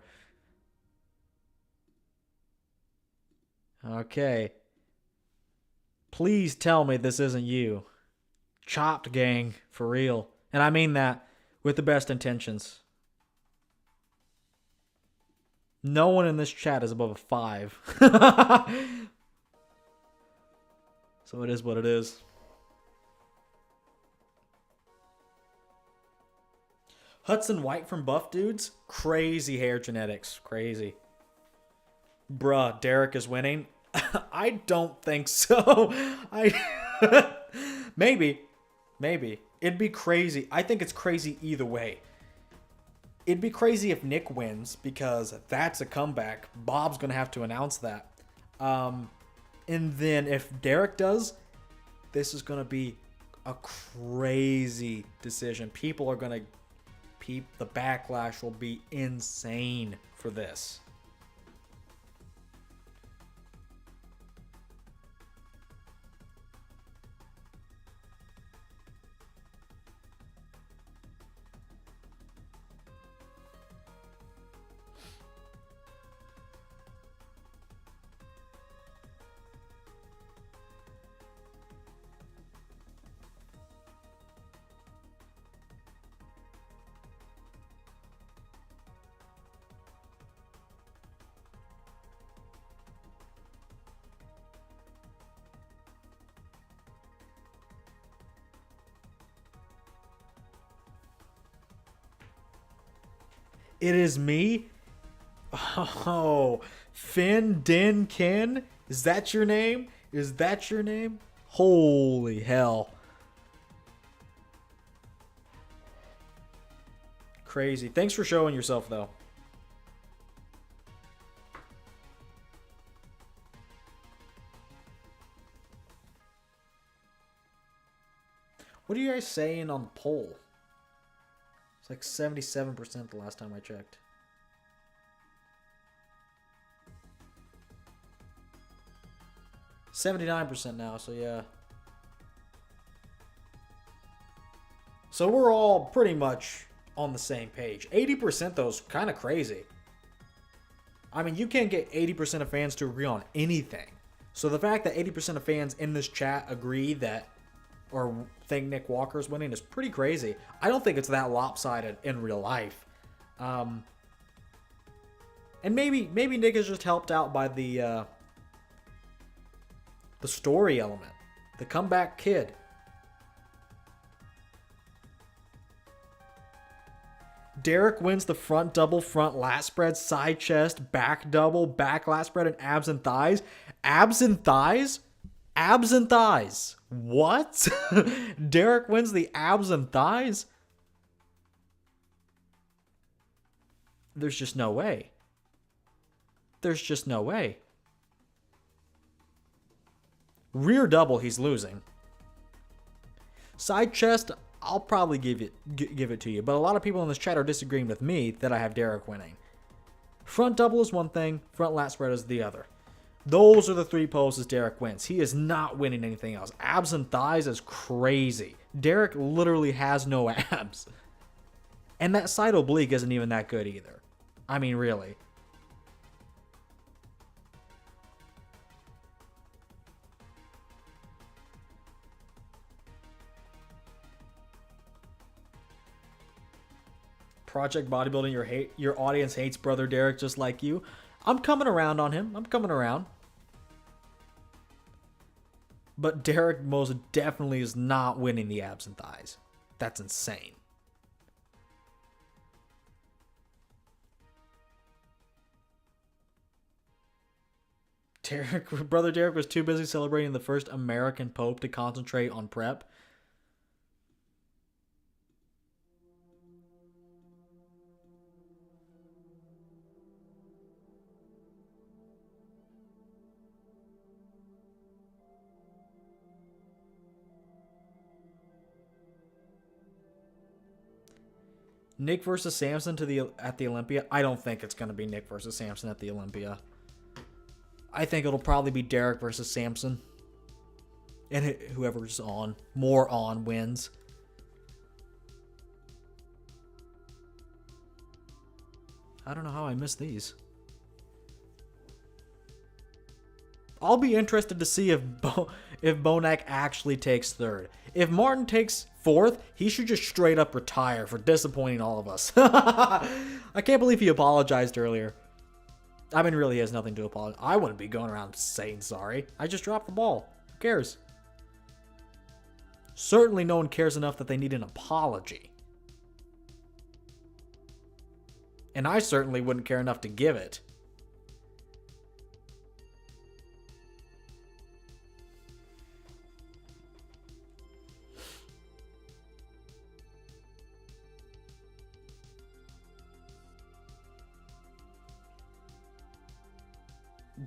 Okay. Please tell me this isn't you. Chopped gang, for real. And I mean that with the best intentions. No one in this chat is above a 5. So it is what it is. Hudson White from Buff Dudes? Crazy hair genetics. Crazy. Bruh, Derek is winning? I don't think so. Maybe. It'd be crazy. I think it's crazy either way. It'd be crazy if Nick wins because that's a comeback. Bob's going to have to announce that. And then if Derek does, this is going to be a crazy decision. People are going to... The backlash will be insane for this. It is me? Oh, Finn Din Kin? Is that your name? Is that your name? Holy hell. Crazy. Thanks for showing yourself, though. What are you guys saying on the poll? It's like 77% the last time I checked. $79% now, so yeah. So we're all pretty much on the same page. 80% though is kind of crazy. I mean, you can't get 80% of fans to agree on anything. So the fact that 80% of fans in this chat agree that or think Nick Walker's winning is pretty crazy. I don't think it's that lopsided in real life. And maybe Nick is just helped out by the story element. The comeback kid. Derek wins the front double, front lat spread, side chest, back double, back lat spread, and abs and thighs. Abs and thighs? Abs and thighs. What? Derek wins the abs and thighs? There's just no way. There's just no way. Rear double, he's losing. Side chest, I'll probably give it to you. But a lot of people in this chat are disagreeing with me that I have Derek winning. Front double is one thing. Front lat spread is the other. Those are the three poses Derek wins. He is not winning anything else. Abs and thighs is crazy. Derek literally has no abs. And that side oblique isn't even that good either. I mean, really. Project Bodybuilding, your audience hates Brother Derek just like you. I'm coming around on him. I'm coming around. But Derek most definitely is not winning the abs and thighs. That's insane. Brother Derek was too busy celebrating the first American Pope to concentrate on prep. Nick versus Samson at the Olympia. I don't think it's going to be Nick versus Samson at the Olympia. I think it'll probably be Derek versus Samson. And whoever's more on wins. I don't know how I missed these. I'll be interested to see if if Bonac actually takes third. If Martin takes fourth, he should just straight up retire for disappointing all of us. I can't believe he apologized earlier. I mean, really, he has nothing to apologize. I wouldn't be going around saying sorry. I just dropped the ball. Who cares? Certainly no one cares enough that they need an apology. And I certainly wouldn't care enough to give it.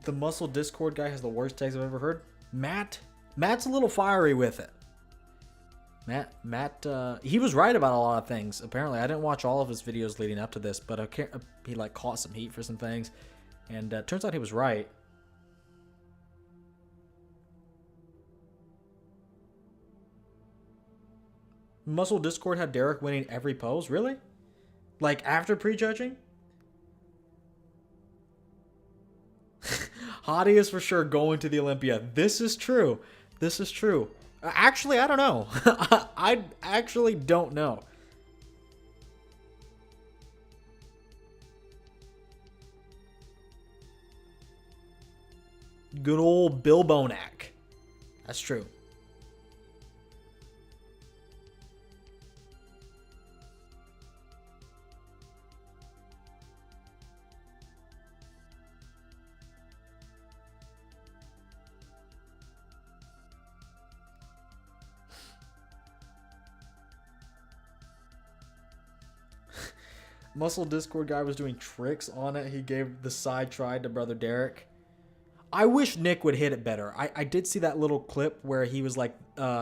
The Muscle Discord guy has the worst takes I've ever heard. Matt's a little fiery with it. Matt, he was right about a lot of things. Apparently, I didn't watch all of his videos leading up to this, but he like caught some heat for some things, and turns out he was right. Muscle Discord had Derek winning every pose, really? Like after prejudging? Hottie is for sure going to the Olympia. This is true. This is true. Actually, I don't know. I actually don't know. Good old Bill Bonac. That's true. Muscle Discord guy was doing tricks on it. He gave the side try to brother Derek. I wish Nick would hit it better. I did see that little clip where he was like,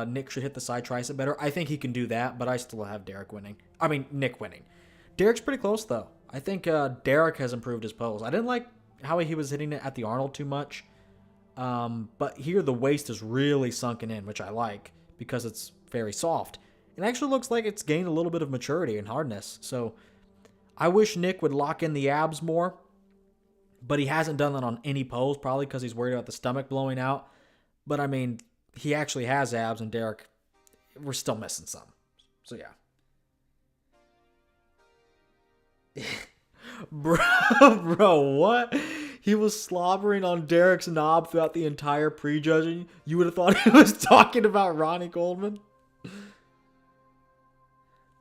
Nick should hit the side tricep better. I think he can do that, but I still have Derek winning. I mean, Nick winning. Derek's pretty close, though. I think Derek has improved his pose. I didn't like how he was hitting it at the Arnold too much. But here the waist is really sunken in, which I like because it's very soft. It actually looks like it's gained a little bit of maturity and hardness. So I wish Nick would lock in the abs more, but he hasn't done that on any pose, probably because he's worried about the stomach blowing out. But I mean, he actually has abs, and Derek, we're still missing some. So yeah. Bro, what? He was slobbering on Derek's knob throughout the entire prejudging. You would have thought he was talking about Ronnie Coleman.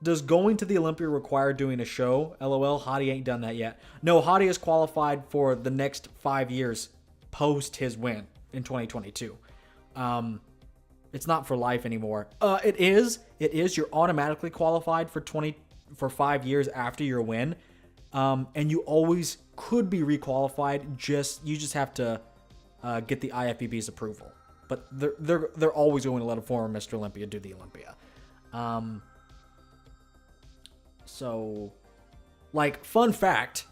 Does going to the Olympia require doing a show? LOL, Hottie ain't done that yet. No, Hottie is qualified for the next 5 years post his win in 2022. It's not for life anymore. It is. You're automatically qualified for 5 years after your win. And you always could be requalified. You just have to get the IFBB's approval. But they're always going to let a former Mr. Olympia do the Olympia. So, like, fun fact,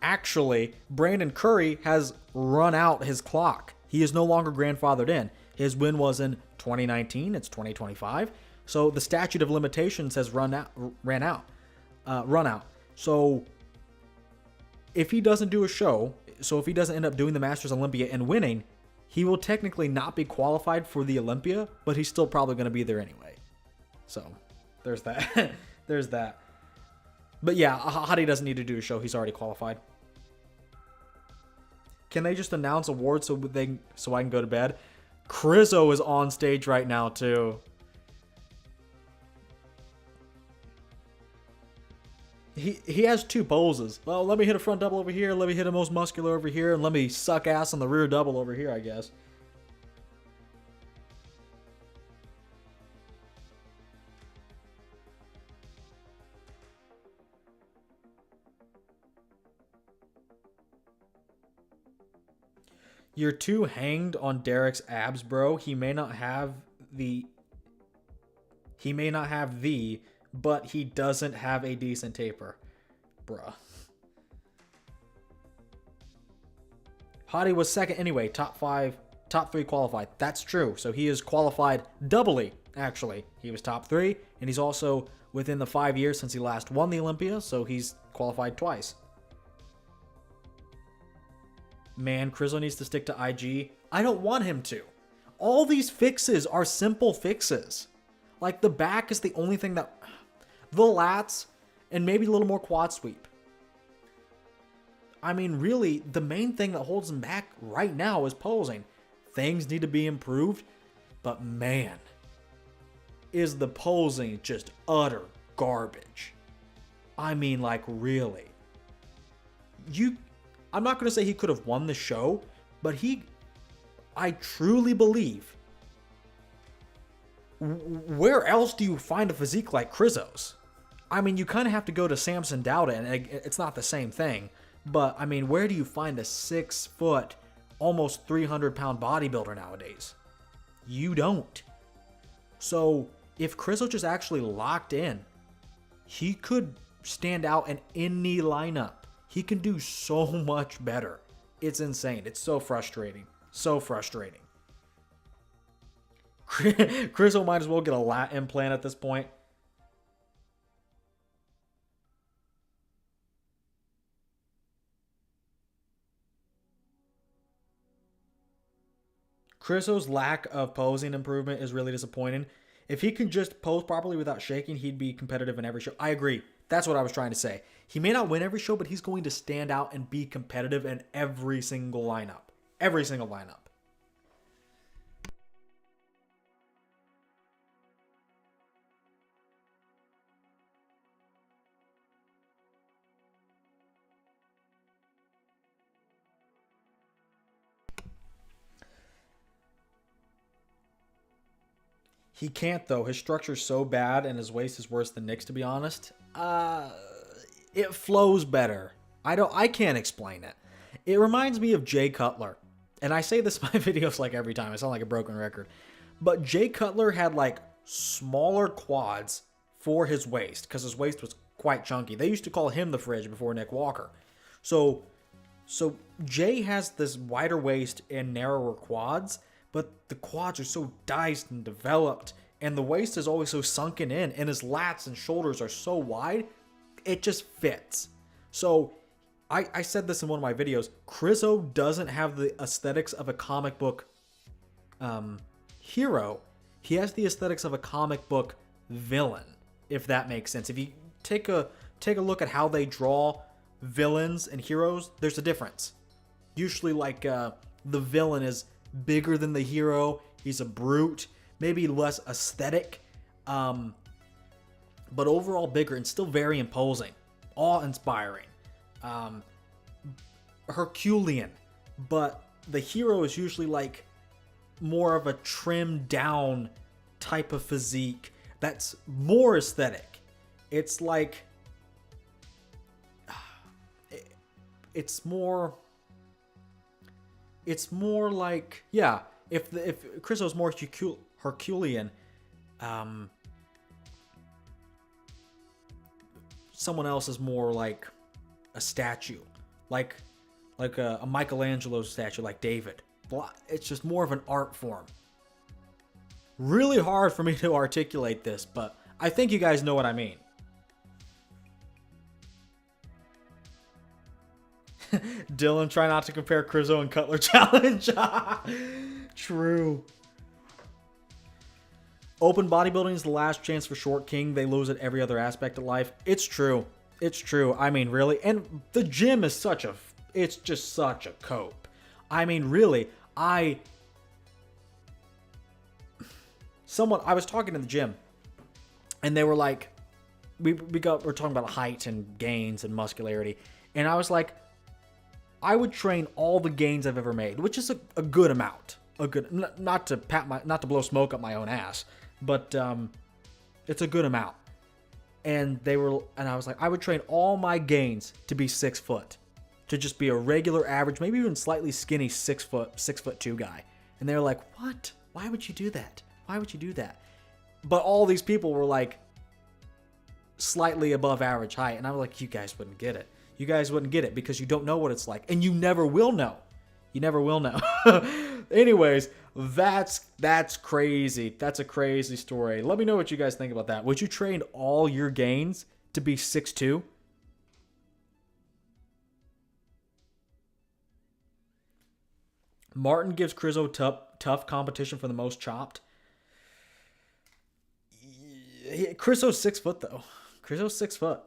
actually, Brandon Curry has run out his clock. He is no longer grandfathered in. His win was in 2019. It's 2025. So the statute of limitations has run out. So if he doesn't do a show, so if he doesn't end up doing the Masters Olympia and winning, he will technically not be qualified for the Olympia, but he's still probably going to be there anyway. So there's that. There's that. But yeah, Hottie doesn't need to do a show. He's already qualified. Can they just announce awards so I can go to bed? Crizzo is on stage right now too. He has two poses. Well, let me hit a front double over here. Let me hit a most muscular over here, and let me suck ass on the rear double over here, I guess. You're too hanged on Derek's abs, bro. He may not have the, but he doesn't have a decent taper. Bruh. Hottie was second anyway. Top 3 qualified. That's true. So he is qualified doubly, actually. He was top 3, and he's also within the 5 years since he last won the Olympia, so he's qualified twice. Man, Crizzo needs to stick to IG. I don't want him to. All these fixes are simple fixes. Like the back is the only thing that... The lats and maybe a little more quad sweep. I mean, really, the main thing that holds him back right now is posing. Things need to be improved, but man, is the posing just utter garbage. I mean, like, really. I'm not going to say he could have won the show, but I truly believe, where else do you find a physique like Krizo's? I mean, you kind of have to go to Samson Dowda, and it's not the same thing. But, I mean, where do you find a 6 foot, almost 300-pound bodybuilder nowadays? You don't. So, if Krizo just actually locked in, he could stand out in any lineup. He can do so much better. It's insane. It's so frustrating. So frustrating. Krizo might as well get a lat implant at this point. Krizo's lack of posing improvement is really disappointing. If he can just pose properly without shaking, he'd be competitive in every show. I agree. That's what I was trying to say. He may not win every show, but he's going to stand out and be competitive in every single lineup. Every single lineup. He can't, though. His structure's so bad and his waist is worse than Nick's, to be honest. It flows better. I can't explain it. It reminds me of Jay Cutler. And I say this in my videos like every time. I sound like a broken record. But Jay Cutler had like smaller quads for his waist because his waist was quite chunky. They used to call him the fridge before Nick Walker. So Jay has this wider waist and narrower quads, but the quads are so diced and developed, and the waist is always so sunken in, and his lats and shoulders are so wide, it just fits. So I said this in one of my videos, Krizo doesn't have the aesthetics of a comic book hero. He has the aesthetics of a comic book villain, if that makes sense. If you take a look at how they draw villains and heroes, there's a difference. Usually, like, the villain is bigger than the hero. He's a brute, maybe less aesthetic, but overall bigger and still very imposing, awe-inspiring, Herculean. But the hero is usually like more of a trimmed down type of physique that's more aesthetic. It's like it's more like, yeah, if Krizo's more Herculean, someone else is more like a statue, like a Michelangelo statue, like David. It's just more of an art form. Really hard for me to articulate this, but I think you guys know what I mean. Dylan, try not to compare Krizo and Cutler challenge. True. Open bodybuilding is the last chance for Short King. They lose at every other aspect of life. It's true. It's true. I mean, really. And the gym is it's just such a cope. I mean, really, I was talking in the gym, and they were like, we're talking about height and gains and muscularity, and I was like, I would train all the gains I've ever made, which is a good amount. Not to blow smoke up my own ass, but it's a good amount. And I was like, I would train all my gains to be 6 foot, to just be a regular average, maybe even slightly skinny 6'2" guy. And they were like, what? Why would you do that? Why would you do that? But all these people were like slightly above average height, and I was like, you guys wouldn't get it. You guys wouldn't get it because you don't know what it's like, and you never will know. You never will know. Anyways, that's crazy. That's a crazy story. Let me know what you guys think about that. Would you train all your gains to be 6'2"? Martin gives Crizzo tough competition for the most chopped. Crizzo's 6 foot, though. Crizzo's 6 foot.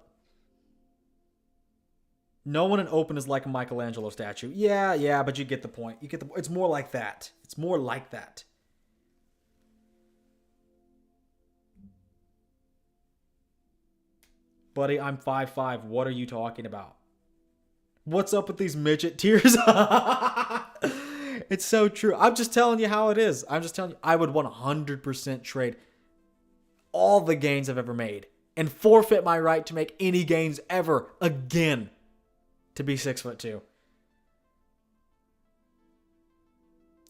No one in open is like a Michelangelo statue. Yeah, but you get the point. It's more like that. It's more like that. Buddy, I'm 5'5". What are you talking about? What's up with these midget tears? It's so true. I'm just telling you how it is. I'm just telling you. I would 100% trade all the gains I've ever made and forfeit my right to make any gains ever again to be 6'2".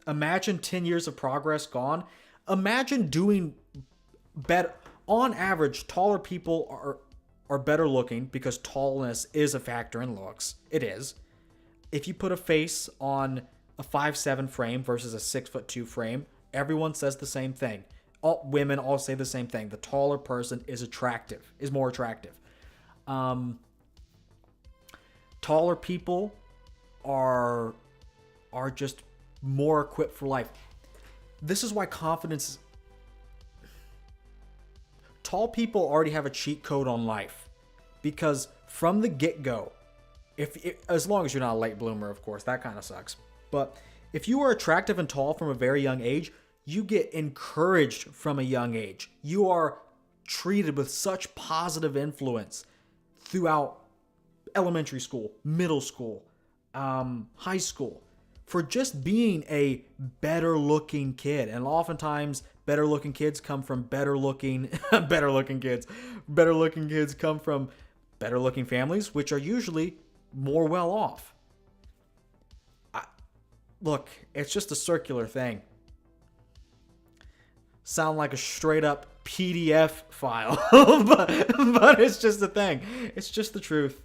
Imagine 10 years of progress gone. Imagine doing better. On average, taller people are better looking because tallness is a factor in looks. It is. If you put a face on a 5'7" frame versus a 6'2" frame, everyone says the same thing. All women all say the same thing. The taller person is more attractive. Taller people are just more equipped for life. This is why confidence. Tall people already have a cheat code on life, because from the get-go, as long as you're not a late bloomer, of course, that kind of sucks. But if you are attractive and tall from a very young age, you get encouraged from a young age. You are treated with such positive influence throughout elementary school, middle school, high school, for just being a better looking kid. And oftentimes better looking kids come from better looking kids. Better looking kids come from better looking families, which are usually more well off. Look, it's just a circular thing. Sound like a straight up PDF file, but it's just a thing. It's just the truth.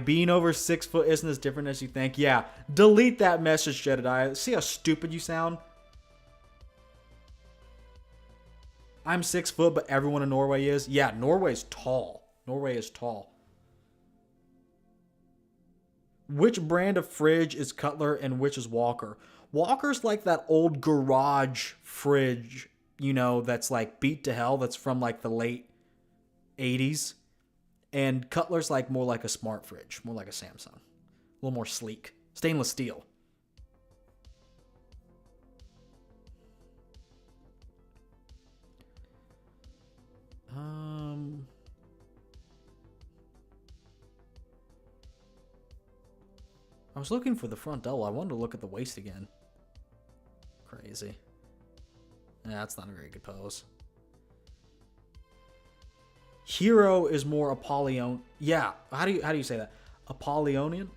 Being over 6 foot isn't as different as you think. Yeah, delete that message, Jedediah. See how stupid you sound? I'm 6 foot, but everyone in Norway is. Yeah, Norway's tall. Norway is tall. Which brand of fridge is Cutler and which is Walker? Walker's like that old garage fridge, that's like beat to hell. That's from like the late 80s. And Cutler's like more like a smart fridge, more like a Samson. A little more sleek. Stainless steel. I was looking for the front double. I wanted to look at the waist again. Crazy. Yeah, that's not a very good pose. Hero is more Apollyon. Yeah, how do you say that? Apollonian?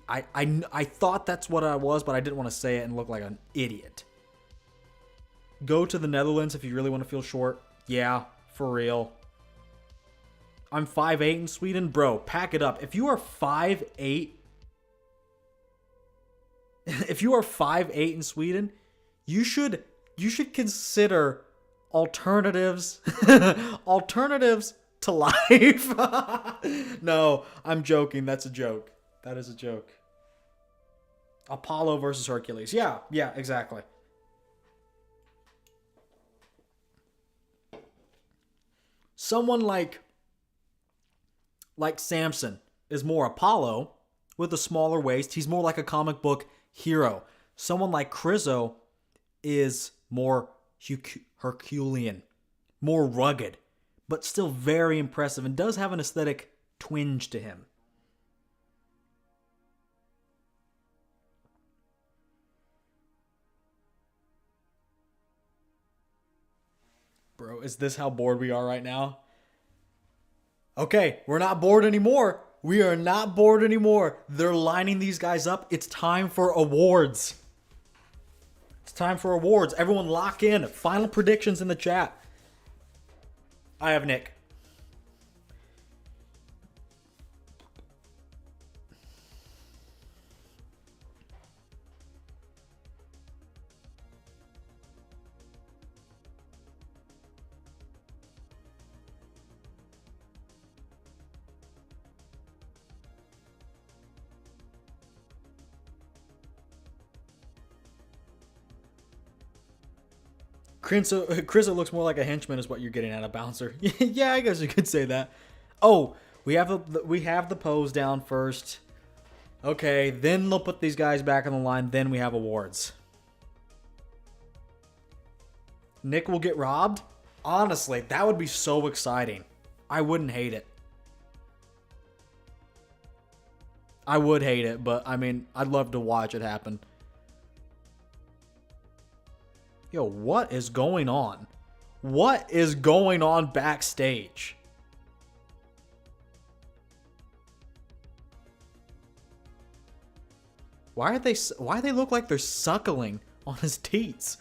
I thought that's what I was, but I didn't want to say it and look like an idiot. Go to the Netherlands if you really want to feel short. Yeah, for real. I'm 5'8" in Sweden. Bro, pack it up. If you are 5'8", in Sweden, you should consider alternatives to life. No, I'm joking. That's a joke. That is a joke. Apollo versus Hercules. Yeah, exactly. Someone like Samson is more Apollo with a smaller waist. He's more like a comic book hero. Someone like Crizzo is more Herculean, more rugged, but still very impressive and does have an aesthetic twinge to him. Bro, is this how bored we are right now? Okay, we're not bored anymore. We are not bored anymore. They're lining these guys up. It's time for awards. It's time for awards. Everyone lock in. Final predictions in the chat. I have Nick. Crizo looks more like a henchman is what you're getting at, a bouncer. Yeah, I guess you could say that. Oh, we have the pose down first. Okay, then they'll put these guys back on the line. Then we have awards. Nick will get robbed? Honestly, that would be so exciting. I wouldn't hate it. I would hate it, but I mean, I'd love to watch it happen. Yo, what is going on? What is going on backstage? Why they look like they're suckling on his teats?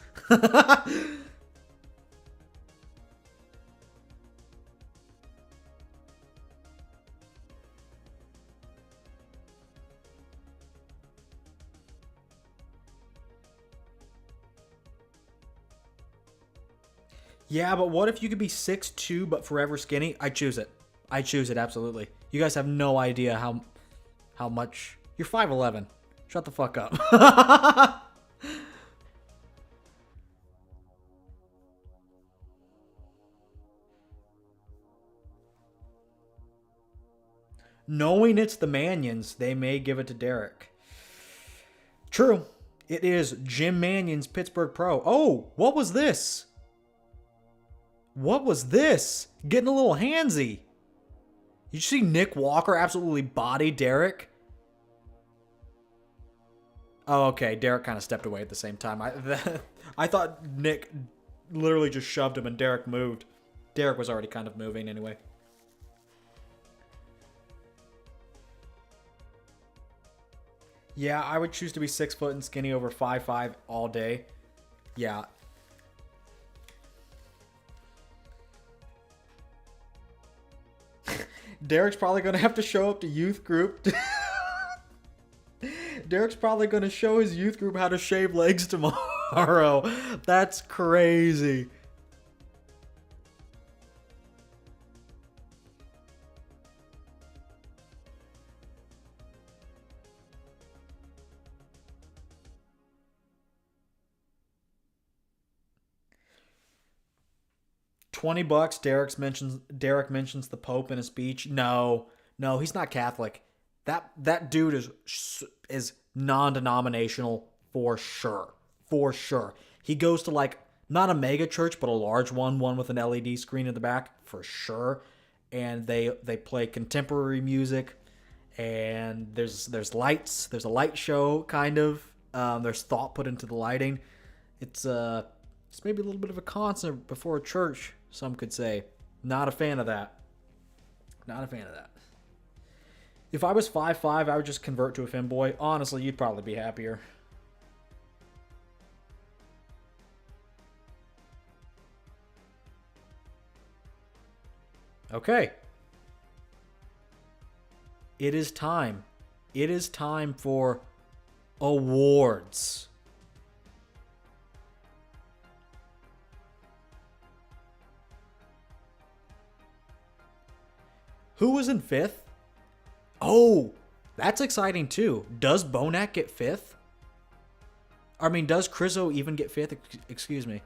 Yeah, but what if you could be 6'2" but forever skinny? I choose it. I choose it, absolutely. You guys have no idea how much... You're 5'11". Shut the fuck up. Knowing it's the Manions, they may give it to Derek. True. It is Jim Manion's Pittsburgh Pro. Oh, what was this? What was this? Getting a little handsy. You see Nick Walker absolutely body Derek? Oh, okay. Derek kind of stepped away at the same time. I thought Nick literally just shoved him and Derek moved. Derek was already kind of moving anyway. Yeah, I would choose to be 6 foot and skinny over 5'5" all day. Yeah. Derek's probably going to have to show up to youth group. Derek's probably going to show his youth group how to shave legs tomorrow. That's crazy. $20. Derek mentions the Pope in a speech. No, he's not Catholic. That dude is non-denominational for sure. For sure. He goes to like not a mega church, but a large one with an LED screen in the back for sure. And they play contemporary music, and there's lights. There's a light show kind of. There's thought put into the lighting. It's maybe a little bit of a concert before a church, some could say. Not a fan of that. Not a fan of that. If I was 5'5", I would just convert to a femboy. Honestly, you'd probably be happier. Okay. It is time. It is time for awards. Who was in 5th? Oh, that's exciting too. Does Bonac get 5th? I mean, does Crizo even get 5th? Excuse me.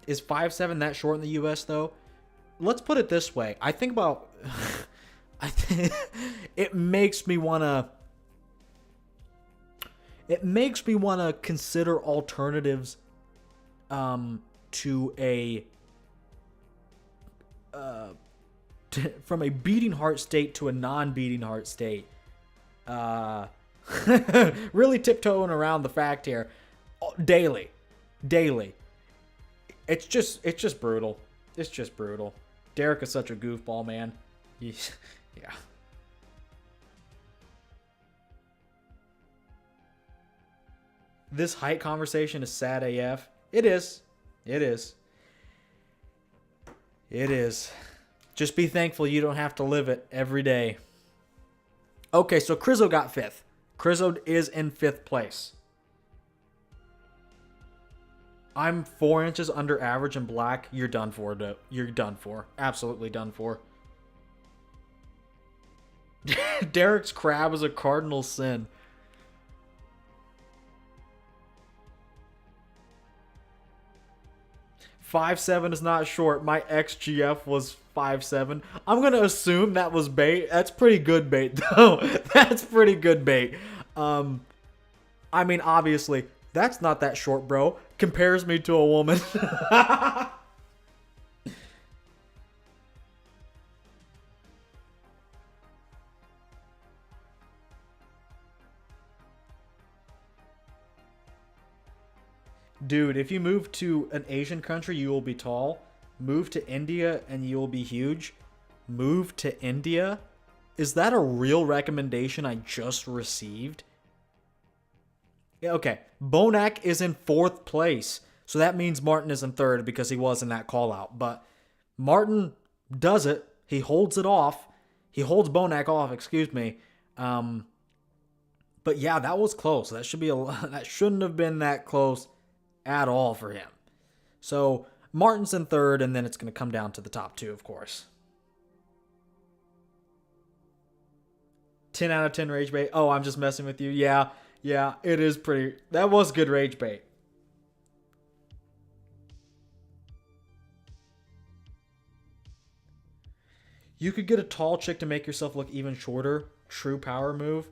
Is 5'7" that short in the U.S. though? Let's put it this way. I think about... I think it makes me want to... It makes me want to consider alternatives to a... from a beating heart state to a non-beating heart state. Really tiptoeing around the fact here. Daily. It's just brutal. It's just brutal. Derek is such a goofball, man. Yeah. This height conversation is sad AF. It is. Just be thankful you don't have to live it every day. Okay, so Crizo got 5th. Crizo is in 5th place. I'm 4 inches under average in black. You're done for. You're done for. Absolutely done for. Derek's crab is a cardinal sin. 5'7" is not short. My XGF was 5'7". I'm gonna assume that was bait. That's pretty good bait though. That's pretty good bait. I mean, obviously, that's not that short, bro. Compares me to a woman. Dude, if you move to an Asian country, you will be tall. Move to India and you will be huge. Move to India? Is that a real recommendation I just received? Yeah, okay. Bonac is in 4th place. So that means Martin is in 3rd because he was in that call out. But Martin does it. He holds it off. He holds Bonac off, excuse me. But yeah, that was close. That shouldn't have been that close at all for him. So Martin's in 3rd, and then it's going to come down to the top 2, of course. 10 out of 10 rage bait. Oh, I'm just messing with you. Yeah, it is pretty. That was good rage bait. You could get a tall chick to make yourself look even shorter. True power move.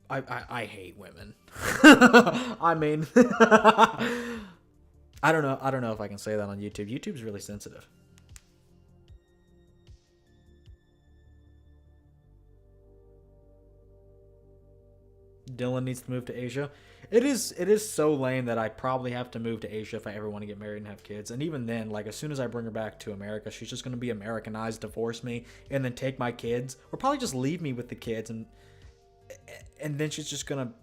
I hate women. I mean, I don't know if I can say that on YouTube. YouTube's really sensitive. Dylan needs to move to Asia. It is so lame that I probably have to move to Asia if I ever want to get married and have kids. And even then, like, as soon as I bring her back to America, she's just going to be Americanized, divorce me, and then take my kids, or probably just leave me with the kids, and then she's just going to...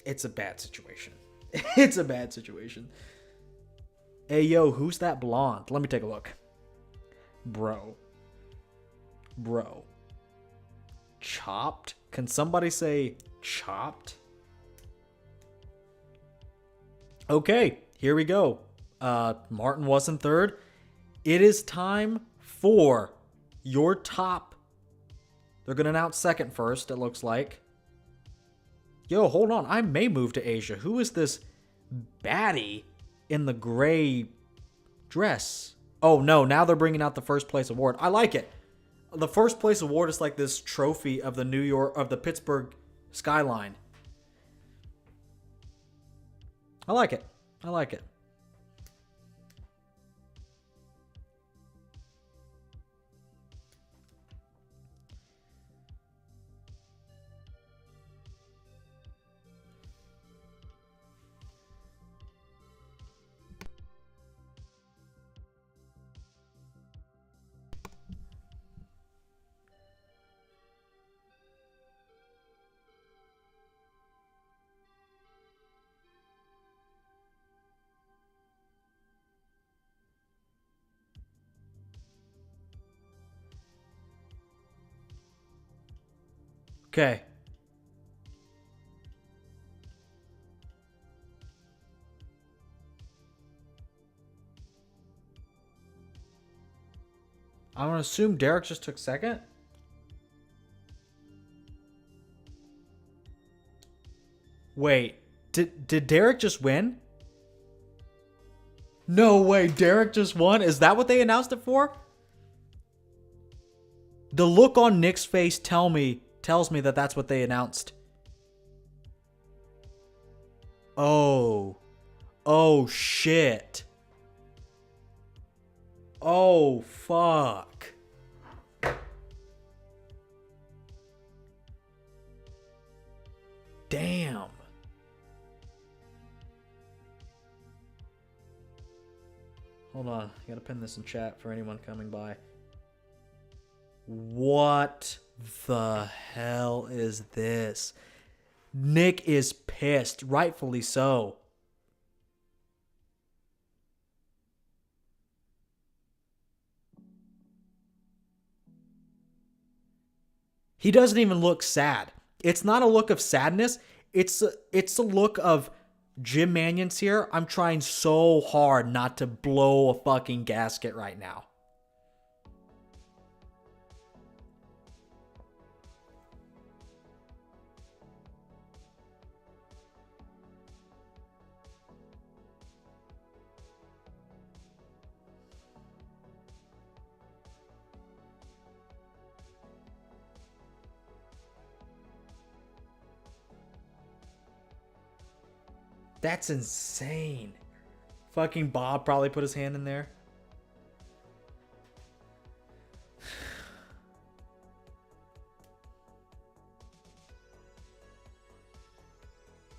It's a bad situation. It's a bad situation. Hey, yo, who's that blonde? Let me take a look. Bro. Chopped? Can somebody say chopped? Okay, here we go. Martin was in 3rd. It is time for your top. They're going to announce 2nd first, it looks like. Yo, hold on. I may move to Asia. Who is this baddie in the gray dress? Oh, no. Now they're bringing out the 1st place award. I like it. The 1st place award is like this trophy of the Pittsburgh skyline. I like it. Okay. I'm going to assume Derek just took 2nd. Wait, did Derek just win? No way, Derek just won? Is that what they announced it for? The look on Nick's face tells me that that's what they announced. Oh shit. Oh fuck. Damn. Hold on, I gotta pin this in chat for anyone coming by. What the hell is this? Nick is pissed, rightfully so. He doesn't even look sad. It's not a look of sadness. It's a look of Jim Manion's here. I'm trying so hard not to blow a fucking gasket right now. That's insane. Fucking Bob probably put his hand in there.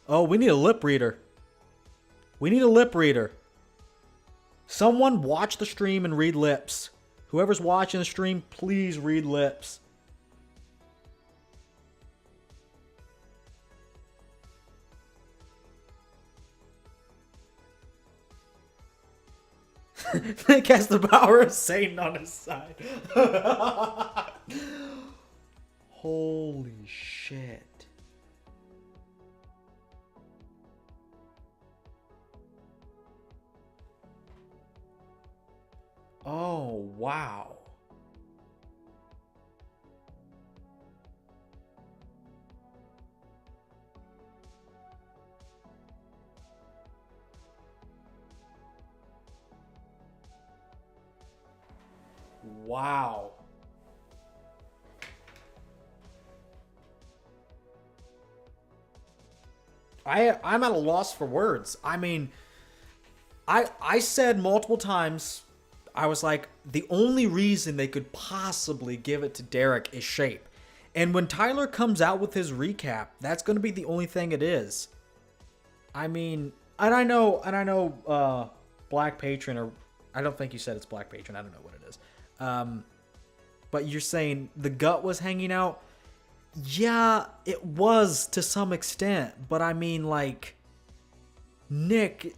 Oh, we need a lip reader. We need a lip reader. Someone watch the stream and read lips. Whoever's watching the stream, please read lips. Nick has the power of Satan on his side. Holy shit. Oh, wow. Wow. I'm at a loss for words. I mean, I said multiple times, I was like, the only reason they could possibly give it to Derek is shape. And when Tyler comes out with his recap, that's going to be the only thing it is. I mean, and I know Black Patron, or I don't think you said it's Black Patron. I don't know what it is. But you're saying the gut was hanging out. Yeah, it was to some extent. But I mean, like, Nick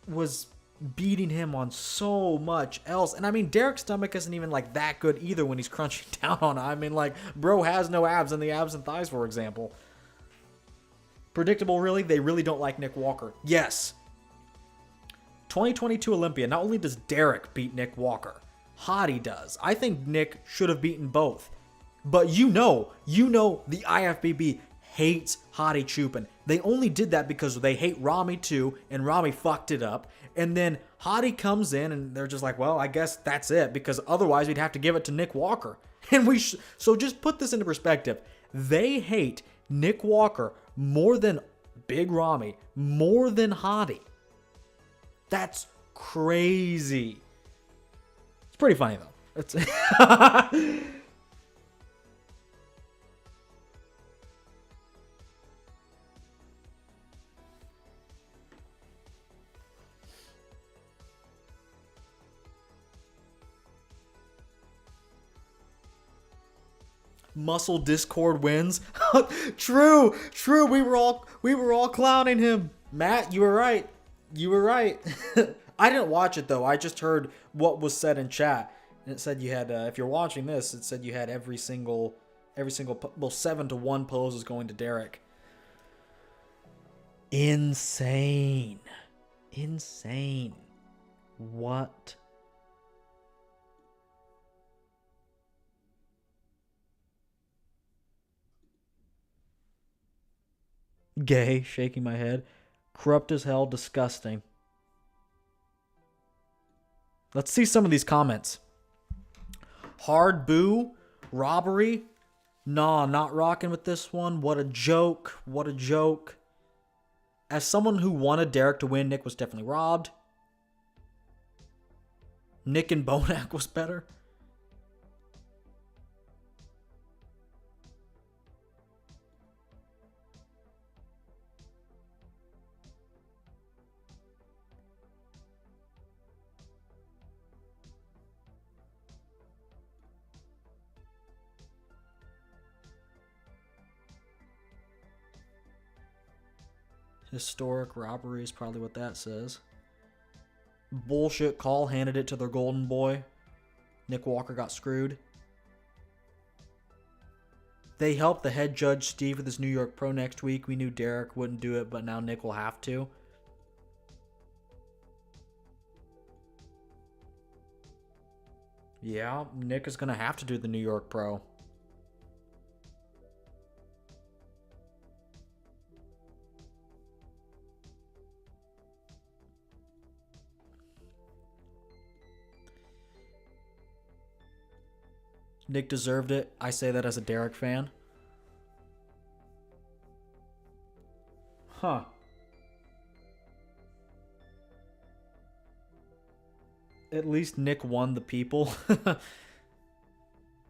was beating him on so much else. And I mean, Derek's stomach isn't even like that good either when he's crunching down on it. I mean, like, bro has no abs in the abs and thighs, for example. Predictable, really? They really don't like Nick Walker. Yes. 2022 Olympia. Not only does Derek beat Nick Walker, Hottie does. I think Nick should have beaten both. But you know the IFBB hates Hottie Chupin. They only did that because they hate Rami too, and Rami fucked it up. And then Hottie comes in, and they're just like, well, I guess that's it, because otherwise we'd have to give it to Nick Walker. And so just put this into perspective. They hate Nick Walker more than Big Rami, more than Hottie. That's crazy. It's pretty funny though. It's Muscle Discord wins. True. We were all clowning him. Matt, you were right. I didn't watch it though. I just heard what was said in chat, and it said you had. If you're watching this, it said you had every single, 7-1 pose is going to Derek. Insane. What? Gay, shaking my head. Corrupt as hell, disgusting. Let's see some of these comments. Hard boo, robbery. Nah, not rocking with this one. What a joke. As someone who wanted Derek to win, Nick was definitely robbed. Nick and Bonac was better. Historic robbery is probably what that says. Bullshit call, handed it to their golden boy. Nick Walker got screwed. They helped the head judge Steve with his New York Pro next week. We knew Derek wouldn't do it, but now Nick will have to. Yeah, Nick is going to have to do the New York Pro. Nick deserved it. I say that as a Derek fan. Huh. At least Nick won the people.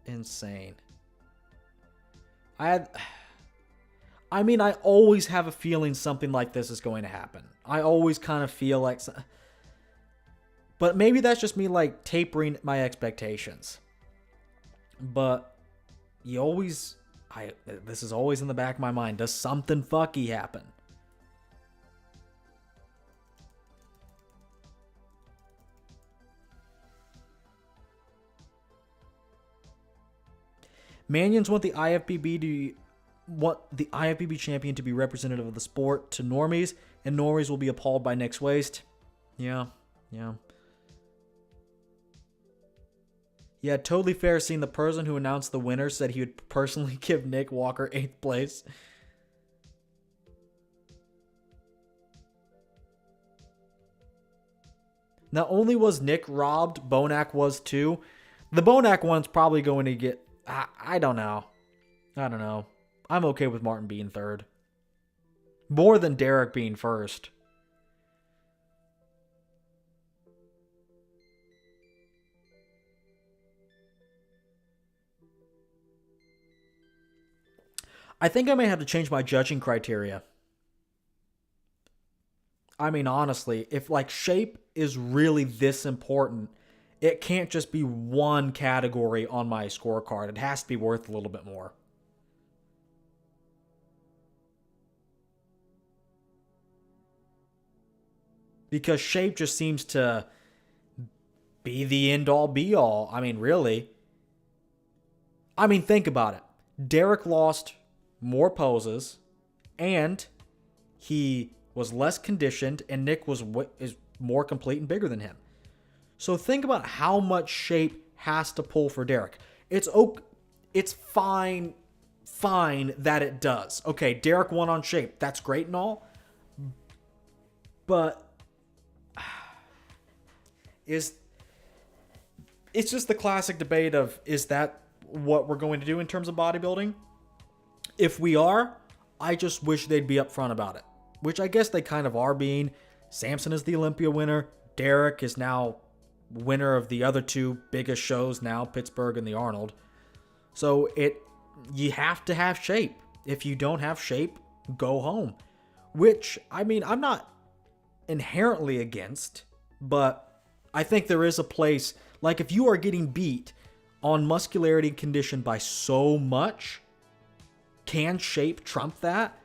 Insane. I always have a feeling something like this is going to happen. I always kind of feel like... But maybe that's just me, like, tapering my expectations. But you always... this is always in the back of my mind. Does something fucky happen? Manions want the IFBB champion to be representative of the sport to normies, and normies will be appalled by Nick's waste. Yeah. Yeah, totally fair seeing the person who announced the winner said he would personally give Nick Walker 8th place. Not only was Nick robbed, Bonac was too. The Bonac one's probably going to get... I don't know. I'm okay with Martin being third. More than Derek being first. I think I may have to change my judging criteria. I mean, honestly, if like shape is really this important, it can't just be one category on my scorecard. It has to be worth a little bit more. Because shape just seems to be the end-all, be-all. I mean, really. I mean, think about it. Derek lost more poses, and he was less conditioned, and Nick is more complete and bigger than him. So think about how much shape has to pull for Derek. It's fine that it does. Okay, Derek won on shape. That's great and all. But it's just the classic debate of, is that what we're going to do in terms of bodybuilding? If we are, I just wish they'd be upfront about it. Which I guess they kind of are being. Samson is the Olympia winner. Derek is now winner of the other two biggest shows now, Pittsburgh and the Arnold. So you have to have shape. If you don't have shape, go home. Which, I mean, I'm not inherently against, but I think there is a place, like if you are getting beat on muscularity and condition by so much, can shape trump that?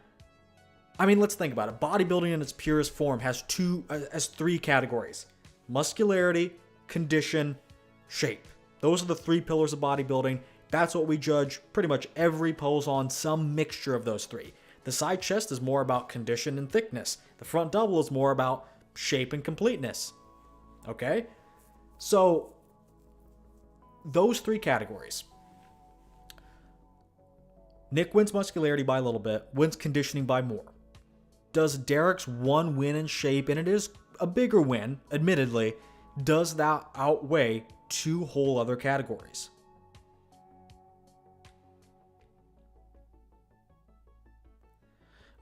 I mean, let's think about it. Bodybuilding in its purest form has three categories: muscularity, condition, shape. Those are the three pillars of bodybuilding. That's what we judge pretty much every pose on, some mixture of those three. The side chest is more about condition and thickness. The front double is more about shape and completeness. Okay? So, those three categories. Nick wins muscularity by a little bit, wins conditioning by more. Does Derek's one win in shape, and it is a bigger win, admittedly, does that outweigh two whole other categories?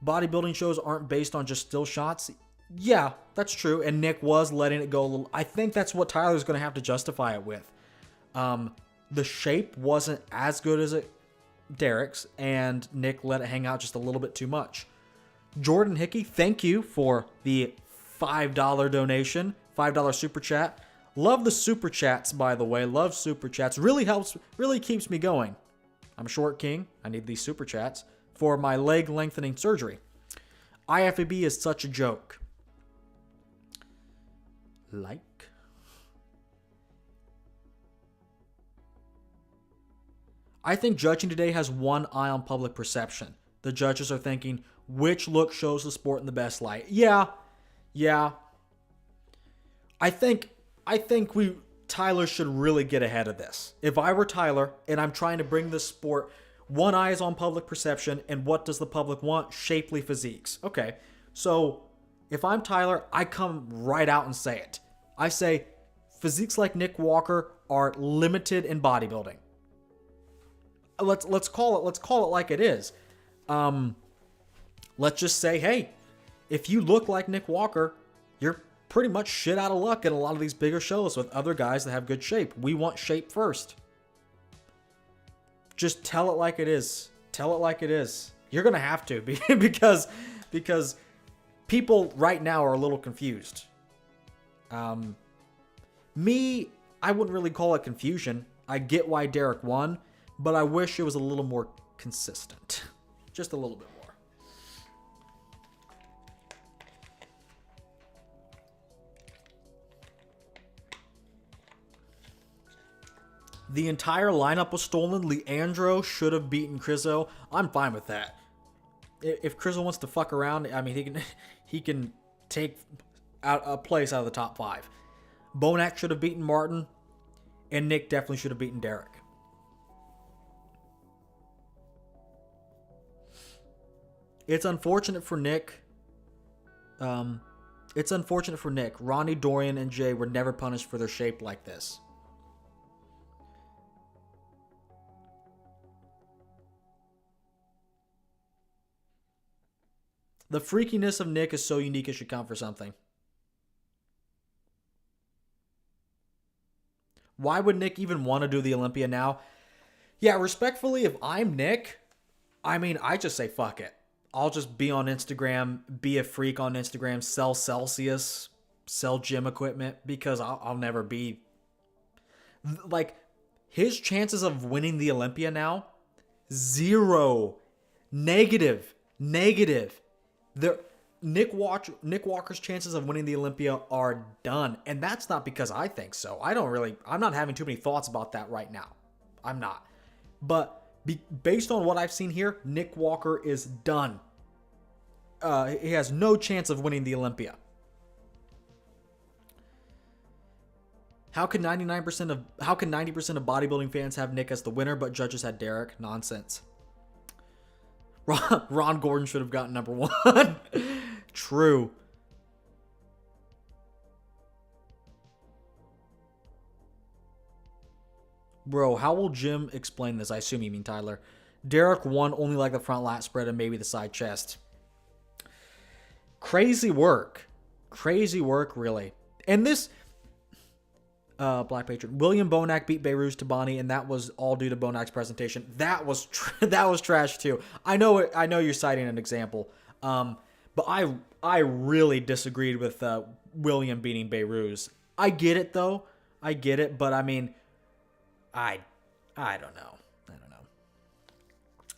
Bodybuilding shows aren't based on just still shots. Yeah, that's true, and Nick was letting it go a little. I think that's what Tyler's going to have to justify it with. The shape wasn't as good as Derek's, and Nick let it hang out just a little bit too much. Jordan Hickey, thank you for the $5 donation, $5 super chat. Love the super chats, by the way. Love super chats. Really helps, really keeps me going. I'm short king. I need these super chats for my leg lengthening surgery. IFAB is such a joke. Like. I think judging today has one eye on public perception. The judges are thinking, which look shows the sport in the best light? Yeah. I think Tyler should really get ahead of this. If I were Tyler and I'm trying to bring this sport, one eye is on public perception, and what does the public want? Shapely physiques. Okay, so if I'm Tyler, I come right out and say it. I say, physiques like Nick Walker are limited in bodybuilding. Let's call it like it is. Let's just say, hey, if you look like Nick Walker, you're pretty much shit out of luck in a lot of these bigger shows with other guys that have good shape. We want shape first. Just tell it like it is. Tell it like it is. You're going to have to because people right now are a little confused. Me, I wouldn't really call it confusion. I get why Derek won, but I wish it was a little more consistent. Just a little bit more. The entire lineup was stolen. Leandro should have beaten Crizzo. I'm fine with that. If Crizzo wants to fuck around, I mean, he can take out a place out of the top 5. Bonac should have beaten Martin, and Nick definitely should have beaten Derek. It's unfortunate for Nick. It's unfortunate for Nick. Ronnie, Dorian, and Jay were never punished for their shape like this. The freakiness of Nick is so unique it should count for something. Why would Nick even want to do the Olympia now? Yeah, respectfully, if I'm Nick, I mean, I just say fuck it. I'll just be on Instagram, be a freak on Instagram, sell Celsius, sell gym equipment, because I'll never be... Like, his chances of winning the Olympia now, 0. Negative. Nick Walker's chances of winning the Olympia are done. And that's not because I think so. I'm not having too many thoughts about that right now. I'm not. But based on what I've seen here, Nick Walker is done. He has no chance of winning the Olympia. How can 90% of bodybuilding fans have Nick as the winner, but judges had Derek? Nonsense. Ron Gordon should have gotten number 1. True. Bro, how will Jim explain this? I assume you mean Tyler. Derek won only like the front lat spread and maybe the side chest. Crazy work. Crazy work, really. And this... Black Patron. William Bonac beat Beirut Tabani, and that was all due to Bonac's presentation. That was trash too. I know you're citing an example, but I really disagreed with William beating Beirut. I get it though. I get it, but I mean, I don't know.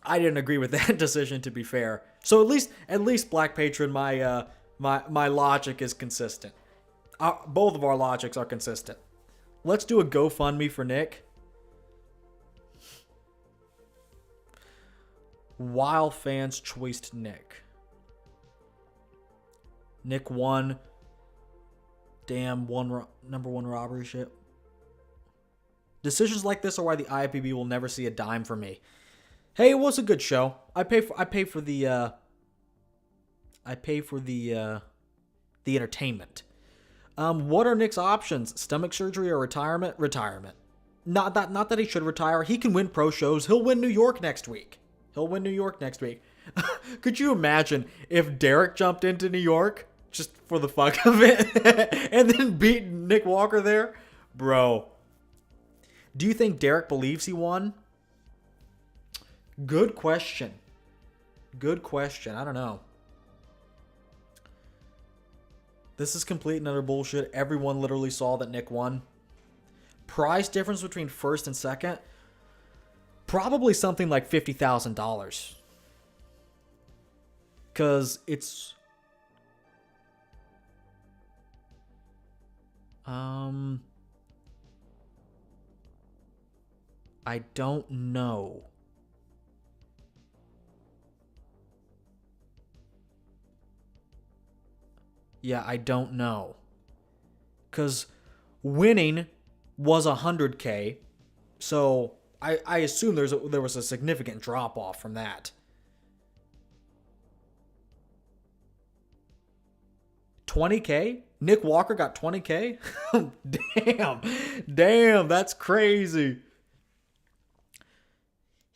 I didn't agree with that decision, to be fair. So at least Black Patron, my logic is consistent. Both of our logics are consistent. Let's do a GoFundMe for Nick. While fans choiced Nick. Nick won. Damn, number 1 robbery shit. Decisions like this are why the IFBB will never see a dime from me. Hey, it was a good show. I pay for the entertainment. What are Nick's options? Stomach surgery or retirement? Retirement. Not that he should retire. He can win pro shows. He'll win New York next week. Could you imagine if Derek jumped into New York just for the fuck of it and then beat Nick Walker there? Bro. Do you think Derek believes he won? Good question. I don't know. This is complete and utter bullshit. Everyone literally saw that Nick won. Price difference between first and second? Probably something like $50,000. Because it's... I don't know. Yeah, I don't know. Because winning was $100K. So I assume there was a significant drop off from that. $20K? Nick Walker got $20K? Damn, that's crazy.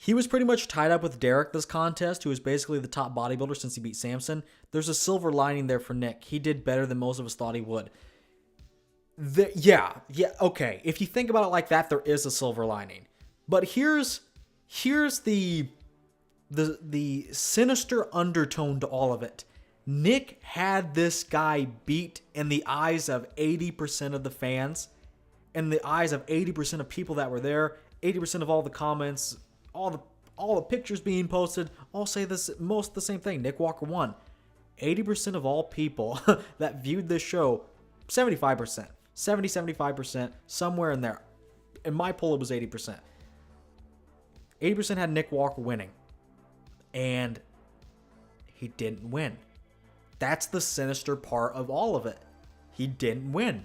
He was pretty much tied up with Derek this contest, who is basically the top bodybuilder since he beat Samson. There's a silver lining there for Nick. He did better than most of us thought he would. Yeah, okay. If you think about it like that, there is a silver lining. But here's the sinister undertone to all of it. Nick had this guy beat in the eyes of 80% of the fans, in the eyes of 80% of people that were there, 80% of all the comments, all the pictures being posted, all say this most the same thing. Nick Walker won. 80% of all people that viewed this show, 75%, 75%, somewhere in there. In my poll, it was 80%. 80% had Nick Walker winning. And he didn't win. That's the sinister part of all of it. He didn't win.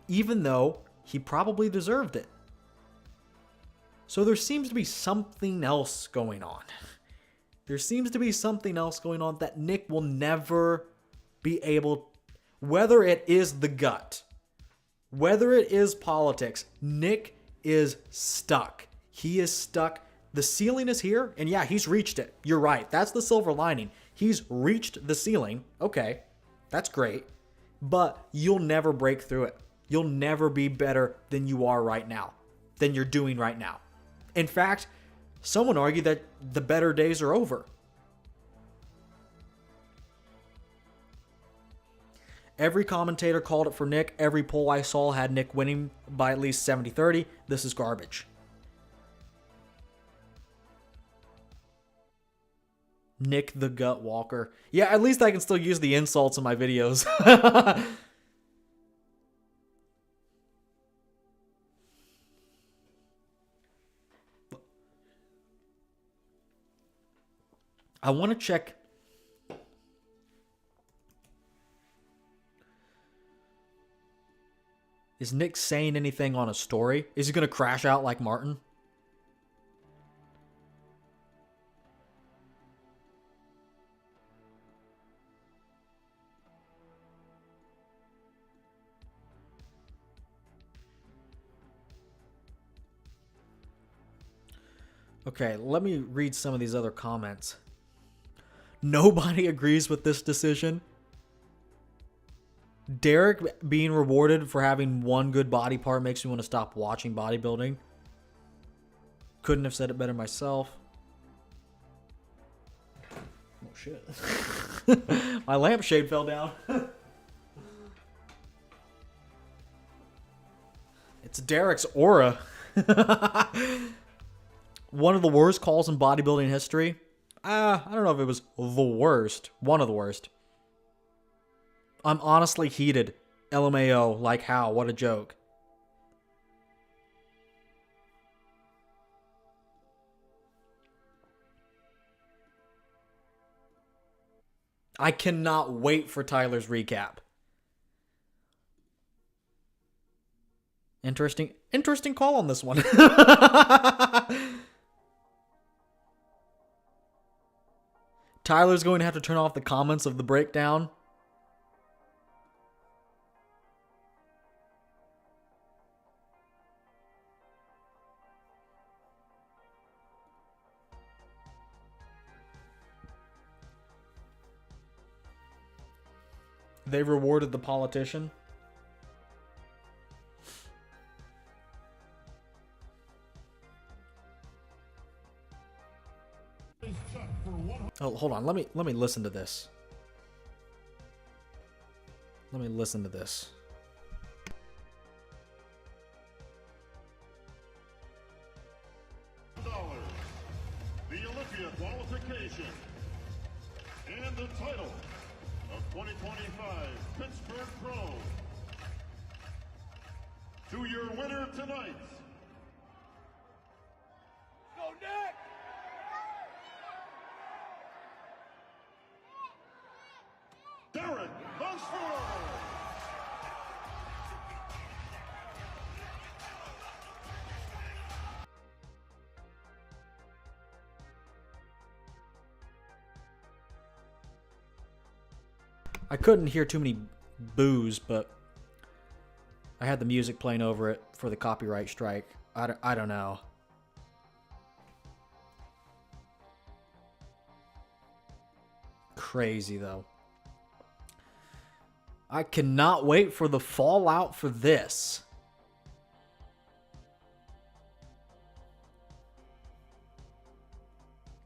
Even though he probably deserved it. So there seems to be something else going on. There seems to be something else going on that Nick will never be able, whether it is the gut, whether it is politics, Nick is stuck. He is stuck. The ceiling is here, and yeah, he's reached it. You're right. That's the silver lining. He's reached the ceiling. Okay, that's great. But you'll never break through it. You'll never be better than you are right now, than you're doing right now. In fact, someone argued that the better days are over. Every commentator called it for Nick. Every poll I saw had Nick winning by at least 70-30. This is garbage. Nick the Gut Walker. Yeah, at least I can still use the insults in my videos. I want to check. Is Nick saying anything on a story? Is he going to crash out like Martin? Okay, let me read some of these other comments. Nobody agrees with this decision. Derek being rewarded for having one good body part makes me want to stop watching bodybuilding. Couldn't have said it better myself. Oh shit. My lampshade fell down. It's Derek's aura. One of the worst calls in bodybuilding history. I don't know if it was the worst. One of the worst. I'm honestly heated. LMAO. Like how? What a joke. I cannot wait for Tyler's recap. Interesting call on this one. Tyler's going to have to turn off the comments of the breakdown. They rewarded the politician. Oh, hold on. Let me listen to this. Let me listen to this. The Olympia qualification and the title of 2025 Pittsburgh Pro. To your winner tonight. Go Nick! Derek Lunsford! I couldn't hear too many boos, but I had the music playing over it for the copyright strike. I don't know. Crazy, though. I cannot wait for the fallout for this.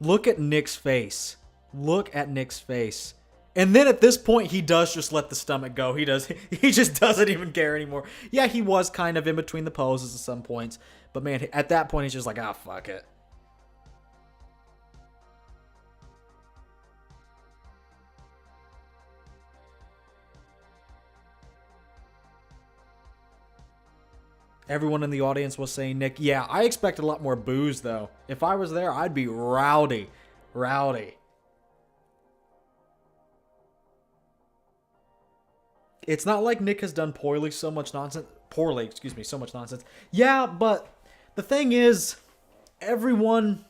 Look at Nick's face. Look at Nick's face. And then at this point, he does just let the stomach go. He just doesn't even care anymore. Yeah, he was kind of in between the poses at some points. But man, at that point, he's just like, ah, fuck it. Everyone in the audience was saying Nick. Yeah, I expected a lot more boos, though. If I was there, I'd be rowdy. Rowdy. It's not like Nick has done so much nonsense. Yeah, but the thing is, everyone...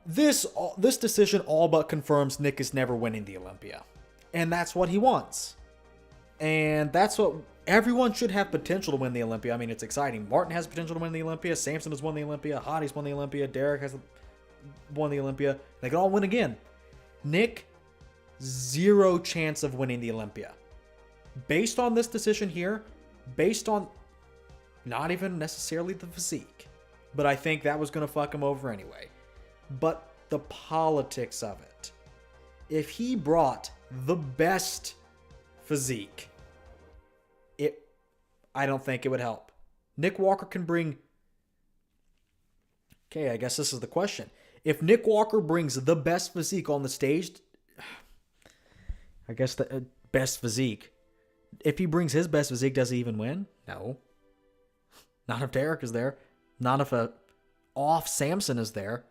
This decision all but confirms Nick is never winning the Olympia. And that's what he wants. And that's what... Everyone should have potential to win the Olympia. I mean, it's exciting. Martin has potential to win the Olympia. Samson has won the Olympia. Hottie's won the Olympia. Derek has won the Olympia. They can all win again. Nick, 0 chance of winning the Olympia. Based on this decision here, based on not even necessarily the physique, but I think that was going to fuck him over anyway. But the politics of it. If he brought the best physique, I don't think it would help. Nick Walker can bring... Okay, I guess this is the question. If Nick Walker brings the best physique on the stage... I guess the best physique. If he brings his best physique, does he even win? No. Not if Derek is there. Not if a off Samson is there.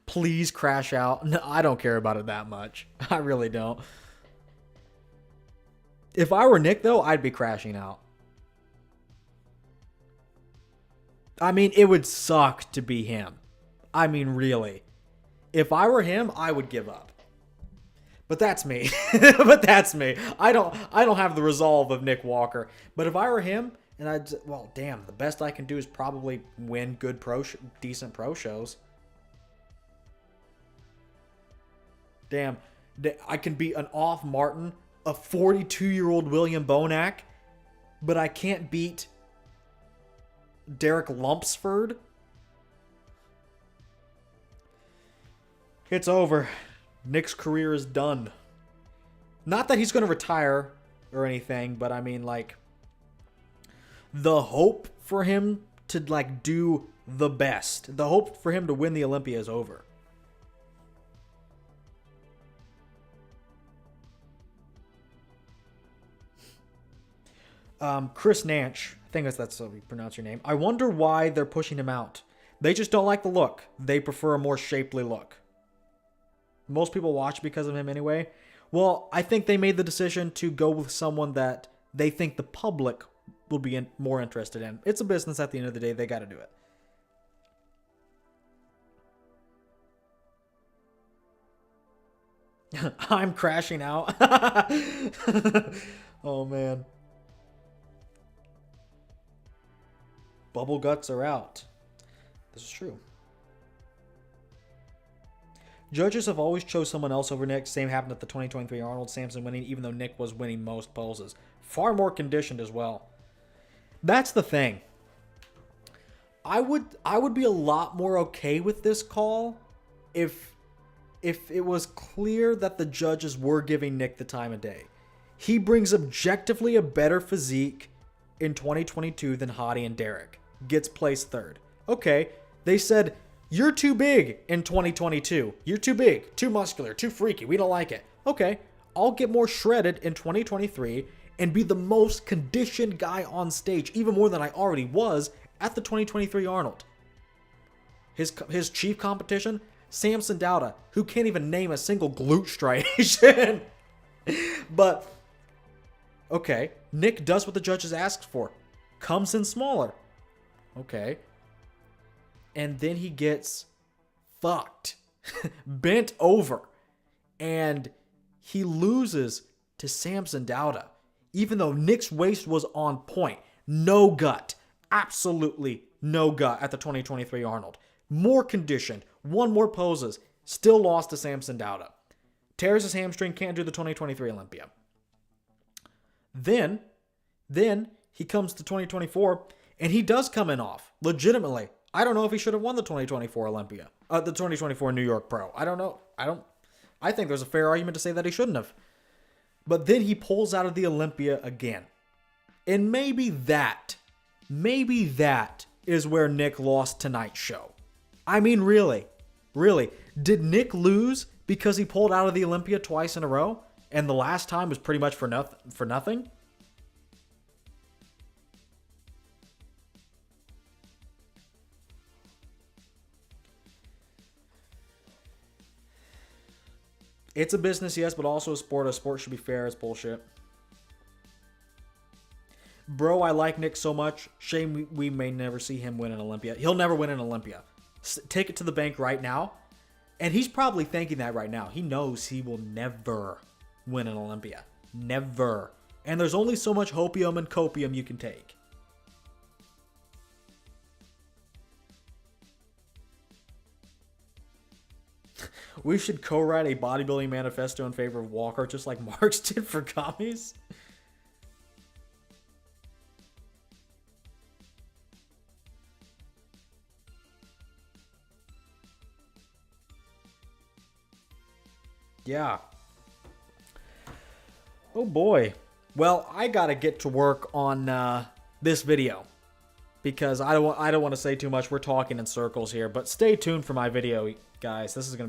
Please crash out. No, I don't care about it that much. I really don't. If I were Nick, though, I'd be crashing out. I mean, it would suck to be him. I mean, really. If I were him, I would give up. But that's me. I don't have the resolve of Nick Walker. But if I were him, and well, damn, the best I can do is probably win good decent pro shows. Damn, I can beat an off Martin, a 42-year-old William Bonac, but I can't beat Derek Lunsford. It's over. Nick's career is done. Not that he's going to retire or anything, but I mean, like, the hope for him to, like, do the best, the hope for him to win the Olympia is over. Chris Nanch, I think that's how you pronounce your name. I wonder why they're pushing him out. They just don't like the look. They prefer a more shapely look. Most people watch because of him anyway. Well, I think they made the decision to go with someone that they think the public will be more interested in. It's a business at the end of the day. They got to do it. I'm crashing out. Oh, man. Bubble guts are out. This is true. Judges have always chose someone else over Nick. Same happened at the 2023 Arnold. Samson winning, even though Nick was winning most poses. Far more conditioned as well. That's the thing. I would be a lot more okay with this call if it was clear that the judges were giving Nick the time of day. He brings objectively a better physique in 2022 than Hottie and Derek. Gets placed third. Okay, they said, you're too big in 2022. You're too big, too muscular, too freaky. We don't like it. Okay, I'll get more shredded in 2023 and be the most conditioned guy on stage, even more than I already was at the 2023 Arnold. His chief competition, Samson Dauda, who can't even name a single glute striation. But, okay, Nick does what the judges asked for. Comes in smaller. Okay. And then he gets fucked. Bent over. And he loses to Samson Dauda. even though Nick's waist was on point. No gut. Absolutely no gut at the 2023 Arnold. More conditioned. Won more poses. Still lost to Samson Dauda. Tears his hamstring. Can't do the 2023 Olympia. Then he comes to 2024, and he does come in off. Legitimately. I don't know if he should have won the 2024 Olympia. The 2024 New York Pro. I don't know. I think there's a fair argument to say that he shouldn't have. But then he pulls out of the Olympia again. And maybe that is where Nick lost tonight's show. I mean, really. Did Nick lose because he pulled out of the Olympia twice in a row? And the last time was pretty much for nothing? It's a business, yes, but also a sport. A sport should be fair. It's bullshit. Bro, I like Nick so much. Shame we may never see him win an Olympia. He'll never win an Olympia. Take it to the bank right now. And he's probably thinking that right now. He knows he will never win an Olympia. Never. And there's only so much hopium and copium you can take. We should co-write a bodybuilding manifesto in favor of Walker, just like Marx did for commies. Yeah. Oh boy. Well, I gotta get to work on this video because I don't want to say too much. We're talking in circles here, but stay tuned for my video, guys. This is gonna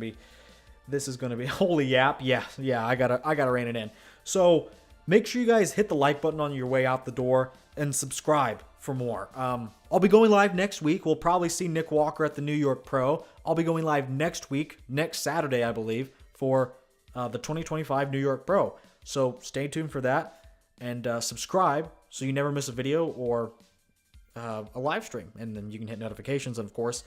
be holy yap. Yeah. I gotta rein it in. So make sure you guys hit the like button on your way out the door and subscribe for more. I'll be going live next week. We'll probably see Nick Walker at the New York Pro. I'll be going live next week, next Saturday, I believe, for the 2025 New York Pro. So stay tuned for that and subscribe so you never miss a video or a live stream. And then you can hit notifications and, of course,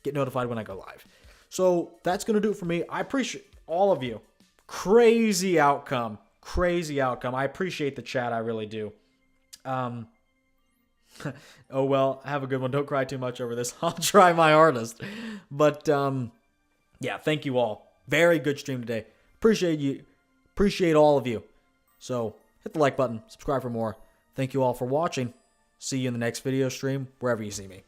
get notified when I go live. So that's going to do it for me. I appreciate all of you. Crazy outcome. I appreciate the chat. I really do. Oh, well, have a good one. Don't cry too much over this. I'll try my hardest. But, yeah, thank you all. Very good stream today. Appreciate you. Appreciate all of you. So hit the like button. Subscribe for more. Thank you all for watching. See you in the next video stream, wherever you see me.